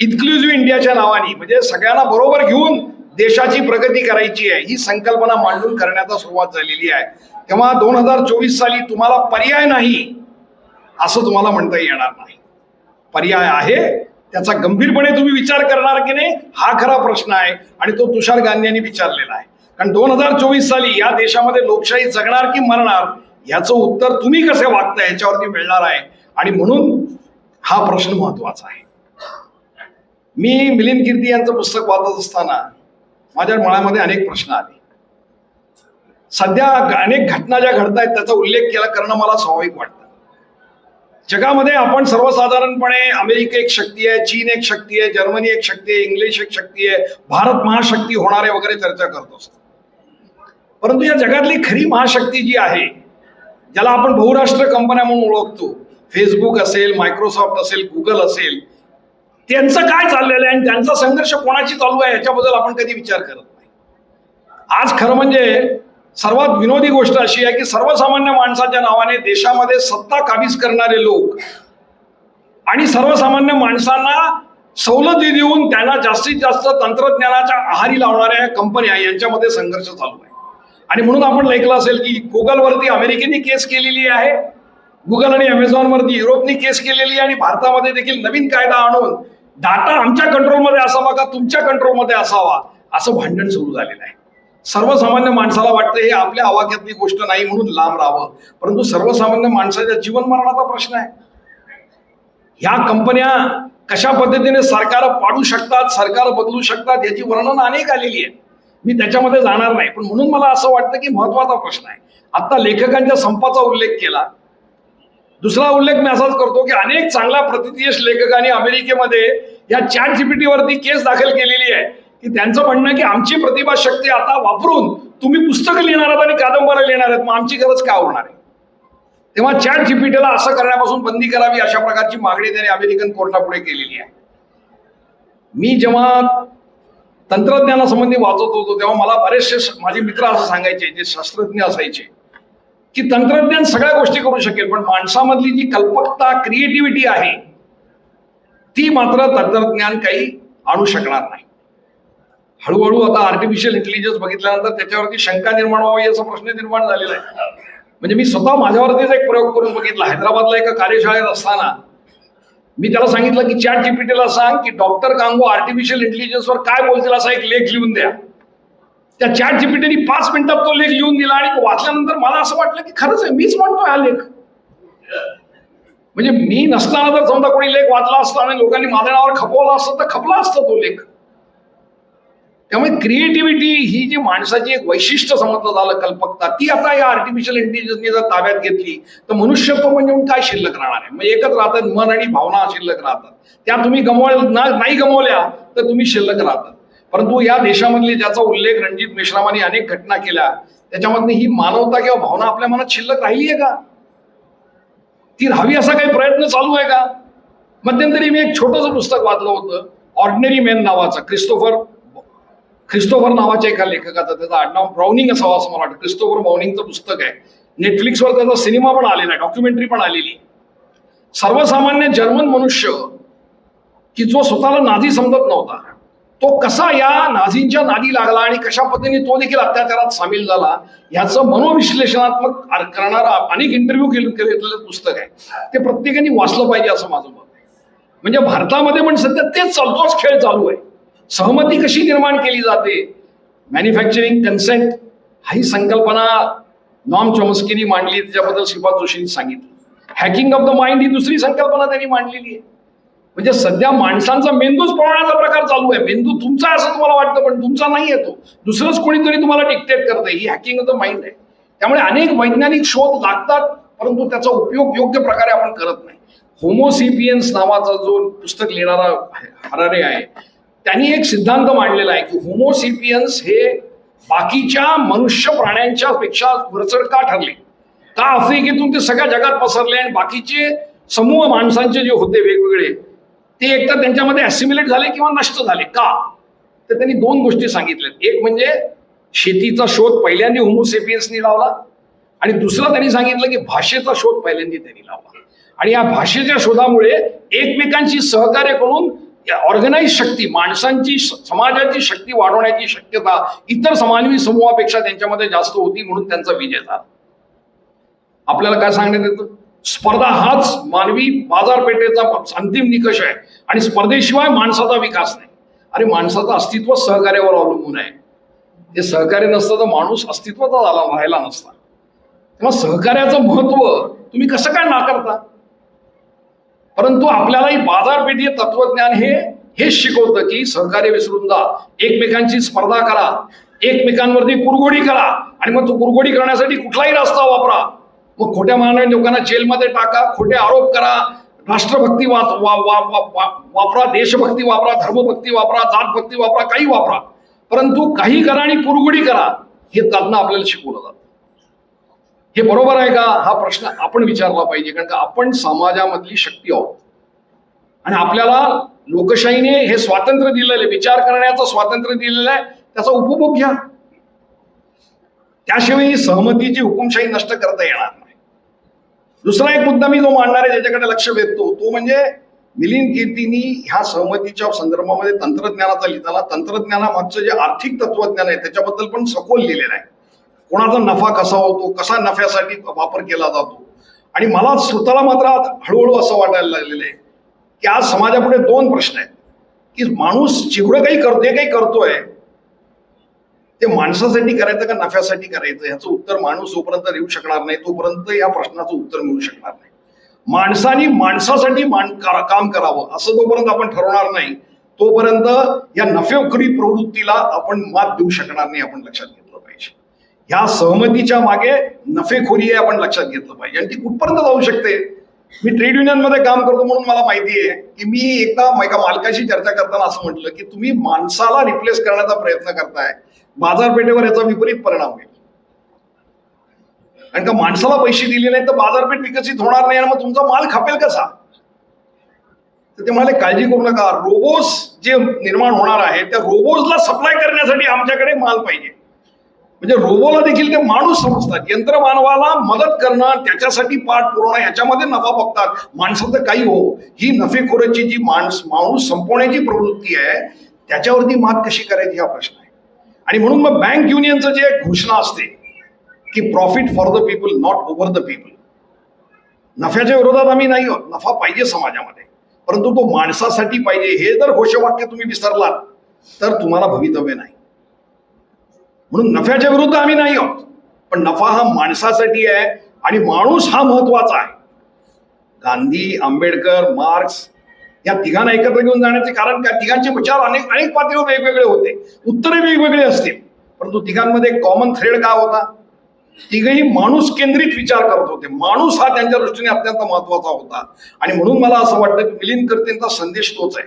इन्क्लुझिव्ह इंडियाच्या नावाने म्हणजे सगळ्यांना बरोबर घेऊन देशाची प्रगती करायची आहे ही संकल्पना मांडून करण्याचा सुरुवात झालेली आहे. तेव्हा 2024 साली तुम्हाला पर्याय नाही असं तुम्हाला म्हणता येणार नाही. पर्याय आहे, त्याचा गंभीरपणे तुम्ही विचार करणार की नाही हा खरा प्रश्न आहे आणि तो तुषार गांधी यांनी विचारलेला आहे. कारण 2024 साली या देशामध्ये लोकशाही जगणार की मरणार याचं उत्तर तुम्ही कसे वागता याच्यावरती मिळणार आहे. आणि म्हणून हा प्रश्न महत्वाचा आहे. मी मिलिंद कीर्ती यांचं पुस्तक वाचत असताना माझ्या मनामध्ये अनेक प्रश्न आले. सध्या अनेक घटना ज्या घडत आहेत त्याचा उल्लेख करणं मला स्वाभाविक वाटतं. जगामध्ये आपण सर्वसाधारणपणे अमेरिका एक शक्ती आहे, चीन एक शक्ती आहे, जर्मनी एक शक्ती आहे, इंग्लिश एक शक्ती आहे, भारत महाशक्ती होणार आहे वगैरे चर्चा करत असतो. परंतु या जगातली खरी महाशक्ती जी आहे ज्याला आपण बहुराष्ट्रीय कंपन्या म्हणून ओळखतो, फेसबुक असेल, मायक्रोसॉफ्ट असेल, गुगल असेल, त्यांचं काय चाललेलं आहे आणि त्यांचा संघर्ष कोणाची चालू आहे याच्याबद्दल आपण कधी विचार करत नाही. आज खरं म्हणजे सर्वात विनोदी गोष्ट अशी आहे की सर्वसामान्य माणसाच्या नावाने देशामध्ये सत्ता काबीज करणारे लोक आणि सर्वसामान्य माणसांना सवलती देऊन त्यांना जास्तीत जास्त तंत्रज्ञानाच्या आहारी लावणाऱ्या कंपन्या यांच्यामध्ये संघर्ष चालू आहे. आणि म्हणून आपण ऐकलं असेल की गुगलवरती अमेरिकेने केस केलेली आहे, गुगल आणि अमेझॉनवरती युरोपने केस केलेली आहे, आणि भारतामध्ये देखील नवीन कायदा आणून डाटा आमच्या कंट्रोलमध्ये असावा का तुमच्या कंट्रोलमध्ये असावा असं भांडण सुरू झालेलं आहे. सर्वसामान्य माणसाला वाटतं हे आपल्या आवाक्यातली गोष्ट नाही म्हणून लांब राहावं, परंतु सर्वसामान्य माणसाच्या जीवन मरणाचा प्रश्न आहे. ह्या कंपन्या कशा पद्धतीने सरकार पाडू शकतात, सरकार बदलू शकतात याची वर्णन अनेक आलेली आहे, मी त्याच्यामध्ये जाणार नाही. पण म्हणून मला असं वाटतं की महत्वाचा प्रश्न आहे. आता लेखकांच्या संपाचा उल्लेख केला, दुसरा उल्लेख मी असाच करतो की अनेक चांगल्या प्रतिथयश लेखकांनी अमेरिकेमध्ये या ChatGPT वरती केस दाखल केलेली आहे की त्यांचं म्हणणं आहे की आमची प्रतिभा शक्ती आता वापरून तुम्ही पुस्तकं लिहिणार आहात आणि कादंबऱ्या लिहिणार आहेत, मग आमची गरज काय होणार आहे. तेव्हा ChatGPTला असं करण्यापासून बंदी करावी अशा प्रकारची मागणी त्यांनी अमेरिकन कोर्टापुढे केलेली आहे. मी जेव्हा तंत्रज्ञानासंबंधी वाचत होतो तेव्हा मला बरेचसे माझे मित्र असं सांगायचे, जे शास्त्रज्ञ असायचे, की तंत्रज्ञान सगळ्या गोष्टी करू शकेल पण माणसामधली जी कल्पकता, क्रिएटिव्हिटी आहे ती मात्र तंत्रज्ञान काही आणू शकणार नाही. हळूहळू आता आर्टिफिशियल इंटेलिजन्स बघितल्यानंतर त्याच्यावरती शंका निर्माण व्हावी असा प्रश्न निर्माण झालेला आहे. म्हणजे मी स्वतः माझ्यावरतीच एक प्रयोग करून बघितला. हैदराबादला एका कार्यशाळेत असताना मी त्याला सांगितलं की ChatGPTला सांग की डॉक्टर कांगो आर्टिफिशियल इंटेलिजन्सवर काय बोलतील असा एक लेख लिहून द्या. त्या ChatGPTने 5 मिनिटात तो लेख लिहून दिला आणि वाचल्यानंतर मला असं वाटलं की खरंच आहे, मीच म्हणतोय हा लेख. म्हणजे मी नसताना जर समजा कोणी लेख वाचला असता आणि लोकांनी माझ्या नावावर खपवला असतं तर खपला असता तो लेख. त्यामुळे क्रिएटिव्हिटी ही जी माणसाची एक वैशिष्ट्य समजलं झालं, कल्पकता, ती आता या आर्टिफिशियल इंटेलिजन्सने जर ताब्यात घेतली तर मनुष्यत्व म्हणजे काय शिल्लक राहणार आहे. म्हणजे एकच राहतात, मन आणि भावना शिल्लक राहतात. त्या तुम्ही नाही गमवल्या तर तुम्ही शिल्लक राहतात. परंतु या देशामधली ज्याचा उल्लेख रणजित मेश्रामांनी अनेक घटना केल्या त्याच्यामधली ही मानवता किंवा भावना आपल्या मनात शिल्लक राहिली आहे का, ती राहावी असा काही प्रयत्न चालू आहे का. मध्यंतरी मी एक छोटंसं पुस्तक वाचलं होतं, ऑर्डिनरी मॅन नावाचं, क्रिस्टोफर नावाच्या एका लेखकाचं, त्याचं आडनाव ब्राउनिंग असावं असं मला वाटतं. क्रिस्टोफर ब्राउनिंगचं पुस्तक आहे. नेटफ्लिक्सवर त्याचा सिनेमा पण आलेला आहे, डॉक्युमेंटरी पण आलेली. सर्वसामान्य जर्मन मनुष्य की जो स्वतःला नाझी समजत नव्हता तो कसा या नाझींच्या नादी लागला आणि कशा पद्धतीने तो देखील अत्याचारात सामील झाला याचं मनोविश्लेषणात्मक करणारा अनेक इंटरव्ह्यू केलेलं पुस्तक आहे. ते प्रत्येकाने वाचलं पाहिजे असं माझं मत आहे. म्हणजे भारतामध्ये पण सध्या तेच तोच खेळ चालू आहे. सहमती कशी निर्माण केली जाते, मॅन्युफॅक्चरिंग कन्सेंट ही संकल्पना नॉर्म चॉम्स्कीनी मांडली, त्याच्याबद्दल श्रीपाद जोशींनी सांगितलं. हॅकिंग ऑफ द माइंड ही दुसरी संकल्पना त्यांनी मांडलेली आहे. म्हणजे सध्या माणसांचा मेंदूच पळवण्याचा प्रकार चालू आहे. मेंदू तुमचा असं तुम्हाला वाटतं पण तुमचा नाही येतो, दुसरंच कोणीतरी तुम्हाला डिक्टेट करतंय. ही हॅकिंग ऑफ द माइंड आहे. त्यामुळे अनेक वैज्ञानिक शोध लागतात परंतु त्याचा उपयोग योग्य प्रकारे आपण करत नाही. होमोसिपियन्स नावाचा जो पुस्तक लिहिणारा हरारे आहे त्यांनी एक सिद्धांत मांडलेला आहे की होमोसिपियन्स हे बाकीच्या मनुष्य प्राण्यांच्या पेक्षा वरचढ का ठरले, का आफ्रिकेतून ते सगळ्या जगात पसरले आणि बाकीचे समूह माणसांचे जे होते वेगवेगळे ते एकतर त्यांच्यामध्ये ॲसिमिलेट झाले किंवा नष्ट झाले. का तर त्यांनी 2 गोष्टी सांगितल्या. एक म्हणजे शेतीचा शोध पहिल्यांदा होमोसेपियन्सनी लावला आणि दुसरं त्यांनी सांगितलं की भाषेचा शोध पहिल्यांदा त्यांनी लावला. आणि या भाषेच्या शोधामुळे एकमेकांशी सहकार्य करून ऑर्गनाइज शक्ती, माणसांची समाजाची शक्ती वाढवण्याची शक्यता इतर समानवी समूहापेक्षा त्यांच्यामध्ये जास्त होती, म्हणून त्यांचा विजय झाला. आपल्याला काय सांगण्यात येतं, स्पर्धा हाच मानवी बाजारपेठेचा अंतिम निकष आहे आणि स्पर्धेशिवाय माणसाचा विकास नाही. अरे माणसाचं अस्तित्व सहकार्यावर अवलंबून आहे. ते सहकार्य नसतं तर माणूस अस्तित्वाचा राहिला नसता. तेव्हा सहकार्याचं महत्व तुम्ही कसं काय नाकारता. परंतु आपल्याला ही बाजारपेठीय तत्वज्ञान हेच शिकवतं की सहकार्य विसरून जा, एकमेकांची स्पर्धा करा, एकमेकांवरती कुरघोडी करा आणि मग तो कुरघोडी करण्यासाठी कुठलाही रस्ता वापरा. मग खोट्या मानवी लोकांना जेलमध्ये टाका, खोटे आरोप करा, राष्ट्रभक्ती वापरा, देशभक्ती वापरा, धर्मभक्ती वापरा, जातभक्ती वापरा, काही वापरा, परंतु काही करा आणि कुरघोडी करा हे त्यातनं आपल्याला शिकवलं जातं. हे बरोबर आहे का हा प्रश्न आपण विचारला पाहिजे, कारण का आपण समाजामधली शक्ती आहोत आणि आपल्याला लोकशाहीने हे स्वातंत्र्य दिलेलं आहे, विचार करण्याचं स्वातंत्र्य दिलेलं आहे, त्याचा उपभोग घ्या. त्याशिवाय सहमतीची हुकुमशाही नष्ट करता येणार नाही. दुसरा एक मुद्दा मी जो मांडणार आहे ज्याच्याकडे लक्ष वेधतो तो म्हणजे मिलिंद कीर्तीनी ह्या सहमतीच्या संदर्भामध्ये तंत्रज्ञानाचा लिहिताना तंत्रज्ञानामागचं जे आर्थिक तत्वज्ञान आहे त्याच्याबद्दल पण सखोल लिहिलेलं आहे. कोणाचा नफा कसा होतो, कसा नफ्यासाठी वापर केला जातो. आणि मला स्वतःला मात्र आज हळूहळू असं वाटायला लागलेलं आहे की आज समाजापुढे दोन प्रश्न आहेत की माणूस जेवढं काही करतोय ते माणसासाठी करायचं का नफ्यासाठी करायचं, ह्याचं उत्तर माणूस जोपर्यंत देऊ शकणार नाही तोपर्यंत या प्रश्नाचं उत्तर मिळू शकणार नाही. माणसाने माणसासाठी काम करावं असं जोपर्यंत आपण ठरवणार नाही तोपर्यंत या नफेखोरी प्रवृत्तीला आपण मात देऊ शकणार नाही. आपण लक्षात घेतलं पाहिजे. ह्या सहमतीच्या मागे नफेखोरी आहे आपण लक्षात घेतलं पाहिजे आणि ती कुठपर्यंत जाऊ शकते. मी ट्रेड युनियन मध्ये काम करतो म्हणून मला माहिती आहे की मी एकदा एका मालकाशी चर्चा करताना असं म्हटलं की तुम्ही माणसाला रिप्लेस करण्याचा प्रयत्न करताय, बाजारपेठेवर याचा विपरीत परिणाम होईल. कारण का माणसाला पैसे दिले नाही तर बाजारपेठ विकसित होणार नाही आणि मग तुमचा माल खपेल कसा. तर ते म्हणाले काळजी करू नका, रोबोट्स जे निर्माण होणार आहे त्या रोबोट्सला सप्लाय करण्यासाठी आमच्याकडे माल पाहिजे. म्हणजे रोबोला देखील ते माणूस समजतात, यंत्रमानवाला मदत करणं, त्याच्यासाठी पाठ पुरवणं, ह्याच्यामध्ये नफा बघतात. माणसाचं काही हो, ही नफेखोराची जी माणूस संपवण्याची प्रवृत्ती आहे त्याच्यावरती मात कशी करायची हा प्रश्न आहे. आणि म्हणून मग बँक युनियनचं जे एक घोषणा असते की profit for the people not over the people, नफ्याच्या विरोधात आम्ही नाही आहोत, नफा पाहिजे समाजामध्ये परंतु तो माणसासाठी पाहिजे. हे जर घोषवाक्य तुम्ही विसरलात तर तुम्हाला भवितव्य नाही. म्हणून नफ्याच्या विरुद्ध आम्ही नाही आहोत, पण नफा हा माणसासाठी आहे आणि माणूस हा महत्वाचा आहे. गांधी, आंबेडकर, मार्क्स या तिघांना एकत्र घेऊन जाण्याचे कारण काय, तिघांचे विचार अनेक पातळीवर वेगवेगळे होते, उत्तरे वेगवेगळे असतील, परंतु तिघांमध्ये कॉमन थ्रेड काय होता, तिघही माणूस केंद्रित विचार करत होते. माणूस हा त्यांच्या दृष्टीने अत्यंत महत्वाचा होता. आणि म्हणून मला असं वाटतं की मिलिंद कीर्तींचा संदेश तोच आहे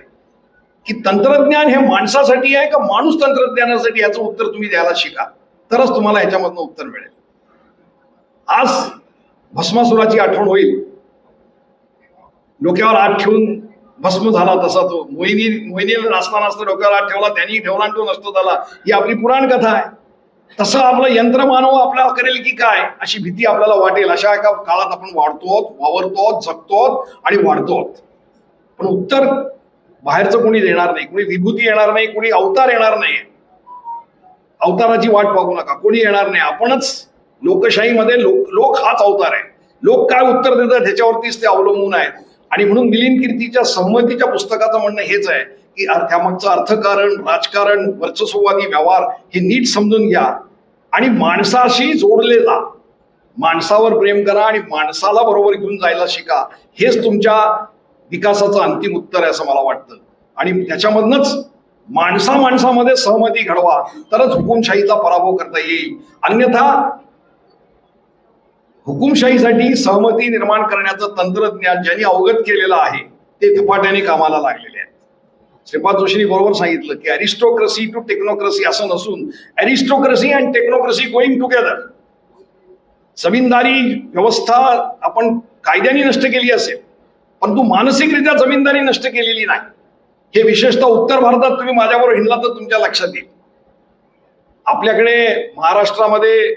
की तंत्रज्ञान हे माणसासाठी आहे का माणूस तंत्रज्ञानासाठी, याचं उत्तर तुम्ही द्यायला शिका, तरच तुम्हाला ह्याच्यामधनं उत्तर मिळेल. आज भस्मासुराची आठवण होईल. डोक्यावर हात ठेवून भस्म झाला तसा तो मोहिनीला नाचता डोक्यावर हात ठेवला, त्यांनी ठेवला आणि तो नष्ट झाला, ही आपली पुराण कथा आहे. तसं आपलं यंत्रमानव आपल्याला करेल की काय अशी भीती आपल्याला वाटेल. अशा एका काळात आपण वावरतो, जगतो आणि वाढतो. पण उत्तर बाहेरचं कोणी देणार नाही, कोणी विभूती येणार नाही, कोणी अवतार येणार नाही. अवताराची वाट पाहू नका, कोणी येणार नाही. आपणच लोकशाहीमध्ये लोक हाच अवतार आहे. लोक काय उत्तर देतात ह्याच्यावरतीच ते अवलंबून आहेत. आणि म्हणून मिलिंद कीर्तीच्या संमतीच्या पुस्तकाचं म्हणणं हेच आहे की त्यामागचं अर्थकारण, राजकारण, वर्चस्ववादी व्यवहार हे नीट समजून घ्या आणि माणसाशी जोडले जा. माणसावर प्रेम करा आणि माणसाला बरोबर घेऊन जायला शिका. हेच तुमच्या विकासाचं अंतिम उत्तर आहे असं मला वाटतं. आणि त्याच्यामधनच माणसामध्ये सहमती घडवा, तरच हुकुमशाहीचा पराभव करता येईल. अन्यथा हुकुमशाहीसाठी सहमती निर्माण करण्याचं तंत्रज्ञान ज्यांनी अवगत केलेलं आहे ते झपाट्याने कामाला लागलेले आहेत. श्रीपाद जोशींनी बरोबर सांगितलं की अरिस्टोक्रसी टू टेक्नोक्रसी असं नसून aristocracy and technocracy going together. जमीनदारी व्यवस्था आपण कायद्याने नष्ट केली असेल परंतु मानसिकरित्या जमीनदारी नष्ट केलेली नाही. हे विशेषतः उत्तर भारतात तुम्ही माझ्याबरोबर हिंडला तर तुमच्या लक्षात येईल. आपल्याकडे महाराष्ट्रामध्ये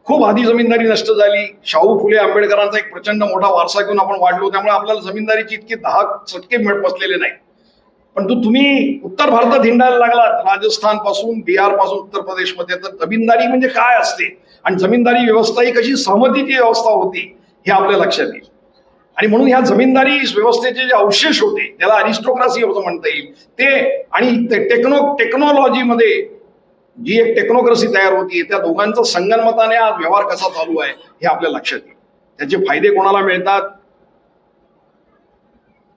खूप आधी जमीनदारी नष्ट झाली. शाहू फुले आंबेडकरांचा एक प्रचंड मोठा वारसा घेऊन आपण वाढलो, त्यामुळे आपल्याला जमीनदारीची इतके 10 चटके बसलेले नाही. परंतु तुम्ही उत्तर भारतात हिंडायला लागलात, राजस्थान पासून, बिहार पासून उत्तर प्रदेशमध्ये, तर जमीनदारी म्हणजे काय असते आणि जमीनदारी व्यवस्था ही कशी सहमतीची व्यवस्था होती हे आपल्या लक्षात येईल. आणि म्हणून ह्या जमीनदारी व्यवस्थेचे जे अवशेष होते त्याला अरिस्टोक्रसी असं म्हणता येईल ते. आणि टेक्नॉलॉजीमध्ये जी एक टेक्नोक्रसी तयार होती त्या दोघांचं संगनमताने आज व्यवहार कसा चालू आहे हे आपल्या लक्षात येईल. त्याचे फायदे कोणाला मिळतात,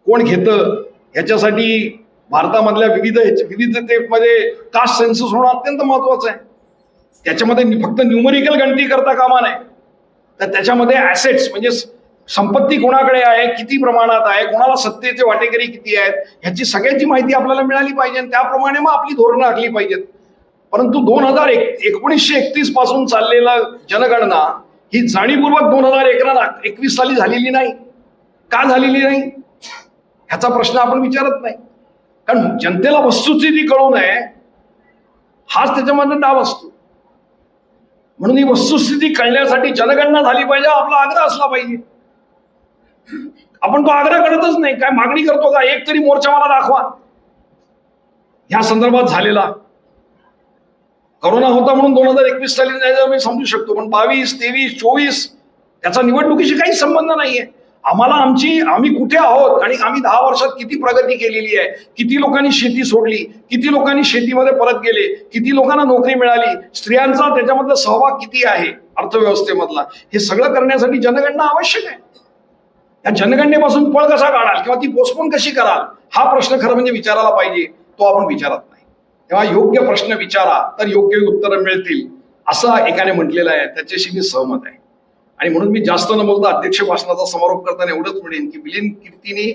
कोण घेतं, ह्याच्यासाठी भारतामधल्या विविधतेमध्ये कास्ट सेन्सस होणं अत्यंत महत्वाचं आहे. त्याच्यामध्ये फक्त न्यूमरिकल गणती करता कामा नये, तर त्याच्यामध्ये ऍसेट्स म्हणजे संपत्ती कोणाकडे आहे, किती प्रमाणात आहे, कोणाला सत्तेचे वाटेकरी किती आहेत, ह्याची सगळ्याची माहिती आपल्याला मिळाली पाहिजे आणि त्याप्रमाणे मग आपली धोरणं आखली पाहिजेत. परंतु 1931 पासून चाललेला जनगणना ही जाणीवपूर्वक 2021 साली झालेली नाही. का झालेली नाही ह्याचा प्रश्न आपण विचारत नाही, कारण जनतेला वस्तुस्थिती कळू नये हाच त्याच्यामध्ये डाव असतो. म्हणून ही वस्तुस्थिती कळण्यासाठी जनगणना झाली पाहिजे, आपला आग्रह असला पाहिजे. आपण तो आग्रह करतच नाही. काय मागणी करतो का? एक तरी मोर्चा मला दाखवा ह्या संदर्भात झालेला. करोना होता म्हणून 2021 साली जायचं मी समजू शकतो, पण 22, 23, 24 त्याचा निवडणुकीशी काहीच संबंध नाहीये. आम्हाला आम्ही कुठे आहोत आणि आम्ही 10 वर्षात किती प्रगती केलेली आहे, किती लोकांनी शेती सोडली, किती लोकांनी शेतीमध्ये परत गेले, किती लोकांना नोकरी मिळाली, स्त्रियांचा त्याच्यामधला सहभाग किती आहे अर्थव्यवस्थेमधला, हे सगळं करण्यासाठी जनगणना आवश्यक आहे. या जनगणनेपासून पळ कसा काढाल किंवा ती पोस्टपोन कशी कराल हा प्रश्न खरं म्हणजे विचारायला पाहिजे, तो आपण विचारत नाही. तेव्हा योग्य प्रश्न विचारा तर योग्य उत्तरं मिळतील असं एकाने म्हटलेलं आहे, त्याच्याशी मी सहमत आहे. आणि म्हणून मी जास्त न बोलता अध्यक्ष भाषणाचा समारोप करताना एवढंच म्हणेन की मिलिंद कीर्तीने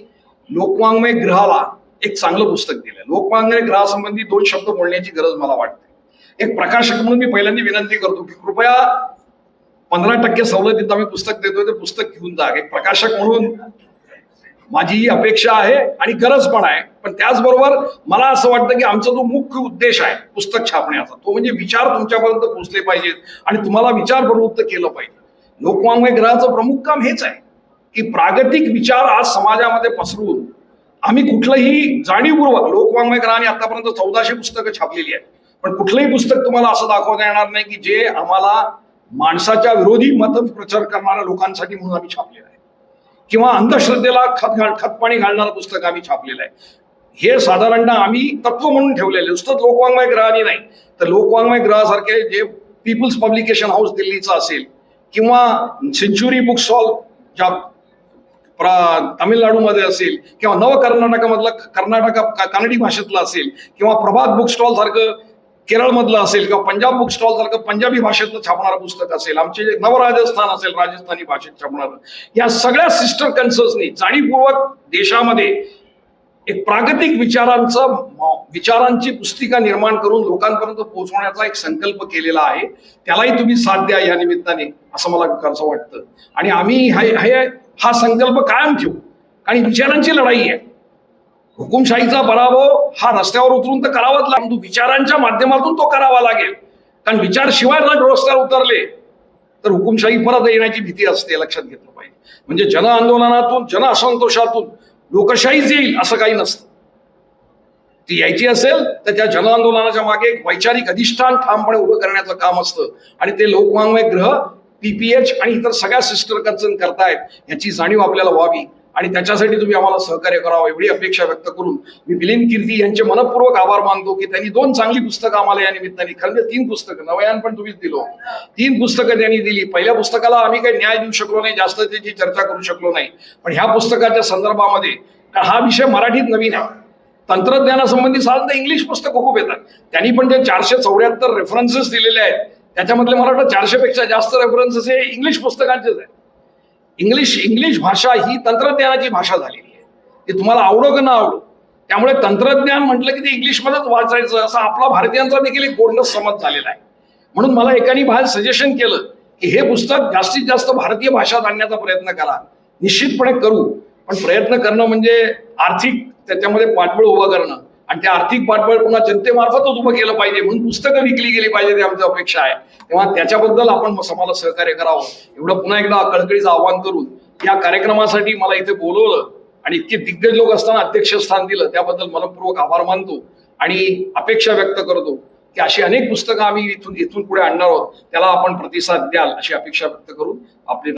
लोकवाङ्मय ग्रहाला एक चांगलं पुस्तक दिलं. लोकवाङ्मय ग्रहासंबंधी 2 शब्द बोलण्याची गरज मला वाटते. एक प्रकाशक म्हणून मी पहिल्यांदा विनंती करतो की कृपया 15% सवलतीत आम्ही पुस्तक देतोय ते पुस्तक घेऊन जा. एक प्रकाशक म्हणून माझी ही अपेक्षा आहे आणि गरज पण आहे. पण त्याचबरोबर मला असं वाटतं की आमचा जो मुख्य उद्देश आहे पुस्तक छापण्याचा, तो म्हणजे विचार तुमच्यापर्यंत पोहोचले पाहिजेत आणि तुम्हाला विचार प्रवृत्त केलं पाहिजे. लोकवाङ्मय ग्रहाचं प्रमुख काम हेच आहे की प्रागतिक विचार आज समाजामध्ये पसरवून आम्ही कुठलंही जाणीवपूर्वक, लोकवाङ्मय ग्रहाने आतापर्यंत 1400 पुस्तकं छापलेली आहेत, पण कुठलंही पुस्तक तुम्हाला असं दाखवता येणार नाही की जे आम्हाला माणसाच्या विरोधी मत प्रचार करणाऱ्या लोकांसाठी म्हणून आम्ही छापलेलं आहे किंवा अंधश्रद्धेला खतपाणी घालणारं पुस्तक आम्ही छापलेलं आहे. हे साधारणतः आम्ही तत्व म्हणून ठेवलेले. नुसतं लोकवाङ्मय ग्रहाने नाही तर लोकवाङ्मय ग्रहासारखे जे पीपल्स पब्लिकेशन हाऊस दिल्लीचं असेल किंवा सेंच्युरी बुक स्टॉल ज्या तामिळनाडूमध्ये असेल किंवा नव कर्नाटक कानडी भाषेतलं असेल किंवा प्रभात बुक स्टॉल सारखं केरळमधलं असेल किंवा पंजाब बुक स्टॉल सारखं पंजाबी भाषेतलं छापणारं पुस्तक असेल, आमचे जे नवराजस्थान असेल राजस्थानी भाषेत छापणारं, या सगळ्या सिस्टर कन्सर्न्सनी जाणीवपूर्वक देशामध्ये एक प्रागतिक विचारांची पुस्तिका निर्माण करून लोकांपर्यंत पोहोचवण्याचा एक संकल्प केलेला आहे. त्यालाही तुम्ही साथ द्या या निमित्ताने असं मला असं वाटतं. आणि आम्ही हा संकल्प कायम ठेवू, कारण विचारांची लढाई आहे. हुकुमशाहीचा पराभव हा रस्त्यावर उतरून तर करावाच लागतो, विचारांच्या माध्यमातून तो करावा लागेल. कारण विचार शिवाय जर रस्त्यावर उतरले तर हुकुमशाही परत येण्याची भीती असते, लक्षात घेतलं पाहिजे. म्हणजे जन आंदोलनातून, जन असंतोषातून लोकशाहीच येईल असं काही नसतं. ती यायची असेल तर त्या जन आंदोलनाच्या मागे एक वैचारिक अधिष्ठान ठामपणे उभं करण्याचं काम असतं आणि ते लोकवाङ्मय ग्रह, PPH आणि इतर सगळ्या सिस्टर कन्सर्न करतायत याची जाणीव आपल्याला व्हावी आणि त्याच्यासाठी तुम्ही आम्हाला सहकार्य करावं एवढी अपेक्षा व्यक्त करून मी मिलिंद कीर्ती यांचे मनपूर्वक आभार मानतो की त्यांनी 2 चांगली पुस्तकं आम्हाला या निमित्ताने, खरं 3 पुस्तकं, नवयान पण तुम्हीच दिलो, 3 पुस्तकं त्यांनी दिली. पहिल्या पुस्तकाला आम्ही काही न्याय देऊ शकलो नाही, जास्त त्याची चर्चा करू शकलो नाही, पण ह्या पुस्तकाच्या संदर्भामध्ये हा विषय मराठीत नवीन आहे. तंत्रज्ञानासंबंधी साधारणतः इंग्लिश पुस्तकं खूप येतात, त्यांनी पण जे 474 रेफरन्सेस दिलेले आहेत त्याच्यामधले मला वाटतं 400 पेक्षा जास्त रेफरन्सेस हे इंग्लिश पुस्तकांचेच आहेत. इंग्लिश भाषा ही तंत्रज्ञानाची भाषा झालेली आहे, ती तुम्हाला आवडो का ना आवडो. त्यामुळे तंत्रज्ञान म्हटलं की ते इंग्लिशमध्येच वाचायचं असा आपला भारतीयांचा देखील एक गोंडस समज झालेला आहे. म्हणून मला एकाने बाहेर सजेशन केलं की हे पुस्तक जास्तीत जास्त भारतीय भाषात आणण्याचा प्रयत्न करा. निश्चितपणे करू, पण प्रयत्न करणं म्हणजे आर्थिक त्याच्यामध्ये पाठबळ उभं करणं आणि ते आर्थिक पाठबळ पुन्हा जनतेमार्फतच उभं केलं पाहिजे, म्हणून पुस्तकं विकली गेली पाहिजे, ती आमची अपेक्षा आहे. तेव्हा त्याच्याबद्दल आपण आम्हाला सहकार्य करावं एवढं पुन्हा एकदा कळकळीचं आवाहन करून या कार्यक्रमासाठी मला इथे बोलवलं आणि इतके दिग्गज लोक असताना अध्यक्षस्थान दिलं त्याबद्दल मनपूर्वक आभार मानतो आणि अपेक्षा व्यक्त करतो की अशी अनेक पुस्तकं आम्ही इथून पुढे आणणार आहोत, त्याला आपण प्रतिसाद द्याल अशी अपेक्षा व्यक्त करून आपले